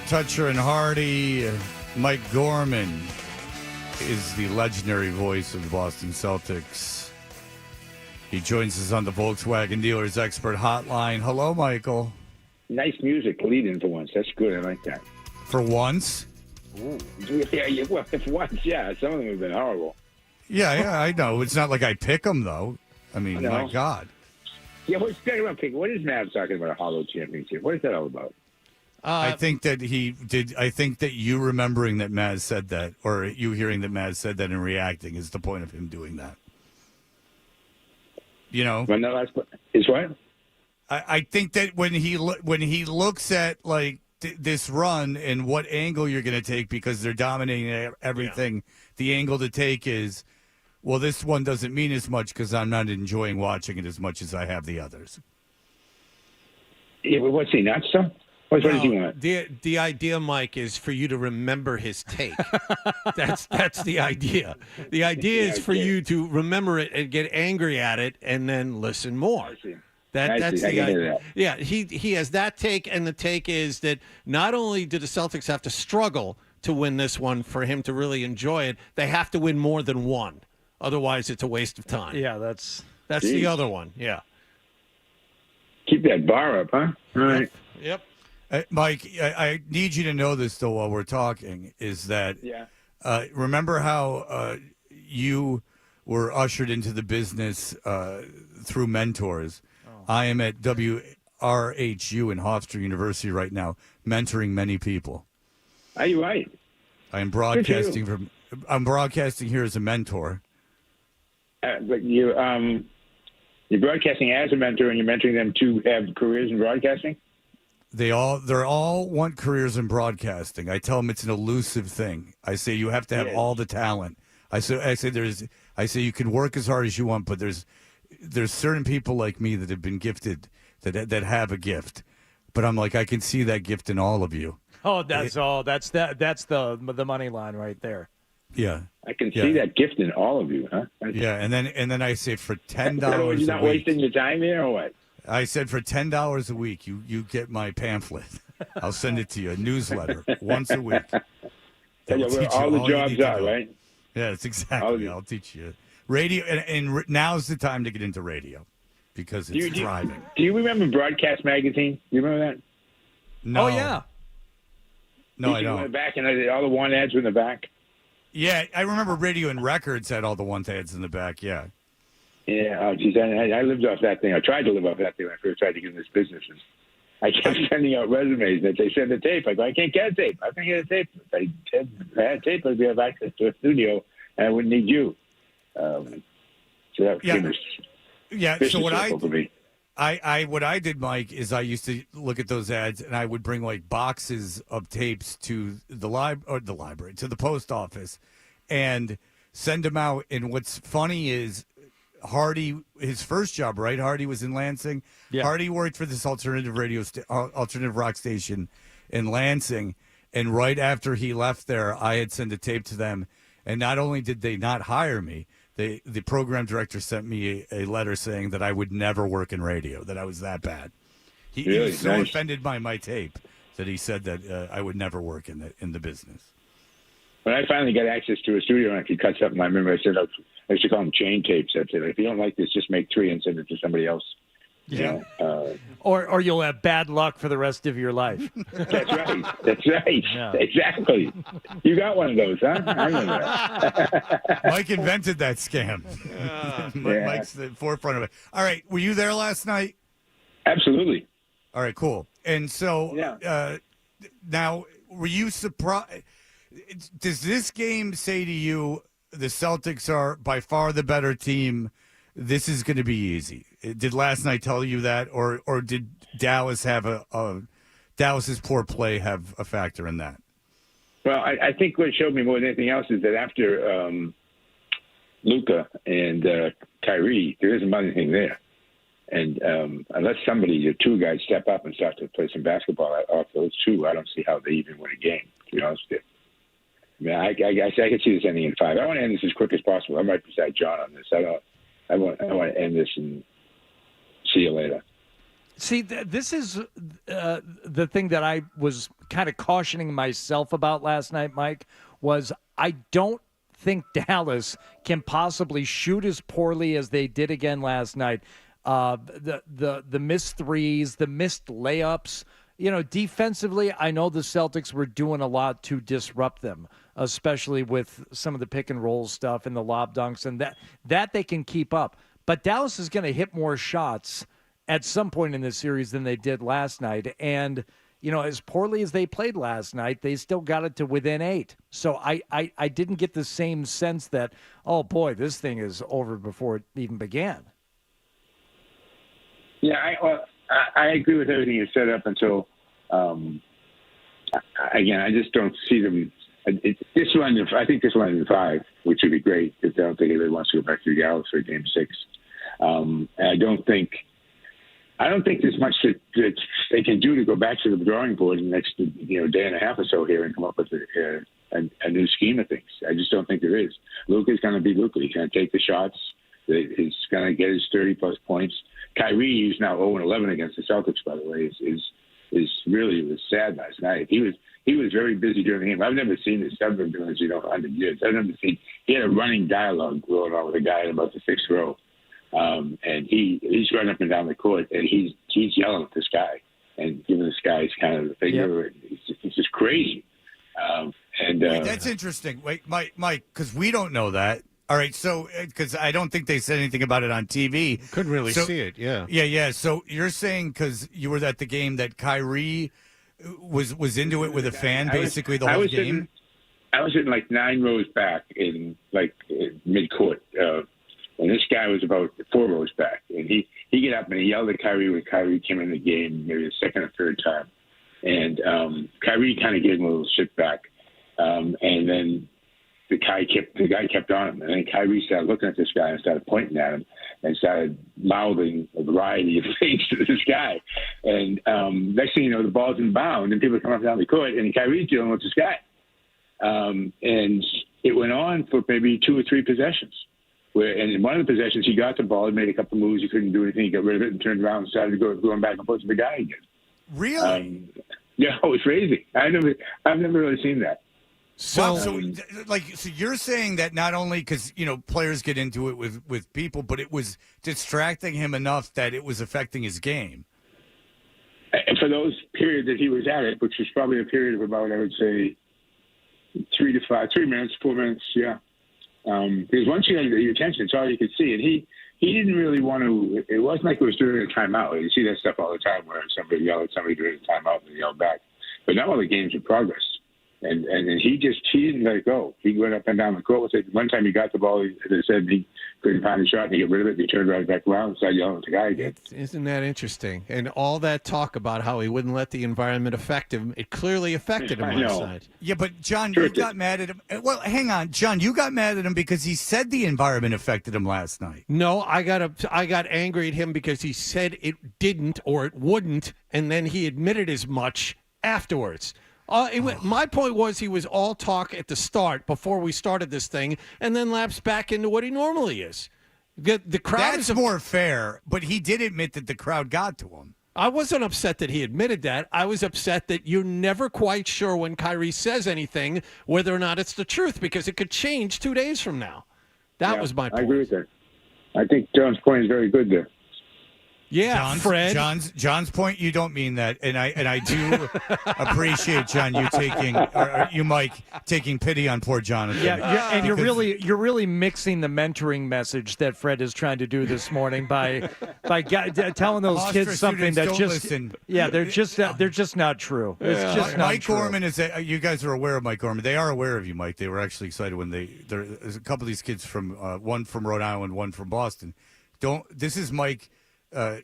Toucher and Hardy. Mike Gorman is the legendary voice of the Boston Celtics. He joins us on the Volkswagen Dealers Expert Hotline. Hello, Michael. Nice music lead-in for once. That's good. I like that. For once? Ooh. Yeah, well, if once, yeah. Some of them have been horrible. Yeah, I know. It's not like I pick them, though. I mean, No. my God. Yeah, what's talking about picking? What is Mavs talking about a hollow championship? What is that all about? I think that he did. I think that you remembering that Maz said that, or you hearing that Maz said that and reacting, is the point of him doing that. You know, when the last is what? I think that when he looks at like this run and what angle you're going to take because they're dominating everything, the angle to take is, well, this one doesn't mean as much because I'm not enjoying watching it as much as I have the others. Yeah, but what's he nuts? So? What does he want? The idea, Mike, is for you to remember his take. That's the idea. The idea is for you to remember it and get angry at it and then listen more. That's the idea. Yeah, he has that take, and the take is that not only do the Celtics have to struggle to win this one for him to really enjoy it, they have to win more than one. Otherwise, it's a waste of time. Yeah, that's the other one. Yeah. Keep that bar up, huh? All right. Yep. Mike, I need you to know this, though, while we're talking, is that remember how you were ushered into the business through mentors? I am at WRHU in Hofstra University right now, mentoring many people. Are you right? I am broadcasting I'm broadcasting here as a mentor. But you're broadcasting as a mentor, and you're mentoring them to have careers in broadcasting? They all want careers in broadcasting. I tell them it's an elusive thing. I say you have to have all the talent. I say you can work as hard as you want, but there's certain people like me that have been gifted that have a gift. But I'm like, I can see that gift in all of you. Oh, that's the money line right there. Yeah, I can see that gift in all of you, huh? Yeah, and then I say for $10 you're not wasting your time here, or what? I said for $10 a week, you get my pamphlet. I'll send it to you, a newsletter once a week. Where all the jobs are, right? Yeah, it's exactly. I'll teach you radio, and now's the time to get into radio because it's thriving. Do you remember Broadcast Magazine? You remember that? No. Oh yeah. No, I don't. In the back, and all the want ads were in the back. Yeah, I remember Radio and Records had all the want ads in the back. Yeah. Yeah, oh, geez, I lived off that thing. I tried to live off that thing when I first tried to get in this business. And I kept sending out resumes that they send a tape. I go, I can't get a tape. I can't get a tape. If I had a tape, I'd have access to a studio, and I wouldn't need you. So that was So what I did, Mike, is I used to look at those ads, and I would bring like boxes of tapes to the library, to the post office, and send them out. And what's funny is Hardy, his first job, right? Hardy was in Lansing. Yeah. Hardy worked for this alternative alternative rock station in Lansing. And right after he left there, I had sent a tape to them. And not only did they not hire me, the program director sent me a letter saying that I would never work in radio, that I was that bad. He was so offended by my tape that he said that I would never work in the business. When I finally got access to a studio and I could cut something, I remember I said I used to call them chain tapes. I said, if you don't like this, just make 3 and send it to somebody else. Yeah. You know, or you'll have bad luck for the rest of your life. That's right. That's right. Yeah. Exactly. You got one of those, huh? I remember that. Mike invented that scam. Mike's the forefront of it. All right. Were you there last night? Absolutely. All right, cool. And so now, were you surprised? Does this game say to you, the Celtics are by far the better team, this is going to be easy? Did last night tell you that, or did Dallas have Dallas's poor play have a factor in that? Well, I think what showed me more than anything else is that after Luka and Kyrie, there isn't anything there. And unless somebody, 2 guys, step up and start to play some basketball off those 2, I don't see how they even win a game, to be honest with you. I mean, I could see this ending in 5. I want to end this as quick as possible. I'm right beside John on this. I want to end this and see you later. See, this is the thing that I was kind of cautioning myself about last night, Mike, was I don't think Dallas can possibly shoot as poorly as they did again last night. The missed threes, the missed layups. Defensively, I know the Celtics were doing a lot to disrupt them, especially with some of the pick and roll stuff and the lob dunks, and that they can keep up. But Dallas is going to hit more shots at some point in this series than they did last night. And, as poorly as they played last night, they still got it to within 8. So I didn't get the same sense that, oh, boy, this thing is over before it even began. Yeah, I agree with everything you said up until, again, I just don't see them. I think this one in 5, which would be great because I don't think anybody wants to go back to the Dallas for Game 6. And I don't think there's much that they can do to go back to the drawing board in the next day and a half or so here and come up with a new scheme of things. I just don't think there is. Luka's going to be Luka. He's going to take the shots. He's going to get his 30-plus points. Kyrie, who's now 0-11 against the Celtics, by the way, is really was sad last night. He was very busy during the game. I've never seen this. I've been doing this, 100 years. I've never seen. He had a running dialogue going on with a guy in about the 6th row, and he's running up and down the court, and he's yelling at this guy and giving this guy kind of the finger. Yep. And it's just crazy. Wait, that's interesting. Wait, Mike, because we don't know that. All right, so because I don't think they said anything about it on TV. Couldn't really see it, yeah. Yeah. So you're saying because you were at the game that Kyrie was into it with a fan basically the whole game? I was sitting like 9 rows back in mid-court, and this guy was about 4 rows back. And he got up and he yelled at Kyrie when Kyrie came in the game maybe the second or third time. And Kyrie kind of gave him a little shit back. And then the guy kept on him. And then Kyrie started looking at this guy and started pointing at him and started mouthing a variety of things to this guy. And next thing you know, the ball's in bound and people come up down the court and Kyrie's dealing with this guy. And it went on for maybe 2 or 3 possessions. And in one of the possessions, he got the ball and made a couple moves. He couldn't do anything. He got rid of it and turned around and started going back and forth to the guy again. Really? Yeah, it was crazy. I've never really seen that. So you're saying that not only because players get into it with people, but it was distracting him enough that it was affecting his game. And for those period that he was at it, which was probably a period of about, I would say, 3 to 4 minutes, yeah. Because once you had your attention, it's all you could see. And he didn't really want to. It wasn't like it was during a timeout. You see that stuff all the time where somebody yelled at somebody during a timeout and they yelled back. But now all the game's in progress. And he didn't let it go. He went up and down the court with it. One time he got the ball, they said he couldn't find a shot, and he got rid of it. He turned right back around and started yelling at the guy again. Isn't that interesting? And all that talk about how he wouldn't let the environment affect him, it clearly affected him last night. Yeah, but John, you got mad at him. Well, hang on, John, you got mad at him because he said the environment affected him last night. No, I got angry at him because he said it didn't or it wouldn't, and then he admitted as much afterwards. My point was he was all talk at the start before we started this thing and then lapsed back into what he normally is. The crowd That's more fair, but he did admit that the crowd got to him. I wasn't upset that he admitted that. I was upset that you're never quite sure when Kyrie says anything whether or not it's the truth because it could change 2 days from now. That was my point. I agree with that. I think John's point is very good there. Yeah, Fred. John's point. You don't mean that, and I do appreciate John you taking or you Mike taking pity on poor Jonathan. Yeah, and you're really mixing the mentoring message that Fred is trying to do this morning by telling those kids something that just listen. Yeah, they're just not true. It's just not Mike true. Gorman is. You guys are aware of Mike Gorman. They are aware of you, Mike. They were actually excited when there's a couple of these kids from one from Rhode Island, one from Boston. This is Mike.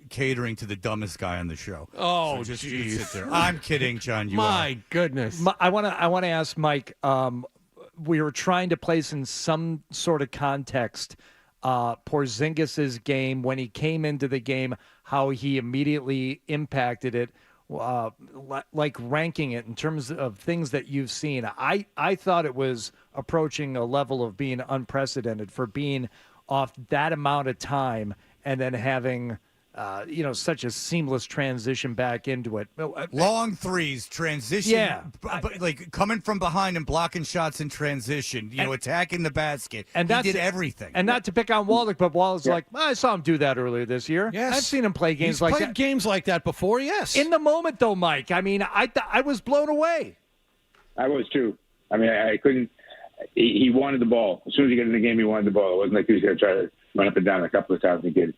Catering to the dumbest guy on the show. Oh, so just sit there. I'm kidding, John. My goodness. I want to ask Mike. We were trying to place in some sort of context Porzingis's game when he came into the game, how he immediately impacted it, like ranking it in terms of things that you've seen. I thought it was approaching a level of being unprecedented for being off that amount of time and then having such a seamless transition back into it. Long threes, transition. Yeah. But like coming from behind and blocking shots in transition, attacking the basket. And he did everything. And not to pick on Wallach, but Wallach's like, I saw him do that earlier this year. Yes. I've seen him play games He's like played that. games like that before, yes. In the moment, though, Mike, I mean, I was blown away. I was too. I mean, I couldn't. He wanted the ball. As soon as he got in the game, he wanted the ball. It wasn't like he was going to try to run up and down a couple of times and get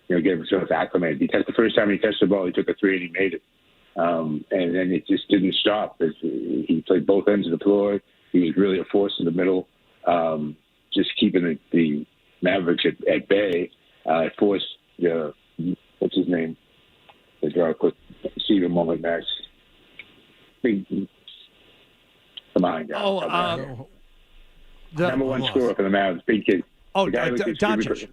himself acclimated. The first time he touched the ball, he took a three and he made it. And then it just didn't stop. He played both ends of the floor. He was really a force in the middle, just keeping the Mavericks at bay. Forced what's his name? The draw quick receiver moment, Max. Big. Come on, guys. Number one scorer for the Mavs, big kid. Oh, Doncic.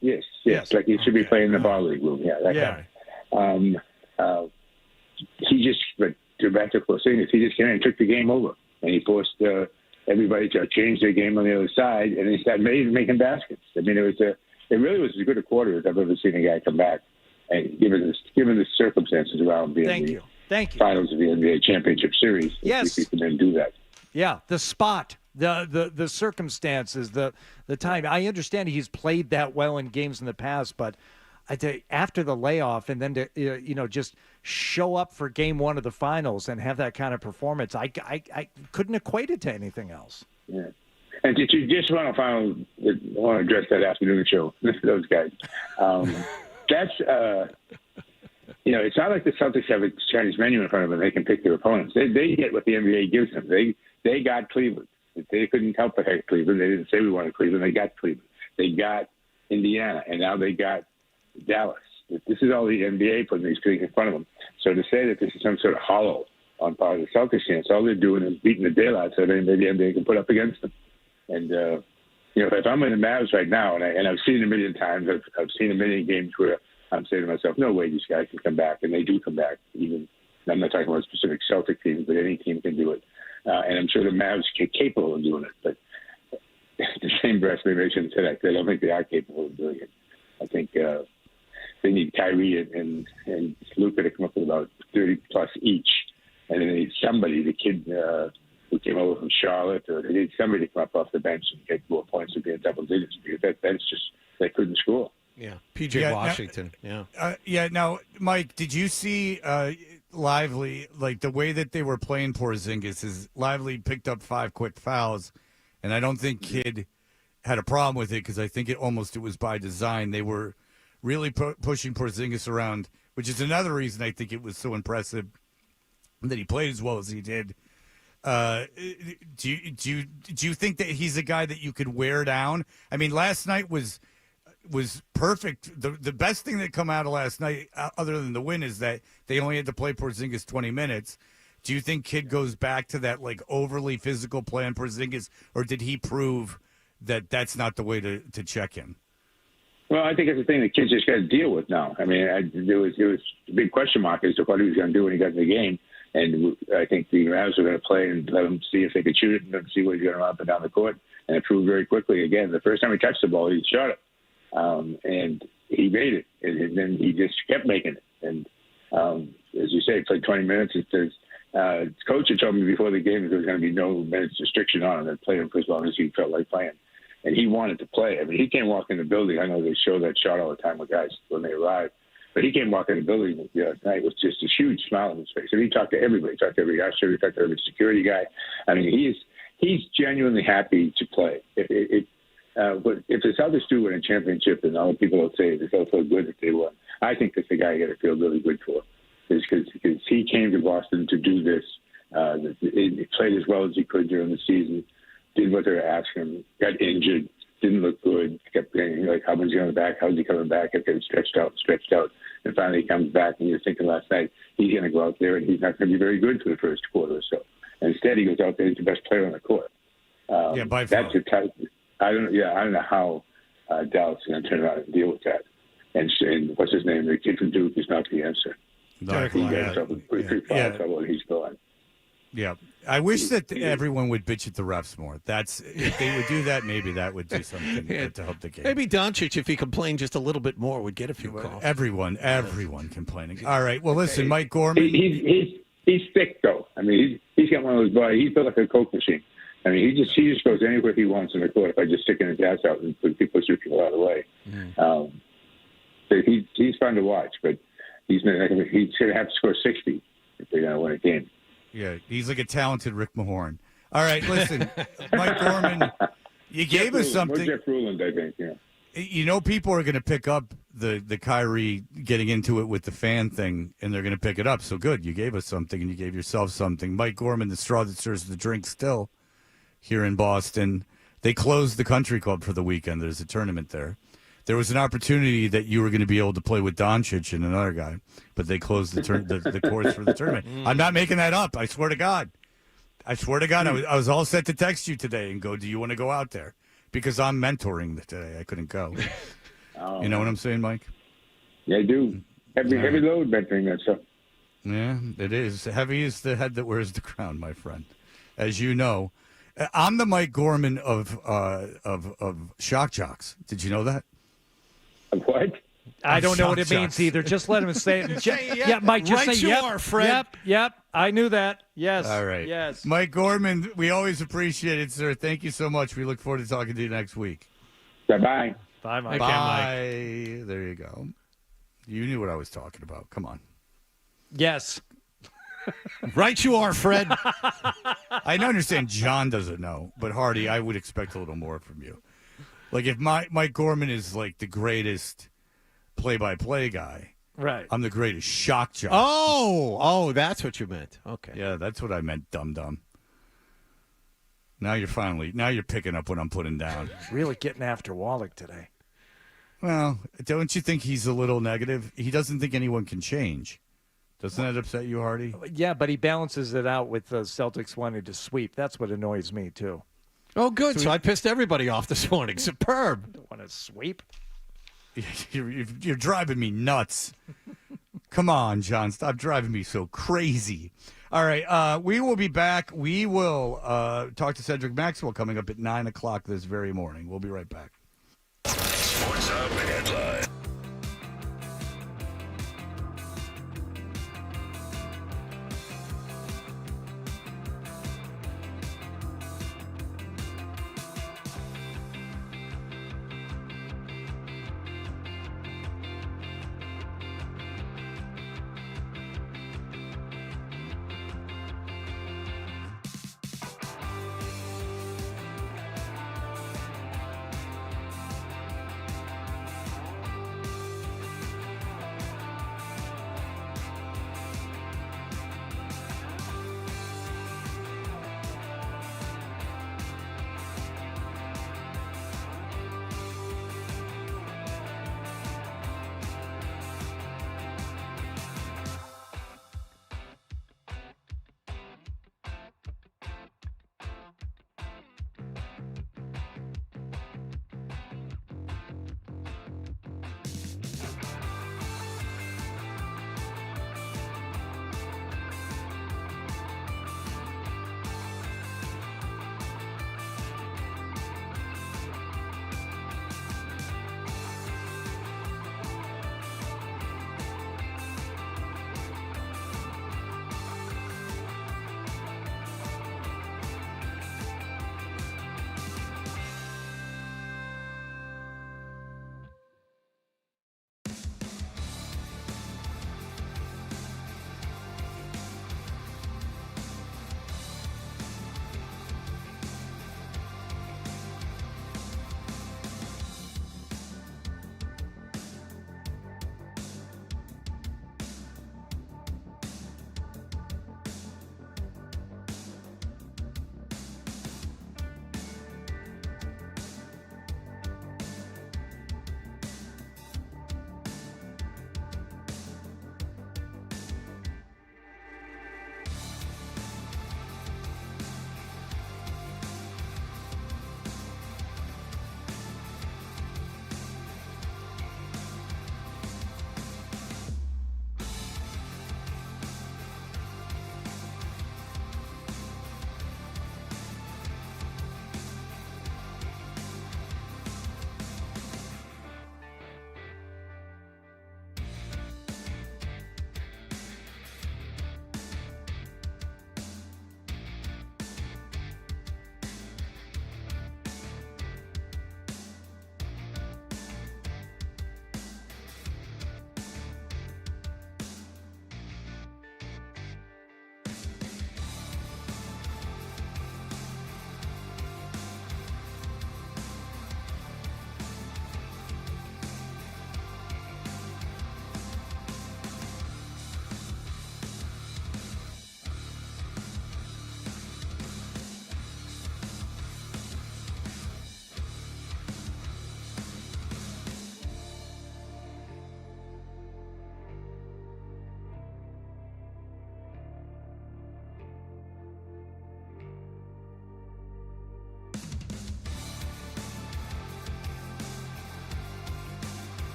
Yes. Like he should be playing in the bar league room. Yeah, that guy. He just, back to Porzingis, he just came in and took the game over. And he forced everybody to change their game on the other side, and he started making baskets. I mean, it really was as good a quarter as I've ever seen a guy come back. And given the circumstances around being Thank you. finals of the NBA championship series, yes, he can then do that. Yeah, the spot, the circumstances, the time. I understand he's played that well in games in the past, but after the layoff and then to just show up for game one of the finals and have that kind of performance, I couldn't equate it to anything else. Yeah. And to just want to address that afternoon show, those guys. That's it's not like the Celtics have a Chinese menu in front of them. They can pick their opponents. They get what the NBA gives them. They got Cleveland. They couldn't help but have Cleveland. They didn't say we wanted Cleveland. They got Cleveland. They got Indiana, and now they got Dallas. This is all the NBA putting these things in front of them. So to say that this is some sort of hollow on part of the Celtics chance, all they're doing is beating the daylights out of anybody the NBA can put up against them. And if I'm in the Mavs right now, and I've seen it a million times, I've seen a million games where I'm saying to myself, no way these guys can come back, and they do come back. Even I'm not talking about specific Celtic teams, but any team can do it. And I'm sure the Mavs are capable of doing it. But the same breath, maybe I shouldn't say that, because I don't think they are capable of doing it. I think they need Kyrie and Luka to come up with about 30-plus each. And then they need somebody, the kid who came over from Charlotte, or they need somebody to come up off the bench and get more points and be in double digits, because that's just, they couldn't score. Yeah, P.J. Washington. Now, Mike, did you see Lively, like the way that they were playing Porzingis is Lively picked up 5 quick fouls, and I don't think Kidd had a problem with it because I think it was by design. They were really pushing Porzingis around, which is another reason I think it was so impressive that he played as well as he did. Do you think that he's a guy that you could wear down? I mean, last night was perfect. The best thing that come out of last night, other than the win, is that they only had to play Porzingis 20 minutes. Do you think Kidd goes back to that like overly physical play on Porzingis, or did he prove that that's not the way to check him? Well, I think it's the thing that Kidd just got to deal with now. I mean, there was a big question mark as to what he was going to do when he got in the game. And I think the Mavs were going to play and let him see if they could shoot it and then see what he's going to run up and down the court. And it proved very quickly. Again, the first time he touched the ball, he shot it. And he made it. And then he just kept making it. And as you say, he played 20 minutes. His coach had told me before the game that there was going to be no minutes restriction on him. That played him for as long as he felt like playing. And he wanted to play. I mean, he can't walk in the building. I know they show that shot all the time with guys when they arrive. But he came walking in the building the other night with just a huge smile on his face. And he talked to everybody. He talked to every usher. He talked to every security guy. I mean, he's genuinely happy to play. If the Celtics do win a championship, and all the people will say they'll feel good if they won, I think that's the guy you got to feel really good for. Because he came to Boston to do this. He played as well as he could during the season, did what they were asking him, got injured, didn't look good, kept getting like, how's he coming back? How's he coming back? Kept getting stretched out. And finally he comes back, and you're thinking last night, he's going to go out there and he's not going to be very good for the first quarter or so. And instead he goes out there, he's the best player on the court. By far. That's a type. I don't know how Dallas is going to turn around and deal with that. And what's his name? The kid from Duke is not the answer. He got himself in pretty trouble, and he's gone. Yeah. I wish that everyone would bitch at the refs more. That's if they would do that, maybe that would do something to help the game. Maybe Doncic, if he complained just a little bit more, would get a few calls. Everyone complaining. All right. Well, listen, Mike Gorman. He's thick though. I mean, he's got one of those bodies. He's built like a Coke machine. I mean, he just goes anywhere he wants in the court by just sticking his ass out and push people out of the way. So he's fun to watch, but he's going to have to score 60 if they're going to win a game. Yeah, he's like a talented Rick Mahorn. All right, listen, Mike Gorman, you gave us something. Jeff Ruland, I think, yeah. You know, people are going to pick up the Kyrie getting into it with the fan thing, and they're going to pick it up. So good, you gave us something, and you gave yourself something. Mike Gorman, the straw that stirs the drink still here in Boston. They closed the country club for the weekend. There's a tournament there. There was an opportunity that you were going to be able to play with Doncic and another guy, but they closed the courts for the tournament. I'm not making that up. I swear to God. I was all set to text you today and go, do you want to go out there? Because I'm mentoring today. I couldn't go. You know what I'm saying, Mike? Yeah, I do. Heavy load mentoring that stuff. Yeah, it is. Heavy is the head that wears the crown, my friend. As you know. I'm the Mike Gorman of Shock Jocks. Did you know that? What? I don't know what it means either. Just let him say it. Yeah, Mike, just right say you yep. are, Fred. Yep. I knew that. Yes. All right. Yes. Mike Gorman, we always appreciate it, sir. Thank you so much. We look forward to talking to you next week. Bye-bye. Bye, Mike. Bye. There you go. You knew what I was talking about. Come on. Yes. Right you are, Fred. I understand John doesn't know, but Hardy, I would expect a little more from you. Like if Mike Gorman is like the greatest play-by-play guy, right? I'm the greatest shock jock. Oh, that's what you meant. Okay. Yeah, that's what I meant, dum-dum. Now you're picking up what I'm putting down. Really getting after Wallach today. Well, don't you think he's a little negative? He doesn't think anyone can change. Doesn't that upset you, Hardy? Yeah, but he balances it out with the Celtics wanting to sweep. That's what annoys me, too. Oh, good. So I pissed everybody off this morning. Superb. Don't want to sweep. You're driving me nuts. Come on, John. Stop driving me so crazy. All right. We will be back. We will talk to Cedric Maxwell coming up at 9 o'clock this very morning. We'll be right back. Sports Hub Headline.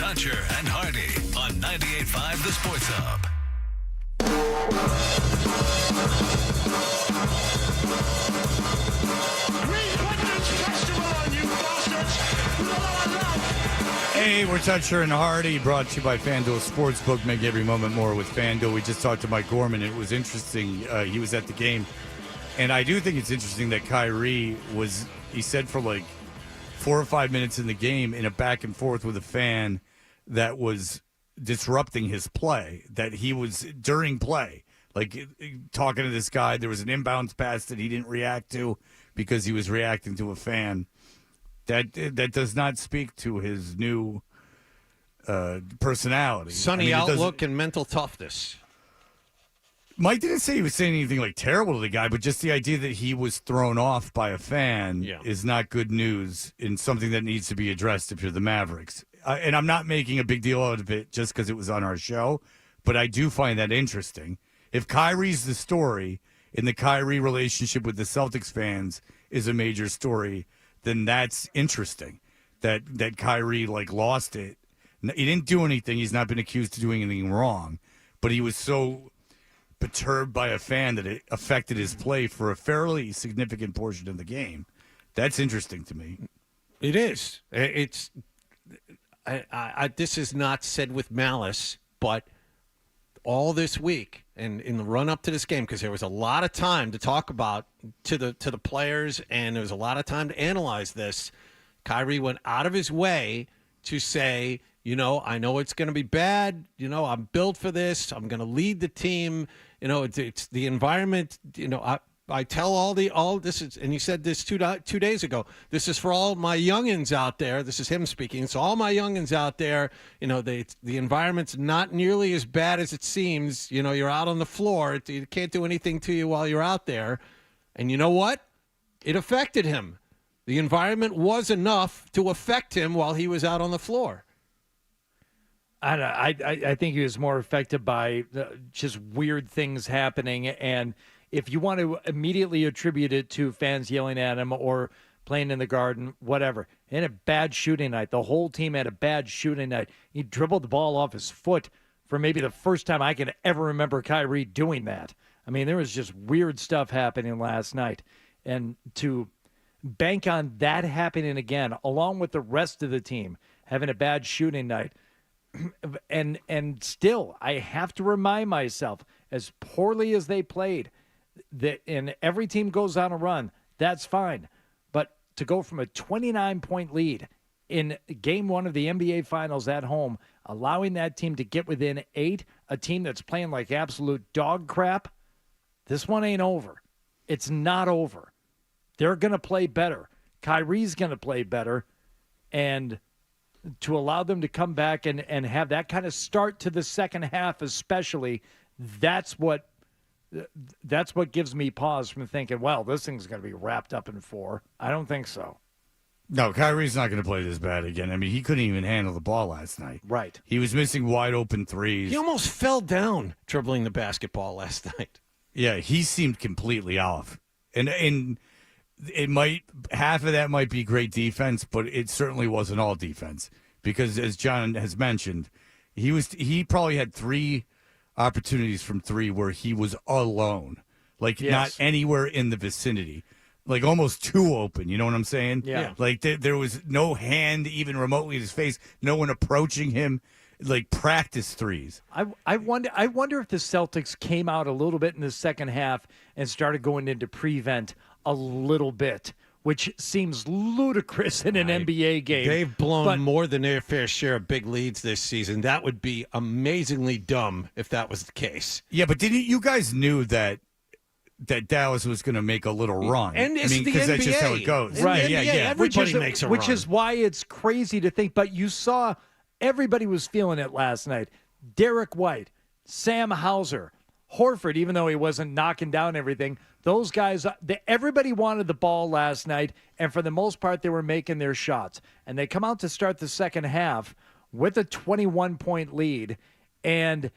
Toucher and Hardy on 98.5 The Sports Hub. Hey, we're Toucher and Hardy, brought to you by FanDuel Sportsbook. Make every moment more with FanDuel. We just talked to Mike Gorman. It was interesting. He was at the game. And I do think it's interesting that Kyrie was, he said, for like 4 or 5 minutes in the game in a back and forth with a fan that was disrupting his play, that he was during play, like talking to this guy. There was an inbounds pass that he didn't react to because he was reacting to a fan. That does not speak to his new personality. Sunny outlook and mental toughness. Mike didn't say he was saying anything like terrible to the guy, but just the idea that he was thrown off by a fan is not good news and something that needs to be addressed if you're the Mavericks. And I'm not making a big deal out of it just because it was on our show, but I do find that interesting. If Kyrie's the story and the Kyrie relationship with the Celtics fans is a major story, then that's interesting that Kyrie lost it. He didn't do anything. He's not been accused of doing anything wrong, but he was so perturbed by a fan that it affected his play for a fairly significant portion of the game. That's interesting to me. It is. It's. This is not said with malice, but all this week and in the run up to this game, because there was a lot of time to talk about to the players, and there was a lot of time to analyze this. Kyrie went out of his way to say, I know it's going to be bad. I'm built for this. I'm going to lead the team. It's the environment. I tell all this is, and he said this 2 days ago. This is for all my youngins out there. This is him speaking. So all my youngins out there, the environment's not nearly as bad as it seems. You're out on the floor. You can't do anything to you while you're out there. And you know what? It affected him. The environment was enough to affect him while he was out on the floor. I think he was more affected by just weird things happening. And if you want to immediately attribute it to fans yelling at him or playing in the Garden, whatever. He had a bad shooting night. The whole team had a bad shooting night. He dribbled the ball off his foot for maybe the first time I can ever remember Kyrie doing that. I mean, there was just weird stuff happening last night. And to bank on that happening again, along with the rest of the team having a bad shooting night, and still, I have to remind myself, as poorly as they played, that and every team goes on a run, that's fine. But to go from a 29-point lead in Game 1 of the NBA Finals at home, allowing that team to get within 8, a team that's playing like absolute dog crap, this one ain't over. It's not over. They're going to play better. Kyrie's going to play better. And to allow them to come back and have that kind of start to the second half especially, that's what gives me pause from thinking, well, this thing's going to be wrapped up in 4. I don't think so. No, Kyrie's not going to play this bad again. I mean, he couldn't even handle the ball last night. Right. He was missing wide open threes. He almost fell down dribbling the basketball last night. Yeah, he seemed completely off. And it might, half of that might be great defense, but it certainly wasn't all defense. Because as John has mentioned, he probably had 3 opportunities from 3 where he was alone. Not anywhere in the vicinity. Like almost too open, you know what I'm saying? Yeah. Like there was no hand even remotely in his face, no one approaching him, like practice threes. I wonder if the Celtics came out a little bit in the second half and started going into prevent a little bit, which seems ludicrous in an NBA game. They've blown more than their fair share of big leads this season. That would be amazingly dumb if that was the case. Yeah, but didn't you guys knew that Dallas was going to make a little run? And it's the because NBA. that's just how it goes. Right, yeah. Everybody makes a run. Which is why it's crazy to think, but you saw everybody was feeling it last night. Derek White, Sam Hauser, Horford, even though he wasn't knocking down everything, those guys, everybody wanted the ball last night, and for the most part, they were making their shots. And they come out to start the second half with a 21-point lead, and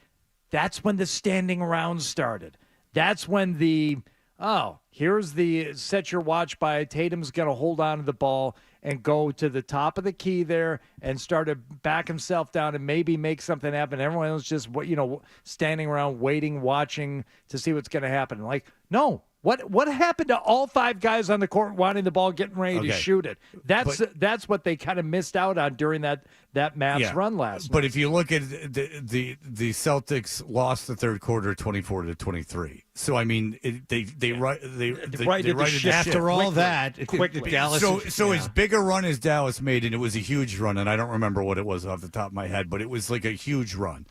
that's when the standing round started. That's when the oh, here's the set your watch by Tatum's going to hold on to the ball and go to the top of the key there and start to back himself down and maybe make something happen. Everyone else just, standing around waiting, watching to see what's going to happen. Like, no. What happened to all 5 guys on the court wanting the ball, getting ready to shoot it? That's what they kind of missed out on during that Mavs run last night. But if you look at the Celtics lost the third quarter 24-23. So I mean, they righted the ship. After all that, quickly. Dallas. So as big a run as Dallas made, and it was a huge run, and I don't remember what it was off the top of my head, but it was like a huge run.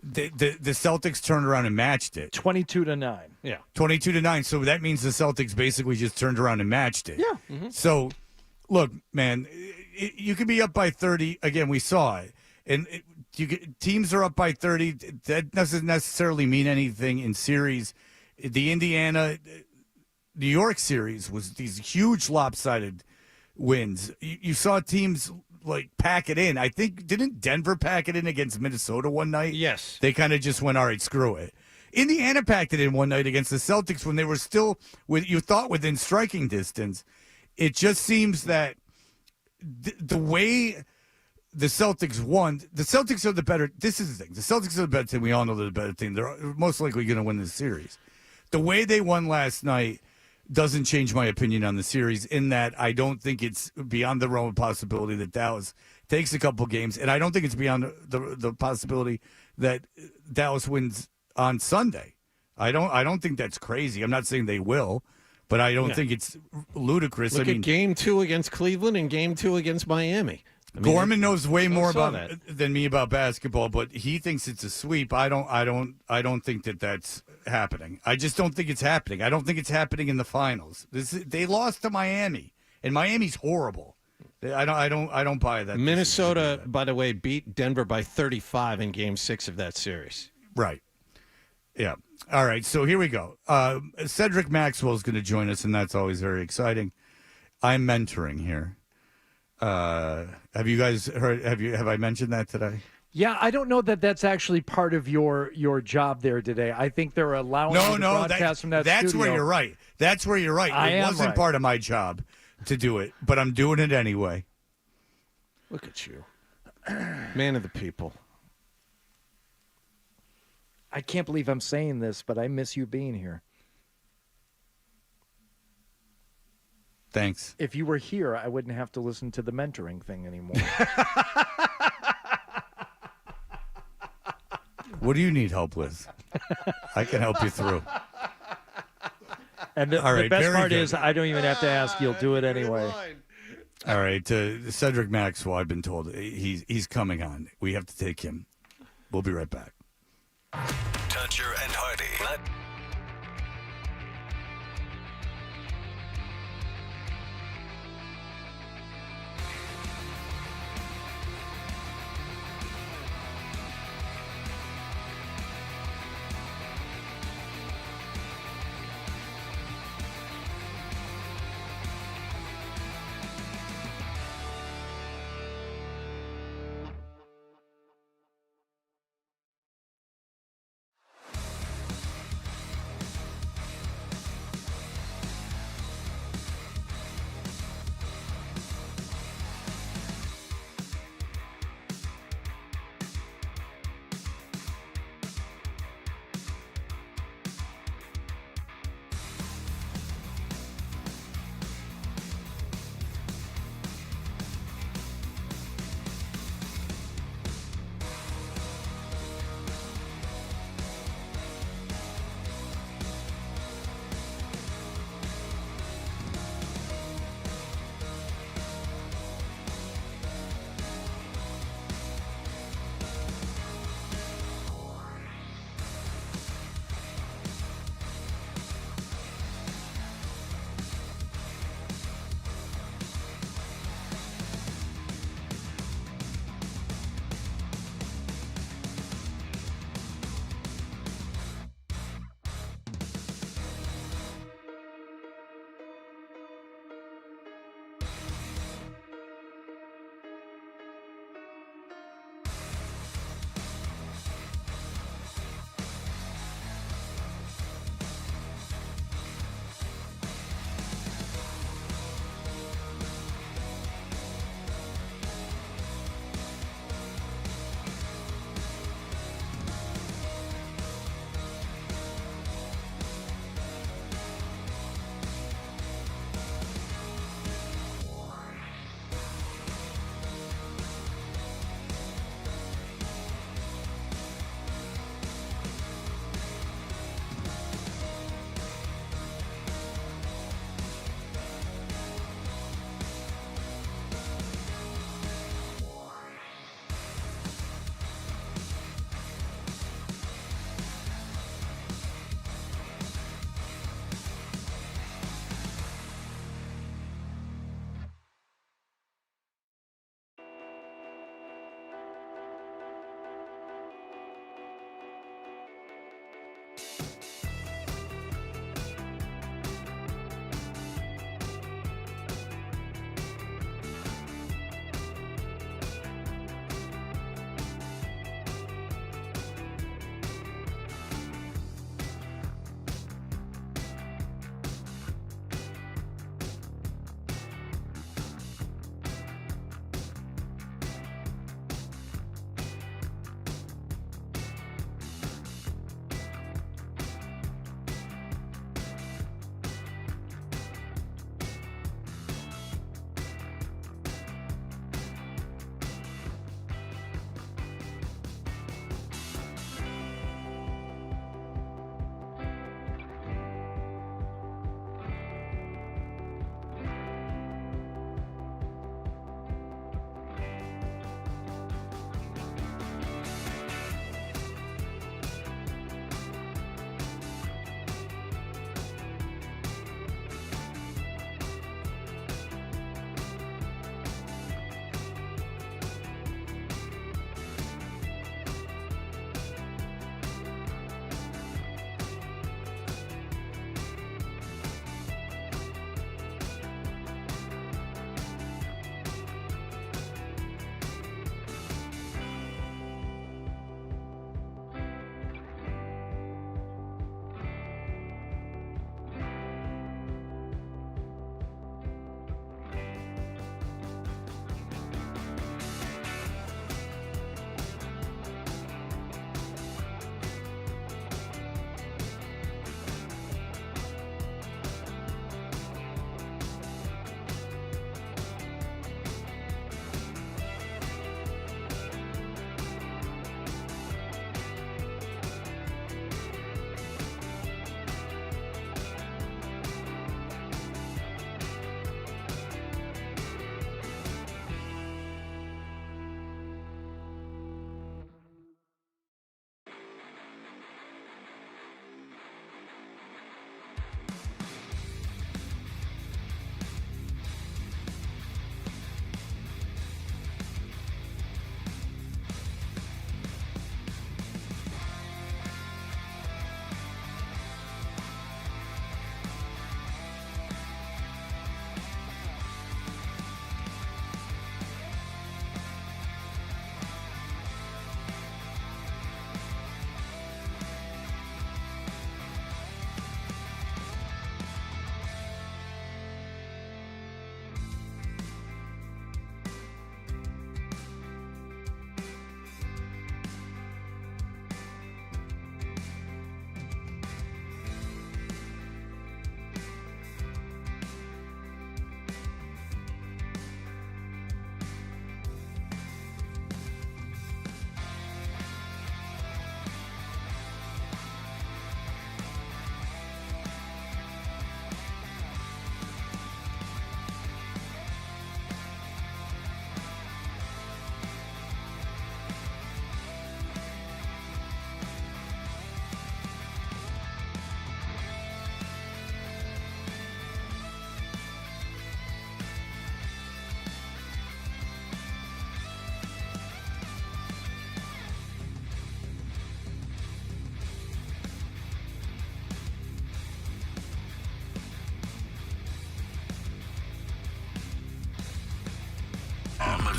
The Celtics turned around and matched it. 22-9. Yeah. 22-9. So that means the Celtics basically just turned around and matched it. Yeah. Mm-hmm. So, look, man, you can be up by 30. Again, we saw it. And teams are up by 30. That doesn't necessarily mean anything in series. The Indiana-New York series was these huge lopsided wins. You saw teams like pack it in. I think, didn't Denver pack it in against Minnesota one night? Yes. They kind of just went, all right, screw it. Indiana packed it in one night against the Celtics when they were still, you thought, within striking distance. It just seems that the way the Celtics won, the Celtics are the better, this is the thing, the Celtics are the better team. We all know they're the better team. They're most likely going to win this series. The way they won last night doesn't change my opinion on the series, in that I don't think it's beyond the realm of possibility that Dallas takes a couple games, and I don't think it's beyond the possibility that Dallas wins on Sunday. I don't think that's crazy. I'm not saying they will, but I don't think it's ludicrous. Look at Game 2 against Cleveland and Game 2 against Miami. Gorman knows way more than me about basketball, but he thinks it's a sweep. I don't think that that's happening. I just don't think it's happening. I don't think it's happening in the finals. They lost to Miami, and Miami's horrible. I don't buy that. Minnesota, by the way, beat Denver by 35 in Game 6 of that series. Right. Yeah. All right. So here we go. Cedric Maxwell is going to join us, and that's always very exciting. I'm mentoring here. Have you guys heard? Have I mentioned that today? Yeah, I don't know that that's actually part of your job there today. I think they're allowing you to broadcast from that that's studio. where you're right. That's where you're right. It wasn't part of my job to do it, but I'm doing it anyway. Look at you, man of the people. I can't believe I'm saying this, but I miss you being here. Thanks. If you were here, I wouldn't have to listen to the mentoring thing anymore. What do you need help with? I can help you through. And the best part is I don't even have to ask. You'll do it anyway. All right. Cedric Maxwell, I've been told he's coming on. We have to take him. We'll be right back. Toucher and Hardy.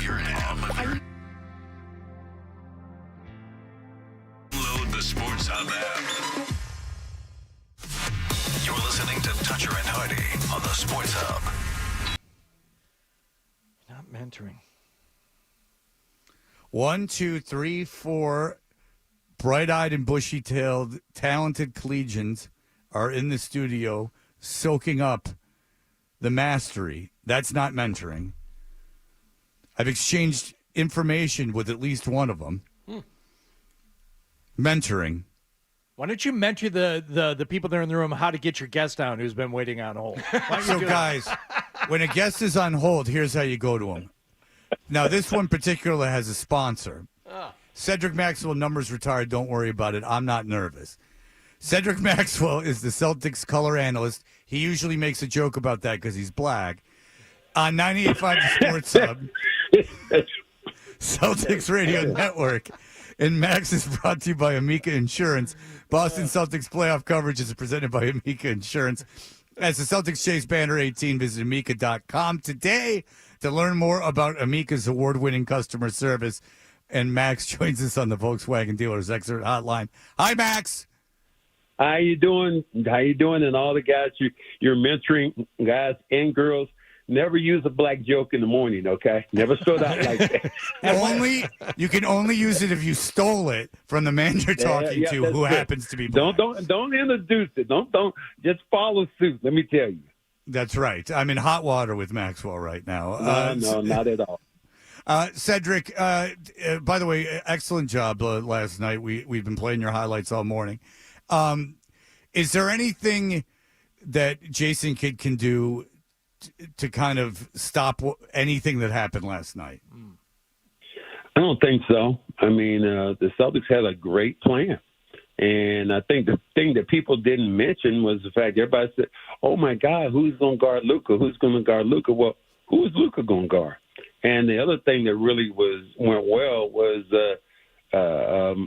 your ham. Load the Sports Hub app. You're listening to Toucher and Hardy on the Sports Hub. Not mentoring. 1, 2, 3, 4 bright-eyed and bushy-tailed, talented collegians are in the studio soaking up the mastery. That's not mentoring. I've exchanged information with at least one of them. Mentoring. Why don't you mentor the people there in the room how to get your guest down who's been waiting on hold? So, guys, when a guest is on hold, here's how you go to him. Now, this one particular has a sponsor. Cedric Maxwell, numbers retired. Don't worry about it. I'm not nervous. Cedric Maxwell is the Celtics color analyst. He usually makes a joke about that because he's black. On 98.5 The Sports Hub, Celtics Radio Network, and Max is brought to you by Amica Insurance. Boston Celtics playoff coverage is presented by Amica Insurance. As the Celtics chase banner 18, visit Amica.com today to learn more about Amica's award-winning customer service. And Max joins us on the Volkswagen Dealers Expert Hotline. Hi, Max. How you doing? How you doing? And all the guys you're mentoring, guys and girls, never use a black joke in the morning, okay? Never start out like that. You can only use it if you stole it from the man you're talking to, who happens to be black. Don't introduce it. Don't just follow suit. Let me tell you. That's right. I'm in hot water with Maxwell right now. No, not at all. Cedric, by the way, excellent job last night. We've been playing your highlights all morning. Is there anything that Jason Kidd can do to kind of stop anything that happened last night? I don't think so. I mean, the Celtics had a great plan. And I think the thing that people didn't mention was the fact everybody said, oh, my God, who's going to guard Luka? Who's going to guard Luka? Well, who is Luka going to guard? And the other thing that really went well was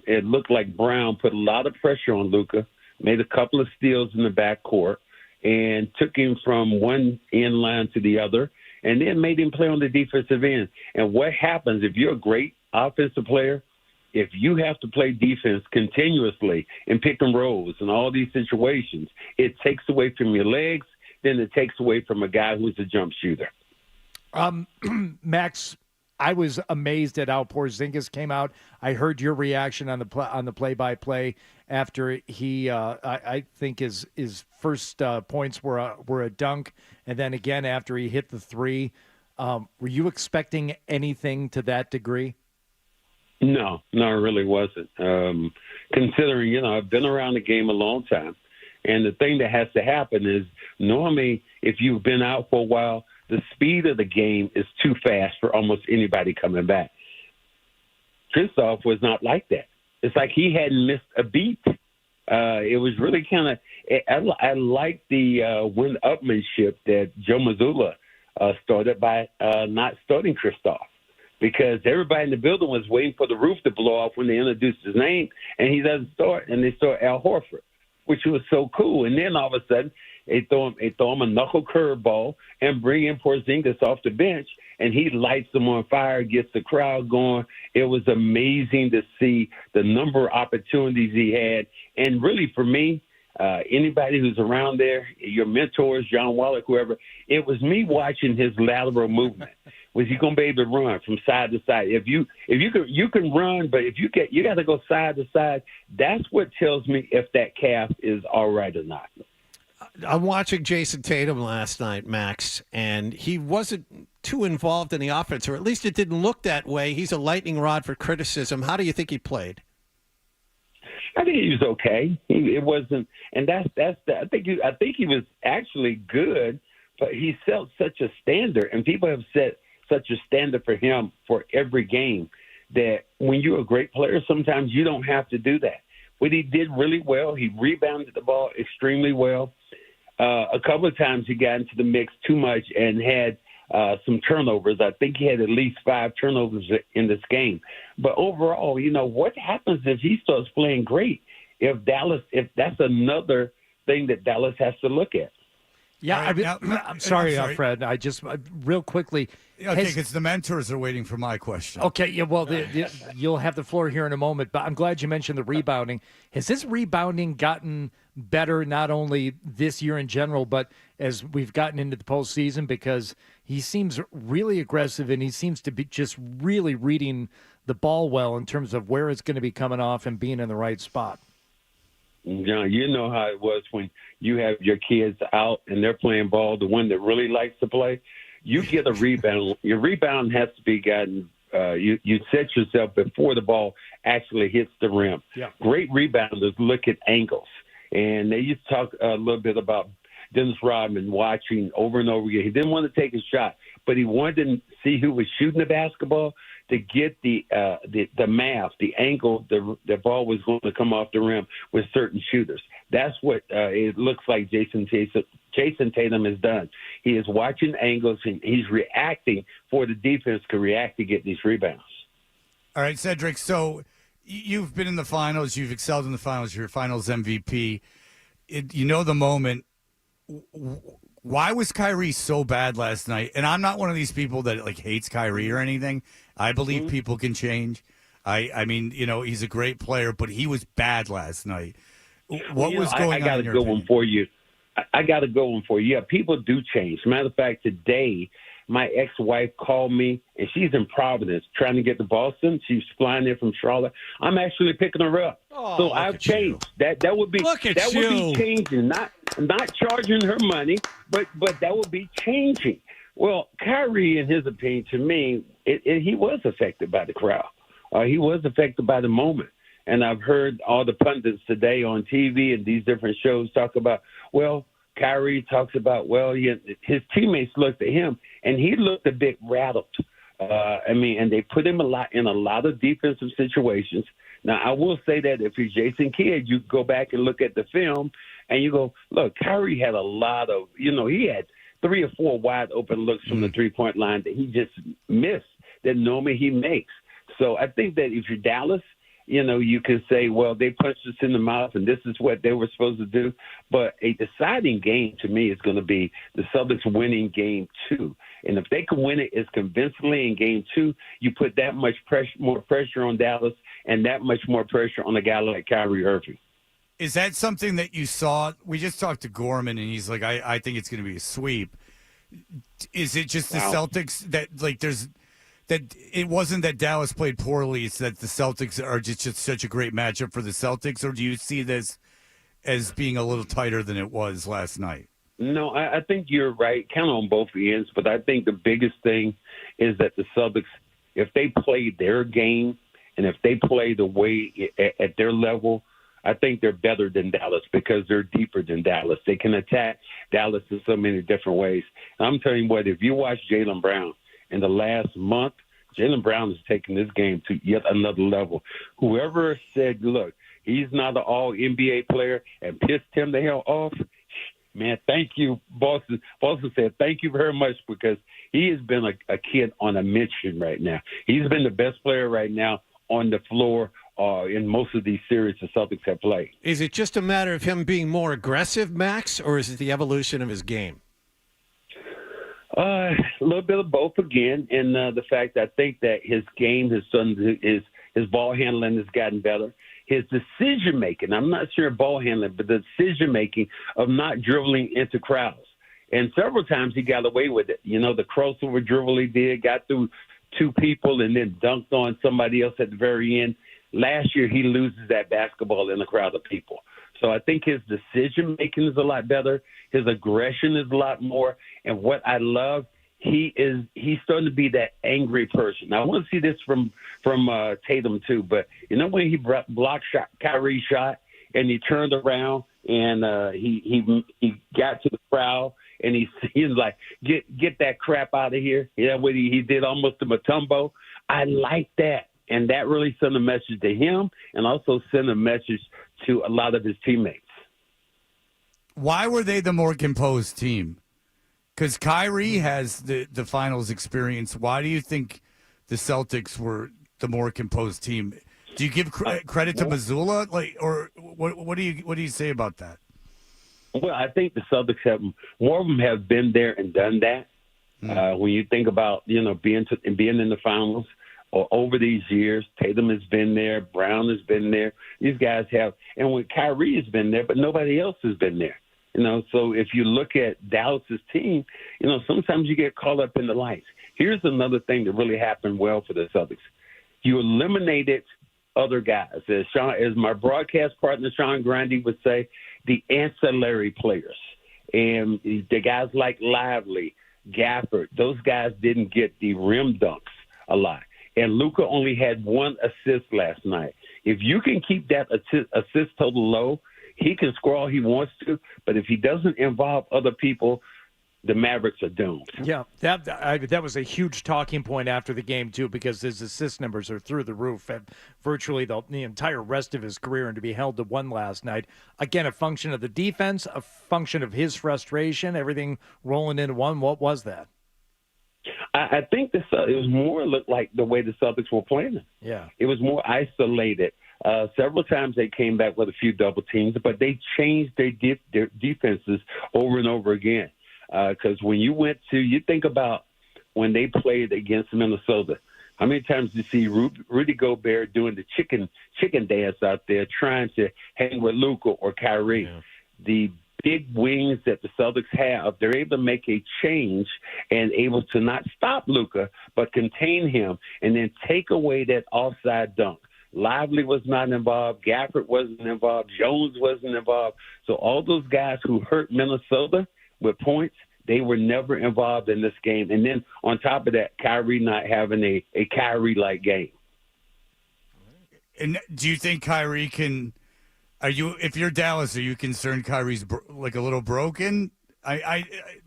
it looked like Brown put a lot of pressure on Luka, made a couple of steals in the backcourt, and took him from one end line to the other, and then made him play on the defensive end. And what happens if you're a great offensive player, if you have to play defense continuously in pick and rolls and all these situations, it takes away from your legs, then it takes away from a guy who's a jump shooter. Max, I was amazed at how Porzingis came out. I heard your reaction on the play-by-play after he, I think his first points were a dunk, and then again after he hit the three. Were you expecting anything to that degree? No, I really wasn't. Considering, I've been around the game a long time, and the thing that has to happen is normally if you've been out for a while, the speed of the game is too fast for almost anybody coming back. Kristoff was not like that. It's like he hadn't missed a beat. It was really kind of – I like the one-upmanship that Joe Mazzulla started by not starting Kristoff, because everybody in the building was waiting for the roof to blow off when they introduced his name, and he doesn't start, and they start Al Horford, which was so cool. And then all of a sudden – They throw him a knuckle curveball and bring in Porzingis off the bench, and he lights them on fire, gets the crowd going. It was amazing to see the number of opportunities he had. And really, for me, anybody who's around there, your mentors, John Wallach, whoever, it was me watching his lateral movement. Was he going to be able to run from side to side? If you can run, but if you got to go side to side. That's what tells me if that calf is all right or not. I'm watching Jason Tatum last night, Max, and he wasn't too involved in the offense, or at least it didn't look that way. He's a lightning rod for criticism. How do you think he played? I think he was okay. It wasn't, and that's. I think he was actually good, but he set such a standard, and people have set such a standard for him for every game that when you're a great player, sometimes you don't have to do that. But he did really well. He rebounded the ball extremely well. A couple of times he got into the mix too much and had some turnovers. I think he had at least 5 turnovers in this game. But overall, what happens if he starts playing great? If that's another thing that Dallas has to look at. Yeah, All right, I'm sorry, I'm sorry. Fred. I just real quickly. Okay, because the mentors are waiting for my question. Okay, yeah, well, you'll have the floor here in a moment, but I'm glad you mentioned the rebounding. Has his rebounding gotten better not only this year in general, but as we've gotten into the postseason? Because he seems really aggressive and he seems to be just really reading the ball well in terms of where it's going to be coming off and being in the right spot. John, you know how it was when you have your kids out and they're playing ball, the one that really likes to play. You get a rebound. Your rebound has to be gotten. You set yourself before the ball actually hits the rim. Yeah. Great rebounders look at angles, and they used to talk a little bit about Dennis Rodman watching over and over again. He didn't want to take a shot, but he wanted to see who was shooting the basketball to get the math, the angle the ball was going to come off the rim with certain shooters. That's what it looks like Jason Tatum has done. He is watching angles, and he's reacting for the defense to react to get these rebounds. All right, Cedric, so you've been in the finals. You've excelled in the finals. You're a finals MVP. You know the moment. Why was Kyrie so bad last night? And I'm not one of these people that hates Kyrie or anything. I believe people can change. I mean, he's a great player, but he was bad last night. What was going on? I got a good one for you. I got a good one for you. Yeah, people do change. Matter of fact, today my ex-wife called me, and she's in Providence trying to get to Boston. She's flying in from Charlotte. I'm actually picking her up. So I've changed. That would be would be changing. Not charging her money, but that would be changing. Well, Kyrie, in his opinion, to me, he was affected by the crowd. He was affected by the moment. And I've heard all the pundits today on TV and these different shows talk about, well, Kyrie talks about, his teammates looked at him, and he looked a bit rattled. And they put him in a lot of defensive situations. Now, I will say that if you're Jason Kidd, you go back and look at the film, and you go, look, Kyrie had a lot of, he had 3 or 4 wide open looks from the three-point line that he just missed that normally he makes. So I think that if you're Dallas, you can say, well, they punched us in the mouth and this is what they were supposed to do. But a deciding game to me is going to be the Celtics winning game 2. And if they can win it as convincingly in game 2, you put that much more pressure on Dallas and that much more pressure on a guy like Kyrie Irving. Is that something that you saw? We just talked to Gorman, and he's like, I think it's going to be a sweep. Is it just the Celtics that, that it wasn't that Dallas played poorly, it's that the Celtics are just such a great matchup for the Celtics, or do you see this as being a little tighter than it was last night? No, I think you're right, kind of on both ends, but I think the biggest thing is that the Celtics, if they play their game and if they play the way at their level, I think they're better than Dallas because they're deeper than Dallas. They can attack Dallas in so many different ways. And I'm telling you what, if you watch Jaylen Brown in the last month, Jaylen Brown has taken this game to yet another level. Whoever said, look, he's not an all-NBA player and pissed him the hell off, man, thank you, Boston. Boston said thank you very much because he has been a kid on a mission right now. He's been the best player right now on the floor in most of these series the Celtics have played. Is it just a matter of him being more aggressive, Max, or is it the evolution of his game? A little bit of both again, and the fact I think that his game has done his ball handling has gotten better. His decision making, I'm not sure ball handling, but the decision making of not dribbling into crowds. And several times he got away with it. The crossover dribble he did, got through 2 people and then dunked on somebody else at the very end. Last year, he loses that basketball in a crowd of people. So I think his decision-making is a lot better. His aggression is a lot more. And what I love, he's starting to be that angry person. Now, I want to see this from Tatum, too. But, when he blocked Kyrie's shot and he turned around and he got to the crowd and he's like, get that crap out of here. Yeah, what he did almost to Mutombo. I like that. And that really sent a message to him and also sent a message to a lot of his teammates. Why were they the more composed team? Because Kyrie has the finals experience. Why do you think the Celtics were the more composed team? Do you give credit to Missoula? Or what do you say about that? Well, I think the Celtics have more of them have been there and done that. When you think about being in the finals or over these years, Tatum has been there, Brown has been there. These guys have, and when Kyrie has been there, but nobody else has been there. So if you look at Dallas's team, sometimes you get caught up in the lights. Here's another thing that really happened well for the Celtics. You eliminated other guys. As my broadcast partner, Sean Grundy, would say, the ancillary players. And the guys like Lively, Gafford, those guys didn't get the rim dunks a lot. And Luka only had 1 assist last night. If you can keep that assist total low, he can score all he wants to. But if he doesn't involve other people, the Mavericks are doomed. Yeah, that was a huge talking point after the game, too, because his assist numbers are through the roof and virtually the entire rest of his career, and to be held to 1 last night. Again, a function of the defense, a function of his frustration, everything rolling into one. What was that? I think it was more looked like the way the Celtics were playing. Yeah. It was more isolated. Several times they came back with a few double teams, but they changed their defenses over and over again. Because when you think about when they played against Minnesota, how many times did you see Rudy Gobert doing the chicken dance out there trying to hang with Luka or Kyrie? Yeah. The big wings that the Celtics have, they're able to make a change and able to not stop Luka, but contain him and then take away that offside dunk. Lively was not involved. Gafford wasn't involved. Jones wasn't involved. So all those guys who hurt Minnesota with points, they were never involved in this game. And then on top of that, Kyrie not having a Kyrie-like game. And do you think Kyrie can? If you're Dallas, are you concerned Kyrie's like a little broken? I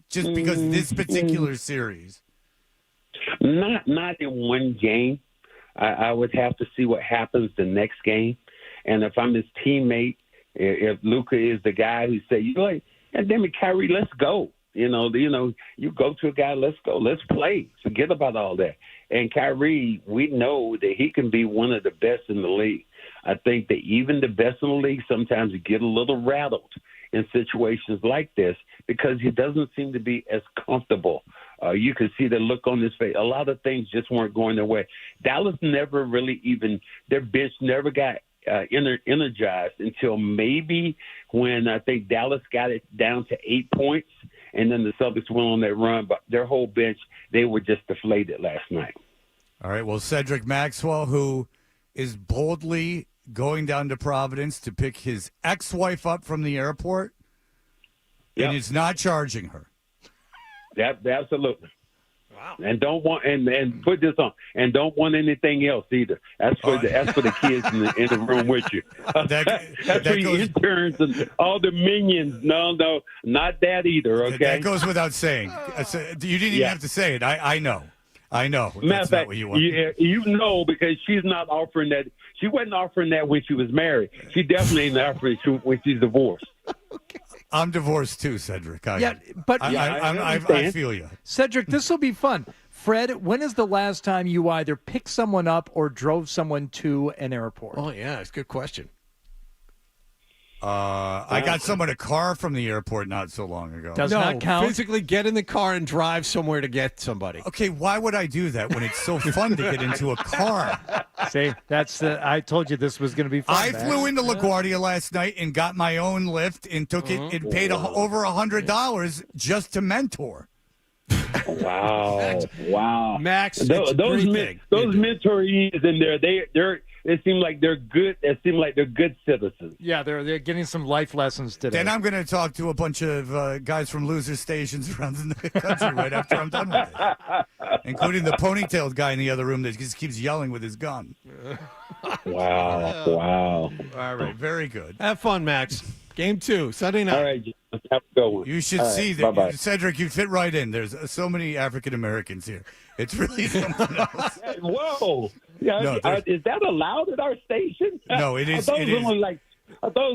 just because this particular series. Not in one game. I would have to see what happens the next game. And if I'm his teammate, if Luka is the guy who say, and then Kyrie, let's go. You go to a guy, let's go, let's play. Forget about all that. And Kyrie, we know that he can be one of the best in the league. I think that even the best in the league sometimes get a little rattled in situations like this because he doesn't seem to be as comfortable. You can see the look on his face. A lot of things just weren't going their way. Dallas never really their bench never got energized until maybe when I think Dallas got it down to 8 points, and then the Celtics went on that run. But their whole bench, they were just deflated last night. All right, well, Cedric Maxwell, who is boldly going down to Providence to pick his ex-wife up from the airport, and is not charging her. Absolutely. Wow. And don't want and put this on and don't want anything else either. That's for the kids in the room with you. That's for your interns and all the minions. No, not that either. Okay, that goes without saying. You didn't even have to say it. I know. That's not what you want. You know, because she's not offering that. She wasn't offering that when she was married. She definitely ain't offering it when she's divorced. I'm divorced too, Cedric. I feel you. Cedric, this will be fun. Fred, when is the last time you either picked someone up or drove someone to an airport? Oh, yeah, it's a good question. I got someone a car from the airport not so long ago. Does not count. Physically get in the car and drive somewhere to get somebody. Okay, why would I do that when it's so fun to get into a car? See, I told you this was going to be fun. I flew into LaGuardia last night and got my own lift and took it and paid over $100 just to mentor. Wow. Max, those mentorees in there, they seem like they're good. It seems like they're good citizens. Yeah, they're getting some life lessons today. Then I'm going to talk to a bunch of guys from loser stations around the country right after I'm done with it, including the ponytailed guy in the other room that just keeps yelling with his gun. Wow. All right, very good. Have fun, Max. Game 2, Sunday night. All right, have a good one. You should see that. Bye-bye. Cedric, you fit right in. There's so many African Americans here. It's really something else. Whoa. Yeah, is that allowed at our station? No, it is. I thought it was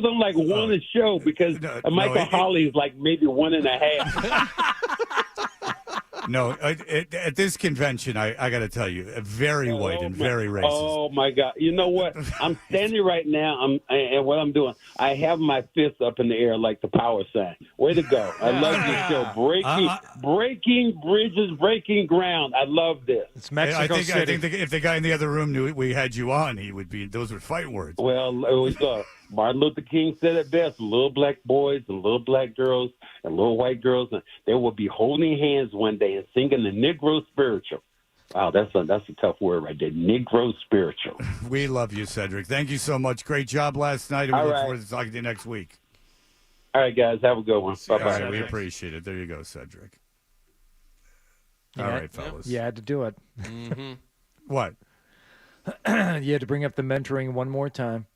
only like one a show because Michael Holley is like maybe 1.5. No, at this convention, I got to tell you, very white and very racist. Oh my God! You know what? I'm standing right now. And what I'm doing, I have my fist up in the air like the power sign. Way to go! I love this show. Breaking bridges, breaking ground. I love this. It's Mexico City. I think if the guy in the other room knew we had you on, he would be. Those were fight words. Well, Martin Luther King said it best: little black boys and little black girls and little white girls, and they will be holding hands one day and singing the Negro spiritual. Wow, that's a tough word right there. Negro spiritual. We love you, Cedric. Thank you so much. Great job last night, and we look forward to talking to you next week. All right, guys. Have a good one. Bye-bye. All right, we appreciate it. There you go, Cedric. All right, fellas. You had to do it. Mm-hmm. What? You had to bring up the mentoring one more time.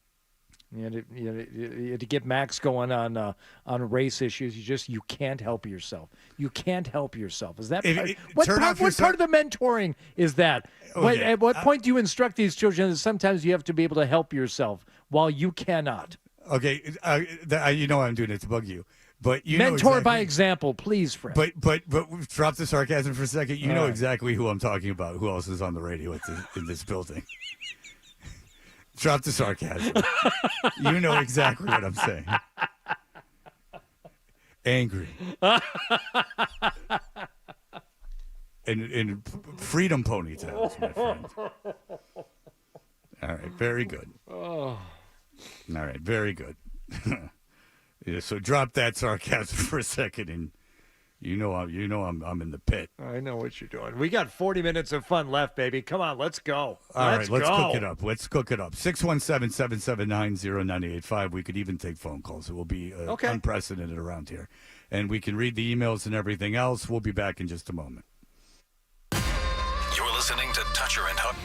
You had to get Max going on race issues. You can't help yourself. You can't help yourself. Is that what part of the mentoring is that? At what point do you instruct these children that sometimes you have to be able to help yourself while you cannot? Okay, you know I'm doing it to bug you. But you mentor by example, please, Fred. But drop the sarcasm for a second. You know exactly who I'm talking about. Who else is on the radio in this building? Drop the sarcasm. You know exactly what I'm saying. Angry. And freedom ponytails, my friend. All right, very good. All right, very good. Yeah, so drop that sarcasm for a second, and you know I'm in the pit. I know what you're doing. We got 40 minutes of fun left, baby. Come on, let's go. All right, let's cook it up. Let's cook it up. 617-779-0985. We could even take phone calls. It will be unprecedented around here. And we can read the emails and everything else. We'll be back in just a moment. You're listening to Toucher and Hub.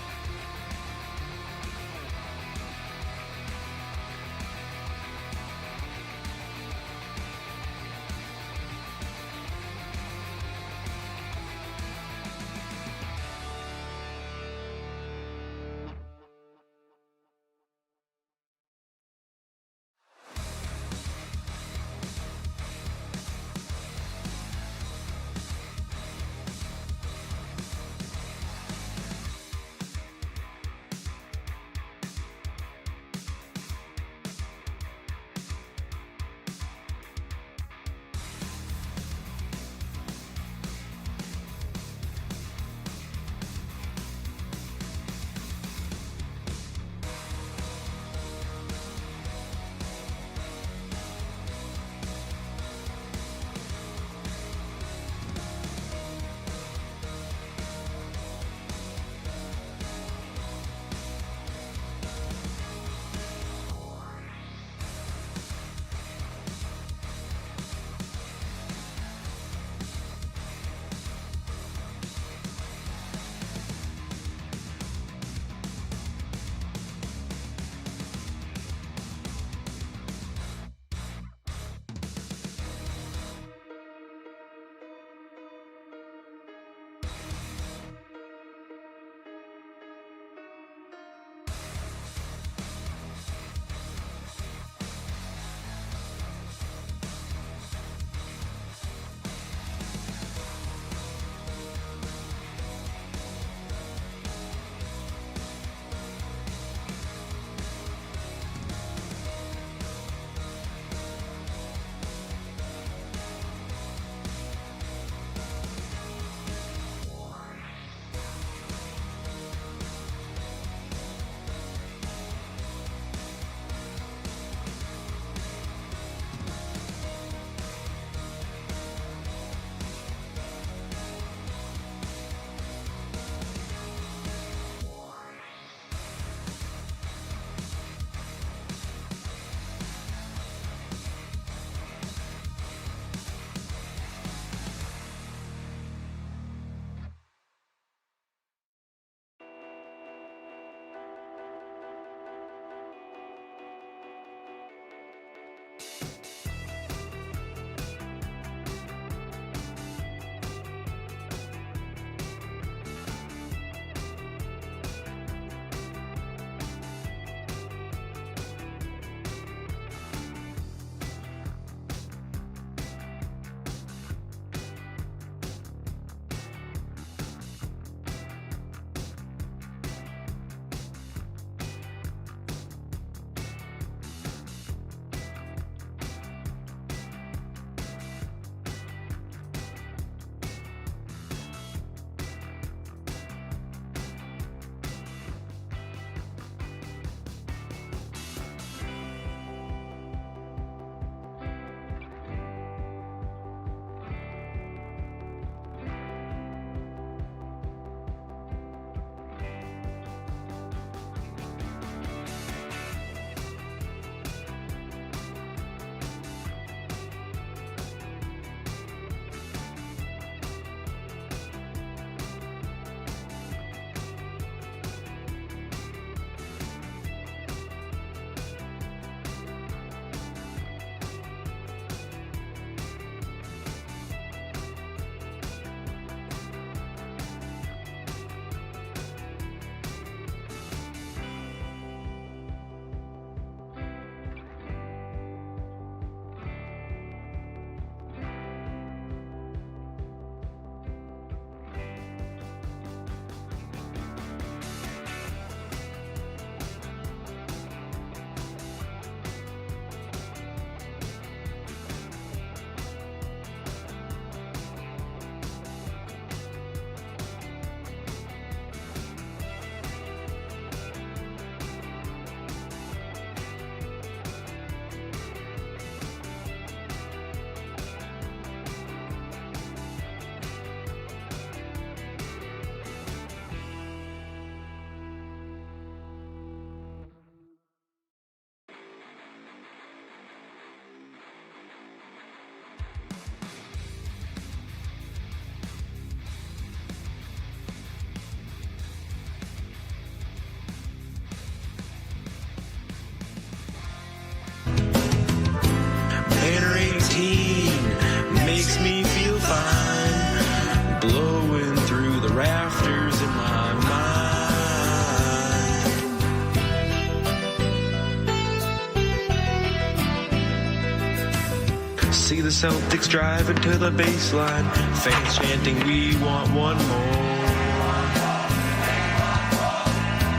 the Celtics driving to the baseline. Fans chanting, we want one more.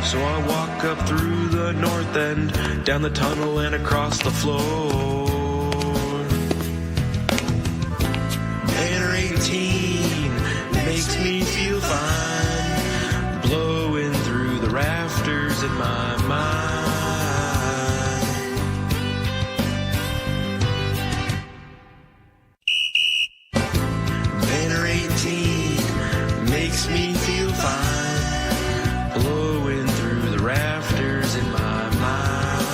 So I walk up through the north end, down the tunnel and across the floor. Banner 18 makes me feel fine, blowing through the rafters in my mind. Banner 18 makes me feel fine, blowing through the rafters in my mind.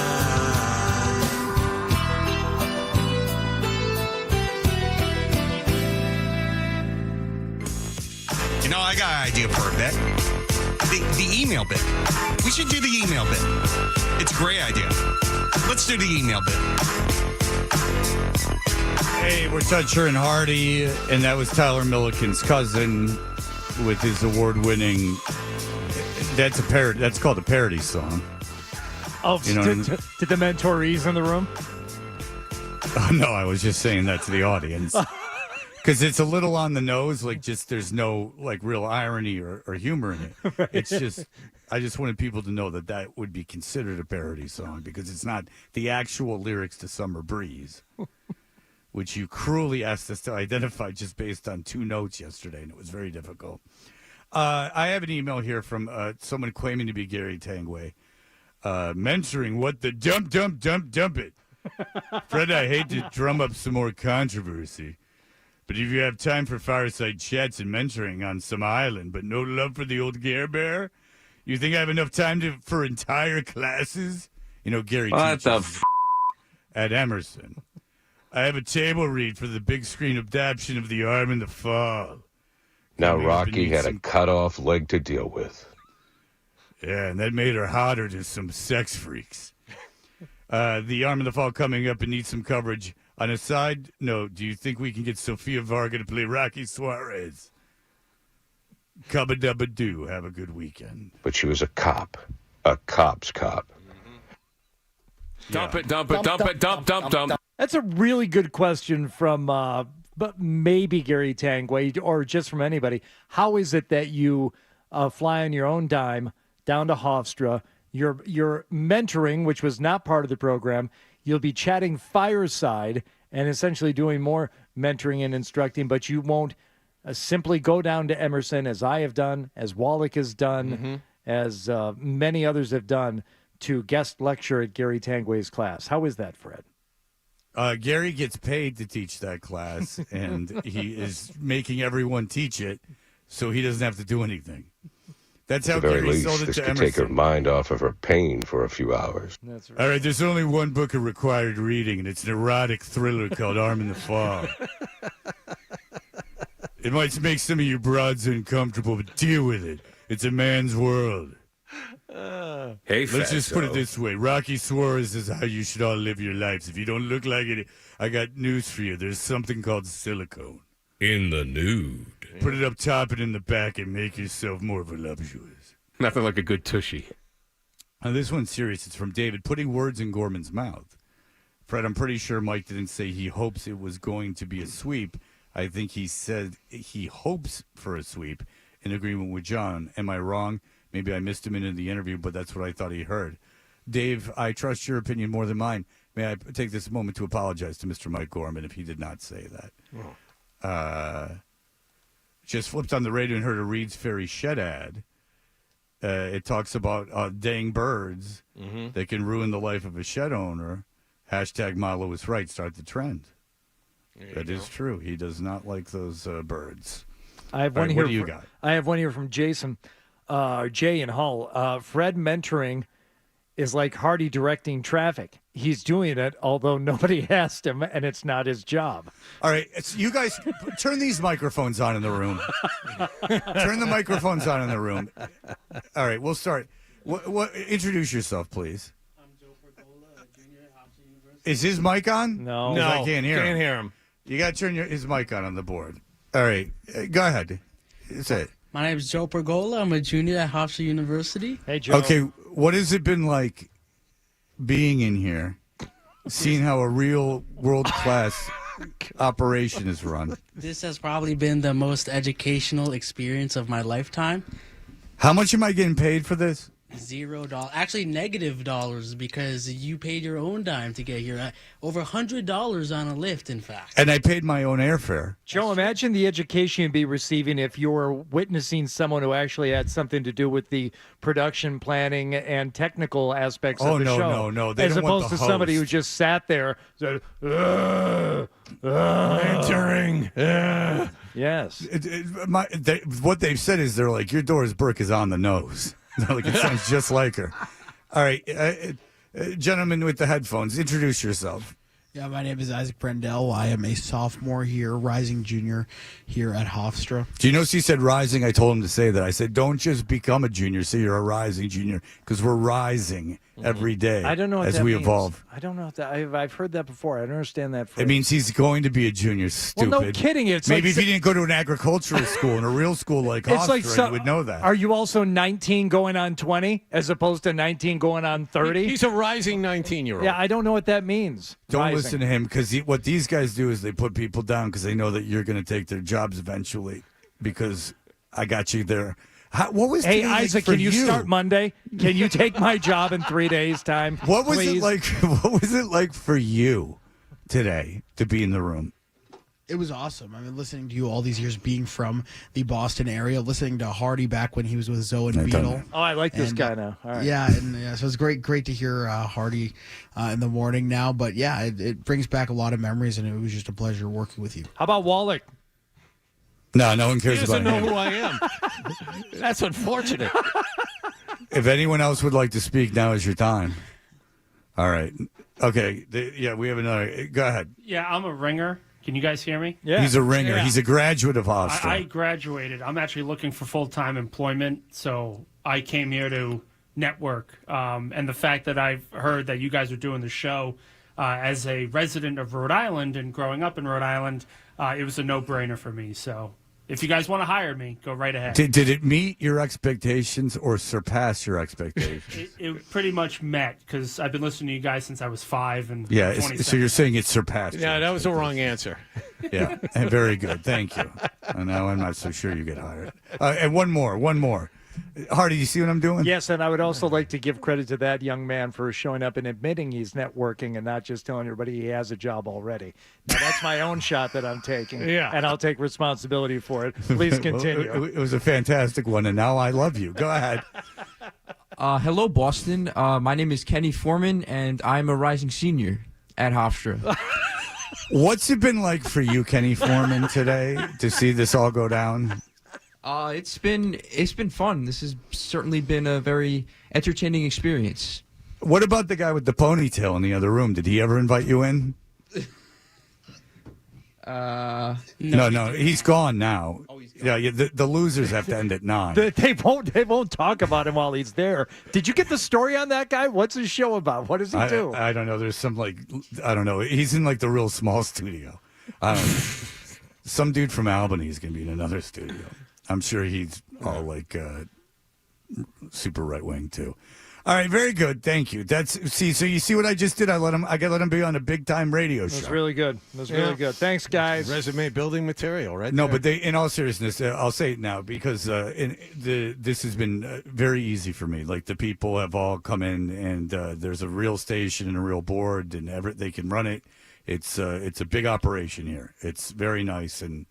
You know, I got an idea for a bit. The email bit. We should do the email bit. It's a great idea. Let's do the email bit. Hey, we're Toucher and Hardy, and that was Tyler Milliken's cousin with his award-winning. That's a parody. That's called a parody song. Oh, You know what I mean? did the mentorees in the room? Oh, no, I was just saying that to the audience. Because it's a little on the nose, like just there's no like real irony or humor in it. Right. It's just, I just wanted people to know that that would be considered a parody song because it's not the actual lyrics to Summer Breeze, which you cruelly asked us to identify just based on 2 notes yesterday, and it was very difficult. I have an email here from someone claiming to be Gary Tangway, mentoring what the dump it. Fred, I hate to drum up some more controversy. But if you have time for fireside chats and mentoring on some island, but no love for the old Gare Bear, you think I have enough time for entire classes? You know, Gary teaches at Emerson. I have a table read for the big screen adaptation of The Arm in the Fall. Now Rocky had a cut-off leg to deal with. Yeah, and that made her hotter to some sex freaks. The Arm in the Fall coming up and needs some coverage. On a side note, do you think we can get Sofia Varga to play Rocky Suarez? Cubba-dubba-doo. Have a good weekend. But she was a cop. A cop's cop. Dump it, dump it, dump it, dump. That's a really good question from but maybe Gary Tangway or just from anybody. How is it that you fly on your own dime down to Hofstra? You're mentoring, which was not part of the program. You'll be chatting fireside and essentially doing more mentoring and instructing, but you won't simply go down to Emerson, as I have done, as Wallach has done, as many others have done, to guest lecture at Gary Tangway's class. How is that, Fred? Gary gets paid to teach that class, and he is making everyone teach it, so he doesn't have to do anything. That's how At the very Gary least, sold it this to could Emerson. take her mind off of her pain for a few hours. That's right. All right, there's only one book of required reading, and it's an erotic thriller called Arm in the Fall. It might make some of you broads uncomfortable, but deal with it. It's a man's world. Hey, Let's just put it this way. Rocky Suarez is how you should all live your lives. If you don't look like it, I got news for you. There's something called silicone. In the nude. Put it up top and in the back and make yourself more voluptuous. Nothing like a good tushy. Now, this one's serious. It's from David. Putting words in Gorman's mouth. Fred, I'm pretty sure Mike didn't say he hopes it was going to be a sweep. I think he said he hopes for a sweep in agreement with John. Am I wrong? Maybe I missed him in the interview, but that's what I thought he heard. Dave, I trust your opinion more than mine. May I take this moment to apologize to Mr. Mike Gorman if he did not say that. Just flipped on the radio and heard a Reed's Ferry Shed ad. It talks about dang birds that can ruin the life of a shed owner. Hashtag Milo was right. Start the trend. That is true. He does not like those birds. I have All one right, here. What do you got? I have one here from Jason, Jay in Hull. Fred mentoring is like Hardy directing traffic. He's doing it, although nobody asked him, and it's not his job. All right, you guys turn these microphones on in the room. Turn the microphones on in the room. All right, we'll start. Introduce yourself, please. I'm Joe Pergola, junior at Hofstra University. Is his mic on? No. I can't hear him. Can't hear him. You got to turn his mic on the board. All right, go ahead. Say it. My name is Joe Pergola. I'm a junior at Hofstra University. Hey, Joe. Okay, what has it been like being in here, seeing how a real world-class operation is run. This has probably been the most educational experience of my lifetime. How much am I getting paid for this? $0. Actually, $- because you paid your own dime to get here. Over $100 on a lift, in fact. And I paid my own airfare. Joe, imagine the education you'd be receiving if you were witnessing someone who actually had something to do with the production, planning, and technical aspects of the show. No. They as don't want opposed the to somebody who host. just sat there, said, entering. Yes. What they've said is they're like, your Doris Burke is on the nose. Like, it sounds just like her. All right, gentlemen with the headphones, introduce yourself. Yeah, my name is Isaac Brendel. I am a sophomore here, rising junior here at Hofstra. Do you know she said rising? I told him to say that. I said, don't just become a junior, say you're a rising junior, because we're rising every day I don't know what as that we means. evolve. I don't know what that. I've heard that before. I don't understand that phrase. It means he's going to be a junior, stupid. Well, no kidding. It's Maybe like, if he didn't go to an agricultural school and a real school like it's Hofstra, like he would know that. Are you also 19 going on 20 as opposed to 19 going on 30? He's a rising 19-year-old. Yeah, I don't know what that means. Don't Rising. listen to him, because what these guys do is they put people down because they know that you're going to take their jobs eventually, because I got you there. What was Hey, today like Isaac, for can you start Monday? Can you take my job in 3 days' time? What was please? it like? What was it like for you today to be in the room? It was awesome. I mean, listening to you all these years, being from the Boston area, listening to Hardy back when he was with Zoe and Beetle. Oh, I like this guy now. All right. Yeah, so it's great to hear Hardy in the morning now. But yeah, it brings back a lot of memories, and it was just a pleasure working with you. How about Wallach? No one cares He about doesn't know him. who I am. That's unfortunate. If anyone else would like to speak, now is your time. All right. Okay. We have another. Go ahead. Yeah, I'm a ringer. Can you guys hear me? Yeah. He's a ringer. Yeah. He's a graduate of Hofstra. I graduated. I'm actually looking for full-time employment, so I came here to network. And the fact that I've heard that you guys are doing the show as a resident of Rhode Island and growing up in Rhode Island, it was a no-brainer for me. So if you guys want to hire me, go right ahead. Did it meet your expectations or surpass your expectations? It pretty much met, because I've been listening to you guys since I was 5. And Yeah, 20 so you're saying it surpassed. Yeah, that was the wrong answer. Yeah, and very good. Thank you. Now I'm not so sure you get hired. And one more. Hardy, you see what I'm doing? Yes, and I would also like to give credit to that young man for showing up and admitting he's networking and not just telling everybody he has a job already. Now, that's my own shot that I'm taking, and I'll take responsibility for it. Please continue. Well, it was a fantastic one, and now I love you. Go ahead. Hello, Boston. My name is Kenny Foreman, and I'm a rising senior at Hofstra. What's it been like for you, Kenny Foreman, today to see this all go down? It's been fun. This has certainly been a very entertaining experience. What about the guy with the ponytail in the other room? Did he ever invite you in? No, he's gone now. Yeah, the losers have to end at 9. They won't talk about him while he's there. Did you get the story on that guy? What's his show about? What does he do? I don't know. There's some I don't know. He's in the real small studio. I don't know. Some dude from Albany is going to be in another studio. I'm sure he's all super right wing too. All right, very good. Thank you. So you see what I just did? I let him be on a big time radio show. That's really good. That's really good. Thanks, guys. Resume building material, right? No, there. but in all seriousness, I'll say it now because this has been very easy for me. Like the people have all come in, and there's a real station and a real board, and they can run it. It's a big operation here. It's very nice, and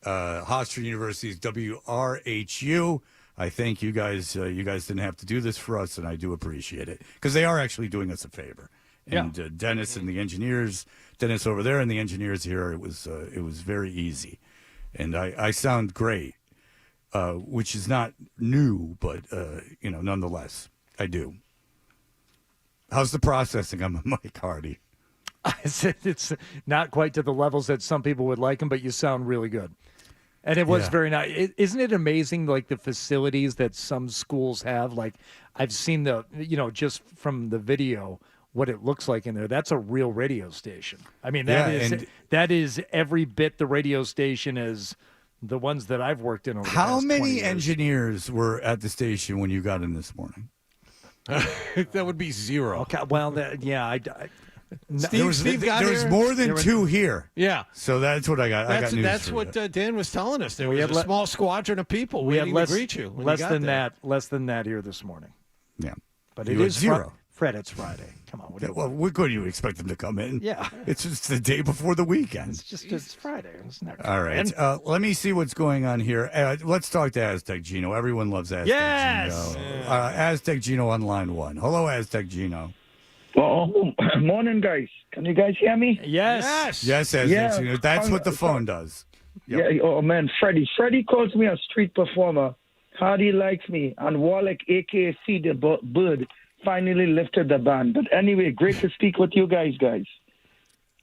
Hofstra University's WRHU. I thank you guys. You guys didn't have to do this for us, and I do appreciate it because they are actually doing us a favor. And Dennis and the engineers, Dennis over there and the engineers here, it was very easy, and I sound great, which is not new, but nonetheless, I do. How's the processing on my mic, Hardy? It's not quite to the levels that some people would like him, but you sound really good. And it was very nice. Isn't it amazing, like the facilities that some schools have? Like I've seen just from the video, what it looks like in there. That's a real radio station. I mean, that is every bit the radio station is the ones that I've worked in over the How past many 20 years. engineers were at the station when you got in this morning? That would be 0. Okay, well, Steve got there was here. more than two here. Yeah. So that's what I got. I got news That's for what you. Dan was telling us. There was a small squadron of people waiting to greet you. When Less you got than there. that. Less than that here this morning. Yeah. But You it had is zero. Fred, it's Friday. Come on. Well, what could you expect them to come in? Yeah. It's just the day before the weekend. It's Friday. It's not All right. Let me see what's going on here. Let's talk to Aztec Gino. Everyone loves Aztec Yes! Gino. Aztec Gino on line one. Hello, Aztec Gino. Oh, morning, guys. Can you guys hear me? Yes. Yes, Aztec Gino. That's what the phone does. Yep. Yeah. Oh man, Freddie. Freddie calls me a street performer. Hardy likes me, and Wallach, aka the Bird, finally lifted the ban. But anyway, great to speak with you guys.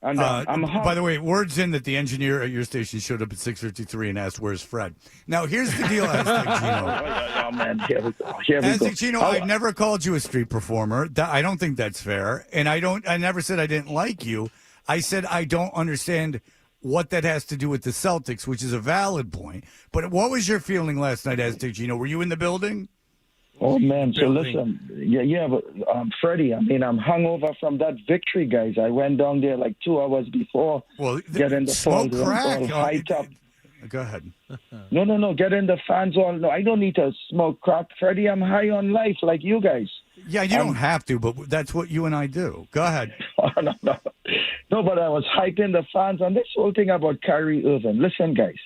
And by the way, word's in that the engineer at your station showed up at 6:53 and asked, "Where's Fred?" Now, here's the deal, Aztec Gino. Oh man, here we go. Aztec Gino, I never called you a street performer. I don't think that's fair, and I never said I didn't like you. I said I don't understand what that has to do with the Celtics, which is a valid point. But what was your feeling last night, Aztec Gino? Were you in the building? Oh man, so listen, but Freddie, I mean, I'm hungover from that victory, guys. I went down there like 2 hours before. Well, getting the smoke fans crack. all hyped up. Go ahead. No, getting the fans all. No, I don't need to smoke crack, Freddie. I'm high on life like you guys. Yeah, you don't have to, but that's what you and I do. Go ahead. No, but I was hyping the fans on this whole thing about Kyrie Irving. Listen, guys.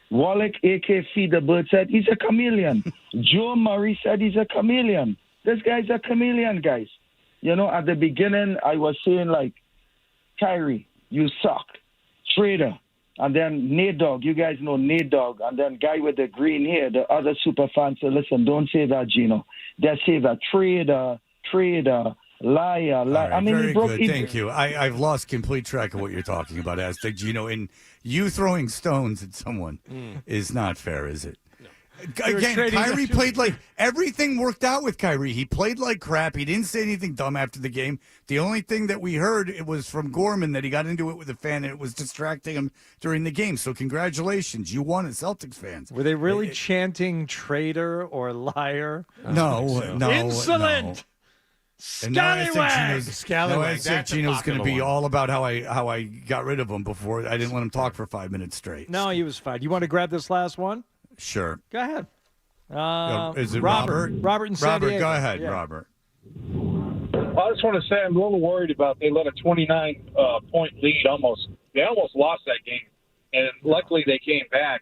Wallach, a.k.a. Feed the Bird, said he's a chameleon. Joe Murray said he's a chameleon. This guy's a chameleon, guys. You know, at the beginning, I was saying, like, Kyrie, you suck. Trader. And then Nate Dogg, you guys know Nate Dogg. And then guy with the green hair, the other super fans said, listen, don't say that, Gino. They say that trader, liar. Right, I mean, very he broke good. Thank you. I've lost complete track of what you're talking about, Aztec Gino. And you throwing stones at someone is not fair, is it? No. Again, Kyrie played like everything worked out with Kyrie. He played like crap. He didn't say anything dumb after the game. The only thing that we heard it was from Gorman that he got into it with a fan and it was distracting him during the game. So congratulations, you won as Celtics fans. Were they really chanting traitor or liar? No. Insolent. No. And now Aztec Gino's going to be all about how I got rid of him before. I didn't let him talk for 5 minutes straight. No, he was fine. You want to grab this last one? Sure. Go ahead. Is it Robert? Robert in San Diego. Go ahead, Yeah. Robert. I just want to say I'm a little worried about they let a 29-point lead almost. They almost lost that game, and luckily they came back.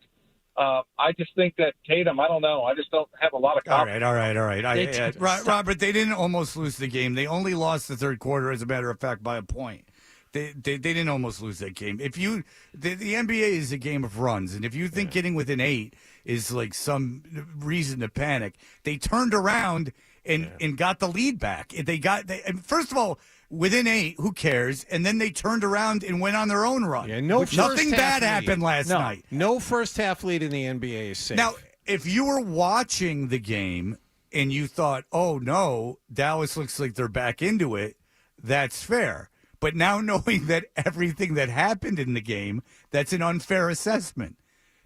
I just think that Tatum, I don't know. I just don't have a lot of confidence. All right. Robert, they didn't almost lose the game. They only lost the third quarter, as a matter of fact, by a point. They didn't almost lose that game. If you the NBA is a game of runs, and if you think getting within 8 is like some reason to panic, they turned around and got the lead back. And first of all, within 8, who cares? And then they turned around and went on their own run. Yeah, nothing bad happened last night. No first half lead in the NBA is safe. Now, if you were watching the game and you thought, oh no, Dallas looks like they're back into it, that's fair. But now knowing that everything that happened in the game, that's an unfair assessment.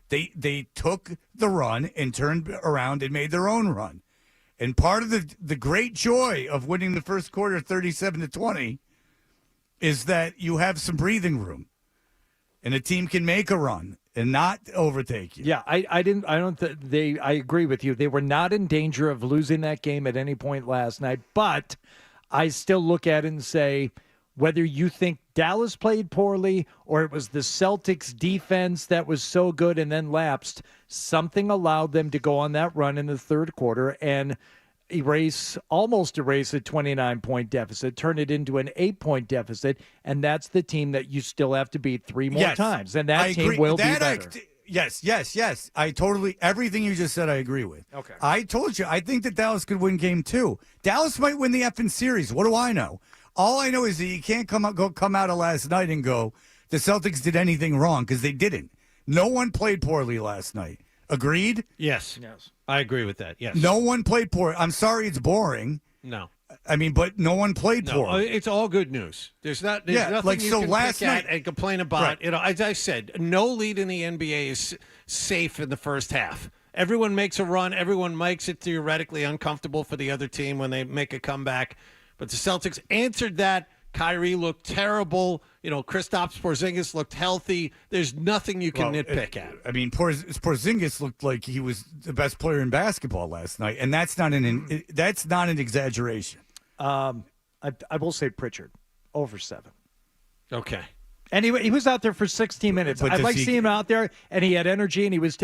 They took the run and turned around and made their own run. And part of the great joy of winning the first quarter 37-20 is that you have some breathing room. And a team can make a run and not overtake you. Yeah, I agree with you. They were not in danger of losing that game at any point last night, but I still look at it and say, whether you think Dallas played poorly or it was the Celtics defense that was so good and then lapsed, something allowed them to go on that run in the third quarter and almost erase a 29-point deficit, turn it into an 8-point deficit, and that's the team that you still have to beat 3 more times, and that team will be better. Yes. I totally, everything you just said, I agree with. Okay. I told you, I think that Dallas could win game 2. Dallas might win the effing series. What do I know? All I know is that you can't come out of last night and go, the Celtics did anything wrong, because they didn't. No one played poorly last night. Agreed? Yes. I agree with that. Yes. No one played poorly. I'm sorry it's boring. No. I mean, but no one played poorly. It's all good news. There's nothing you can last pick at night and complain about. Right. You know, as I said, no lead in the NBA is safe in the first half. Everyone makes a run. Everyone makes it theoretically uncomfortable for the other team when they make a comeback. But the Celtics answered that Kyrie looked terrible. Kristaps Porzingis looked healthy. There's nothing you can nitpick at. I mean, Porzingis looked like he was the best player in basketball last night, and that's not an exaggeration. I will say Pritchard over 7. Okay. And he was out there for 16 minutes. I like seeing him out there, and he had energy, and he was.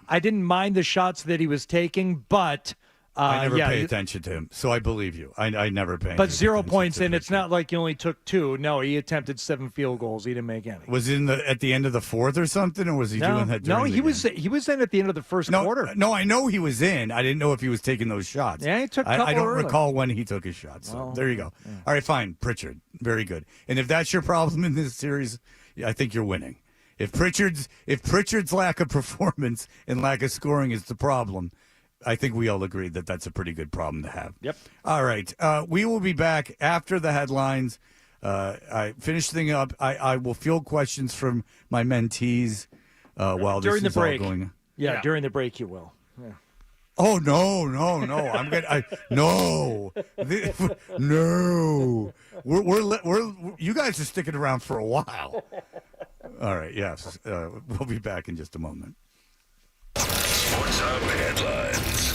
I didn't mind the shots that he was taking, but I never pay attention to him, so I believe you. I never pay. But 0 points, and it's not like he only took 2. No, he attempted 7 field goals. He didn't make any. Was it at the end of the fourth or something, or was he doing that? No, he was in at the end of the first quarter. No, I know he was in. I didn't know if he was taking those shots. Yeah, he took a couple I don't early. recall when he took his shots. So there you go. Yeah. All right, fine. Pritchard, very good. And if that's your problem in this series, I think you're winning. If Pritchard's lack of performance and lack of scoring is the problem, I think we all agree that that's a pretty good problem to have. Yep. All right. We will be back after the headlines. I finish the thing up. I will field questions from my mentees while during this the is break. all going. Yeah, during the break you will. Yeah. Oh no! I'm good. No. We're you guys are sticking around for a while. All right. Yes. We'll be back in just a moment. Sports Hub headlines.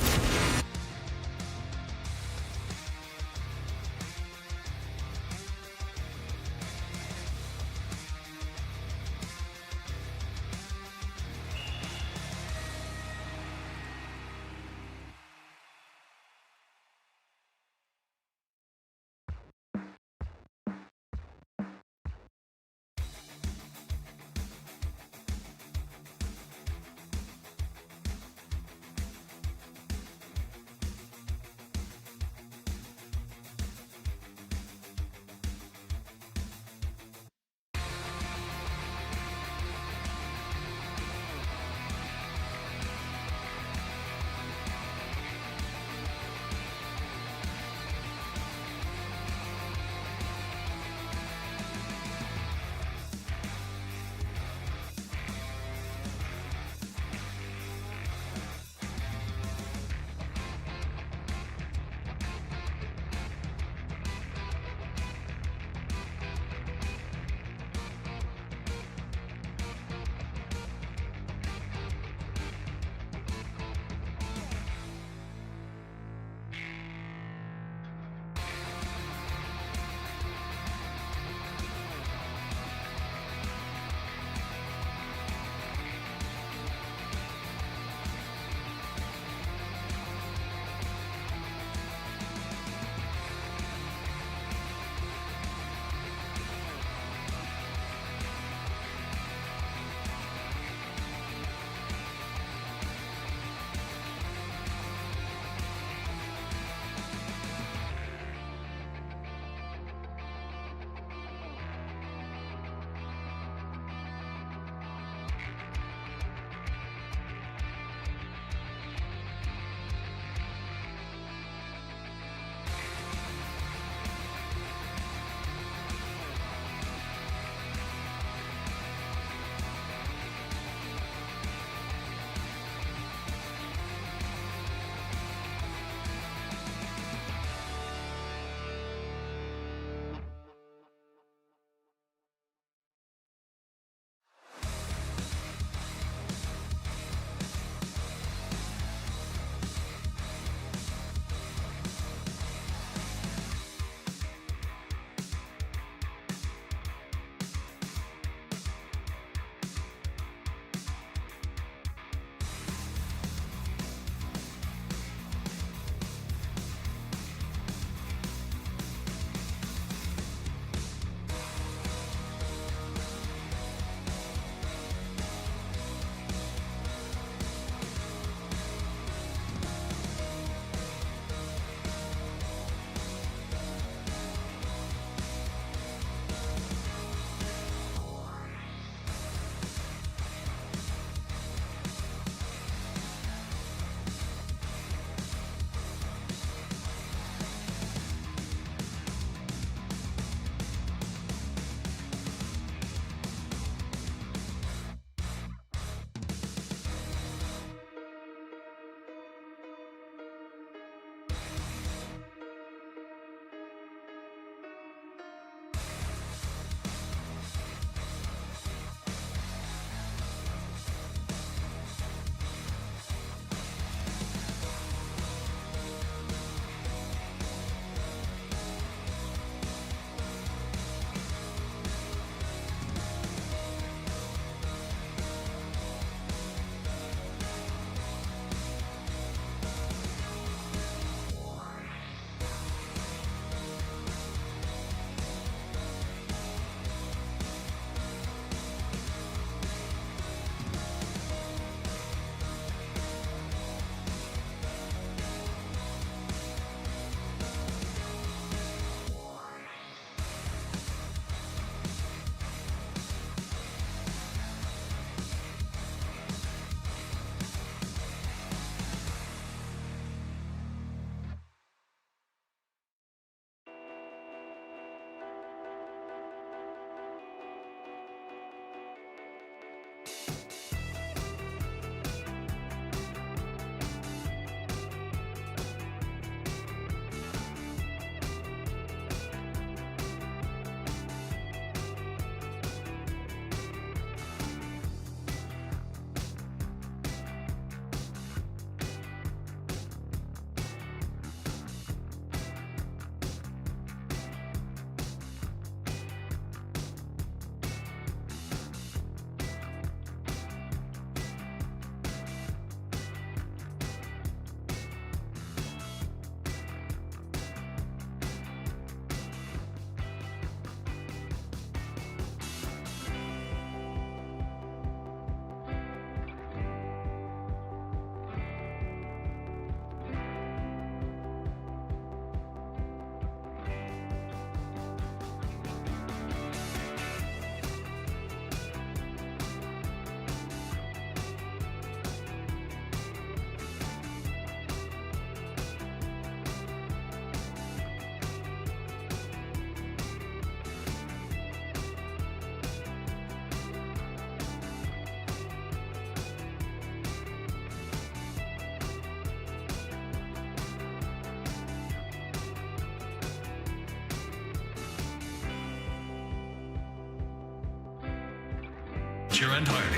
Toucher and Hardy.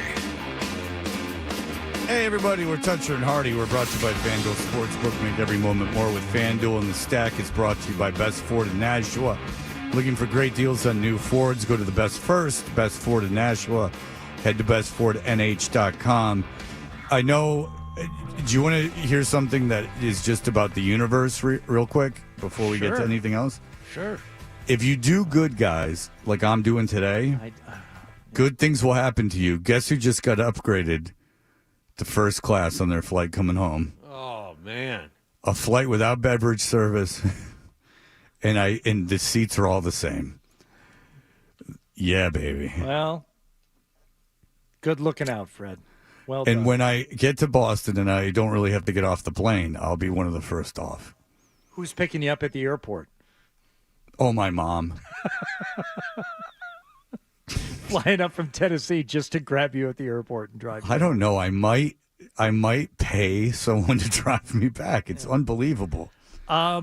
Hey, everybody, we're Toucher and Hardy. We're brought to you by FanDuel Sportsbook. Make every moment more with FanDuel, and the Stack is brought to you by Best Ford in Nashua. Looking for great deals on new Fords? Go to the Best First, Best Ford in Nashua. Head to bestfordnh.com. I know, do you want to hear something that is just about the universe real quick before we get to anything else? Sure. If you do good, guys, like I'm doing today, good things will happen to you. Guess who just got upgraded to first class on their flight coming home? Oh, man. A flight without beverage service, and the seats are all the same. Yeah, baby. Well, good looking out, Fred. Well done. And when I get to Boston and I don't really have to get off the plane, I'll be one of the first off. Who's picking you up at the airport? Oh, my mom. Flying up from Tennessee just to grab you at the airport and drive you. I don't know. I might pay someone to drive me back. It's unbelievable.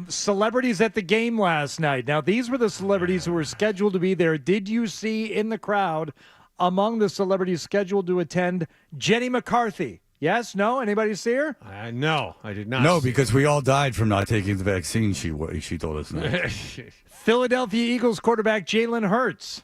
Celebrities at the game last night. Now, these were the celebrities who were scheduled to be there. Did you see in the crowd, among the celebrities scheduled to attend, Jenny McCarthy? Yes? No? Anybody see her? No, I did not. No, because we all died from not taking the vaccine, she told us. Not. Philadelphia Eagles quarterback Jalen Hurts.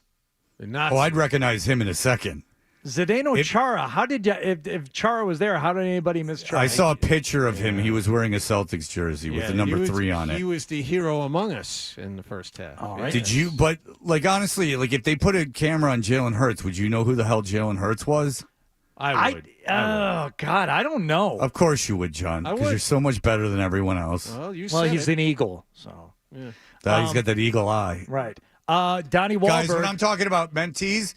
I'd recognize him in a second. Zdeno Chara. How did you, if Chara was there, how did anybody miss Chara? I saw a picture of him. He was wearing a Celtics jersey with the number 3 on it. He was the hero among us in the first half. All right. Did you? But honestly, if they put a camera on Jalen Hurts, would you know who the hell Jalen Hurts was? I would. Oh God, I don't know. Of course you would, John, because you're so much better than everyone else. Well, he's an Eagle, so yeah. He's got that eagle eye. Right. Donnie Wahlberg. Guys, when I'm talking about mentees,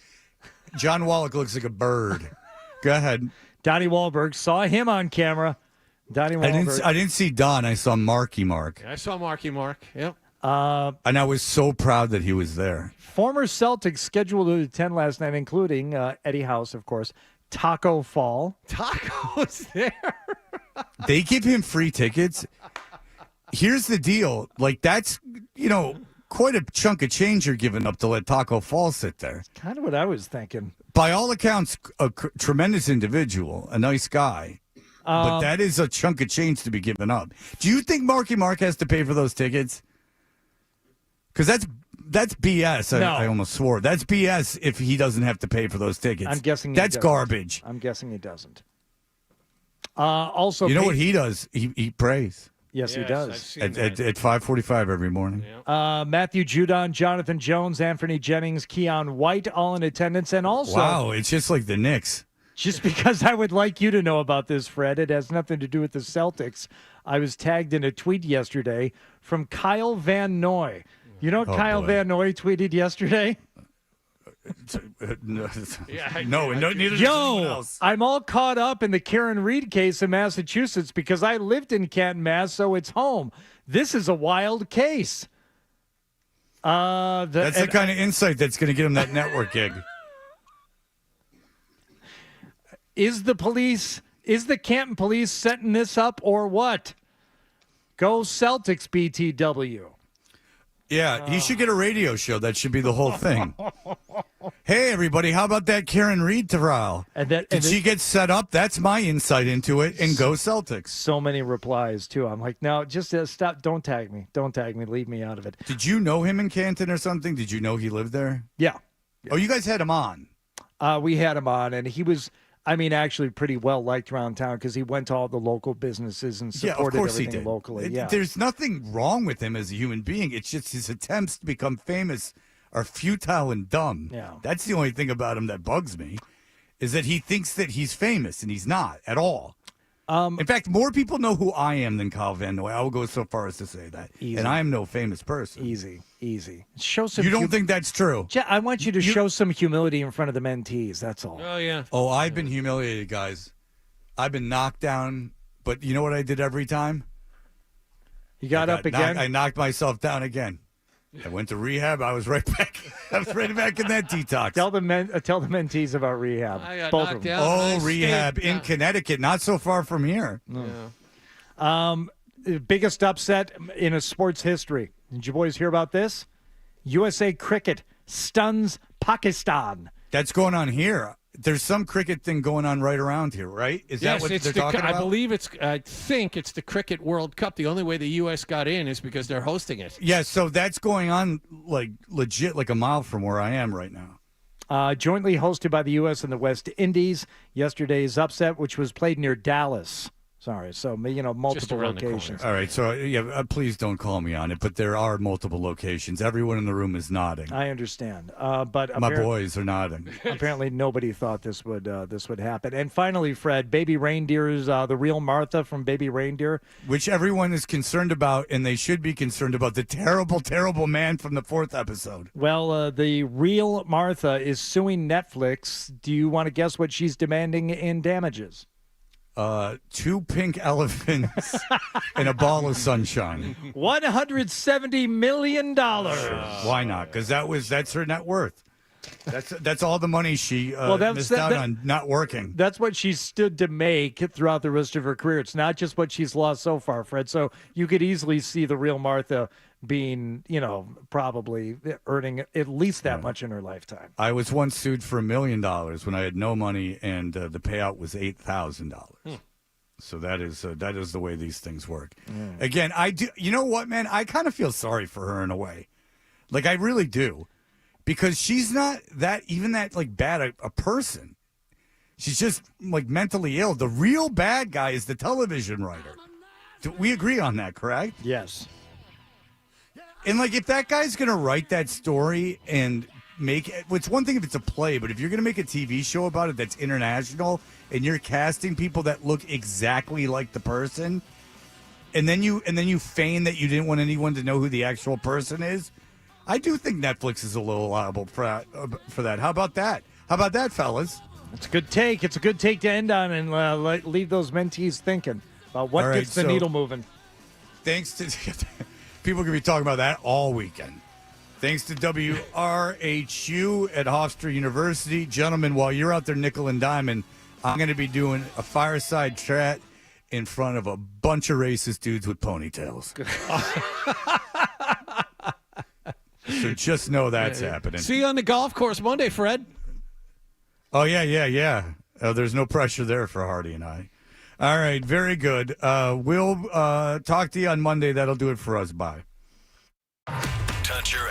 John Wallach looks like a bird. Go ahead. Donnie Wahlberg, saw him on camera. Donnie Wahlberg. I didn't see Don. I saw Marky Mark. I saw Marky Mark. Yep. And I was so proud that he was there. Former Celtics scheduled to attend last night, including Eddie House, of course, Taco Fall. Taco's there. They give him free tickets. Here's the deal. That's, quite a chunk of change you're giving up to let Taco Fall sit there. Kind of what I was thinking. By all accounts, a tremendous individual, a nice guy. But that is a chunk of change to be given up. Do you think Marky Mark has to pay for those tickets? Because that's BS. No. I almost swore. That's BS if he doesn't have to pay for those tickets. I'm guessing that's garbage. I'm guessing he doesn't. Also, you know what he does? He prays. Yes, he does. At 5:45 every morning. Matthew Judon, Jonathan Jones, Anthony Jennings, Keon White, all in attendance. And also, wow, it's just like the Knicks. Just because I would like you to know about this, Fred, it has nothing to do with the Celtics. I was tagged in a tweet yesterday from Kyle Van Noy. You know what Kyle Van Noy tweeted yesterday? No, neither does anyone else. I'm all caught up in the Karen Reed case in Massachusetts because I lived in Canton, Mass, so it's home. This is a wild case. That's the kind of insight that's going to get him that network gig. Is the Canton police setting this up or what? Go Celtics, BTW. Yeah, he should get a radio show. That should be the whole thing. Hey, everybody, how about that Karen Reed trial? Did she get set up? That's my insight into it. And go Celtics. So many replies, too. I'm like, no, just stop. Don't tag me. Don't tag me. Leave me out of it. Did you know him in Canton or something? Did you know he lived there? Yeah. Oh, you guys had him on. We had him on, and he was, actually pretty well liked around town because he went to all the local businesses and supported everything locally. Yeah. There's nothing wrong with him as a human being. It's just his attempts to become famous are futile and dumb. Yeah. That's the only thing about him that bugs me, is that he thinks that he's famous, and he's not at all. In fact, more people know who I am than Kyle Van Noy. I will go so far as to say that. Easy. And I am no famous person. Easy. Show some. You don't think that's true? I want you to show some humility in front of the mentees. That's all. Oh, yeah. Oh, I've been humiliated, guys. I've been knocked down, but you know what I did every time? You got up again? I knocked myself down again. I went to rehab. I was right back. I was right back in that detox. Tell the mentees about rehab. I got Both knocked of them. out. Oh, rehab in Connecticut, not so far from here. Yeah. Biggest upset in a sports history. Did you boys hear about this? USA Cricket stuns Pakistan. That's going on here. There's some cricket thing going on right around here, right? Is that what they're talking about? I believe I think it's the Cricket World Cup. The only way the U.S. got in is because they're hosting it. Yeah, so that's going on like legit, like a mile from where I am right now. Jointly hosted by the U.S. and the West Indies. Yesterday's upset, which was played near Dallas. Sorry, so multiple locations. All right, so please don't call me on it, but there are multiple locations. Everyone in the room is nodding. I understand, but my boys are nodding. Apparently, nobody thought this would happen. And finally, Fred, Baby Reindeer's the real Martha from Baby Reindeer, which everyone is concerned about, and they should be concerned about the terrible, terrible man from the 4th episode. Well, the real Martha is suing Netflix. Do you want to guess what she's demanding in damages? 2 pink elephants and a ball of sunshine. $170 million. Why not? Because that's her net worth. That's all the money she missed out on not working. That's what she stood to make throughout the rest of her career. It's not just what she's lost so far, Fred. So you could easily see the real Martha being, probably earning at least that much in her lifetime. I was once sued for $1 million when I had no money, and the payout was $8,000. So that is the way these things work. Again, I do. You know what, man? I kind of feel sorry for her in a way. Like, I really do. Because she's not that bad a person. She's just like mentally ill. The real bad guy is the television writer. We agree on that, correct? Yes. And if that guy's gonna write that story and make it, it's one thing if it's a play, but if you're gonna make a TV show about it that's international and you're casting people that look exactly like the person, and then you feign that you didn't want anyone to know who the actual person is. I do think Netflix is a little liable for that. How about that? How about that, fellas? It's a good take. It's a good take to end on and leave those mentees thinking about what gets the needle moving. Thanks to people could be talking about that all weekend. Thanks to WRHU at Hofstra University. Gentlemen, while you're out there nickel and diming, I'm going to be doing a fireside chat in front of a bunch of racist dudes with ponytails. So just know that's happening. See you on the golf course Monday, Fred. Oh, yeah. There's no pressure there for Hardy and I. All right, very good. We'll talk to you on Monday. That'll do it for us. Bye. Touch your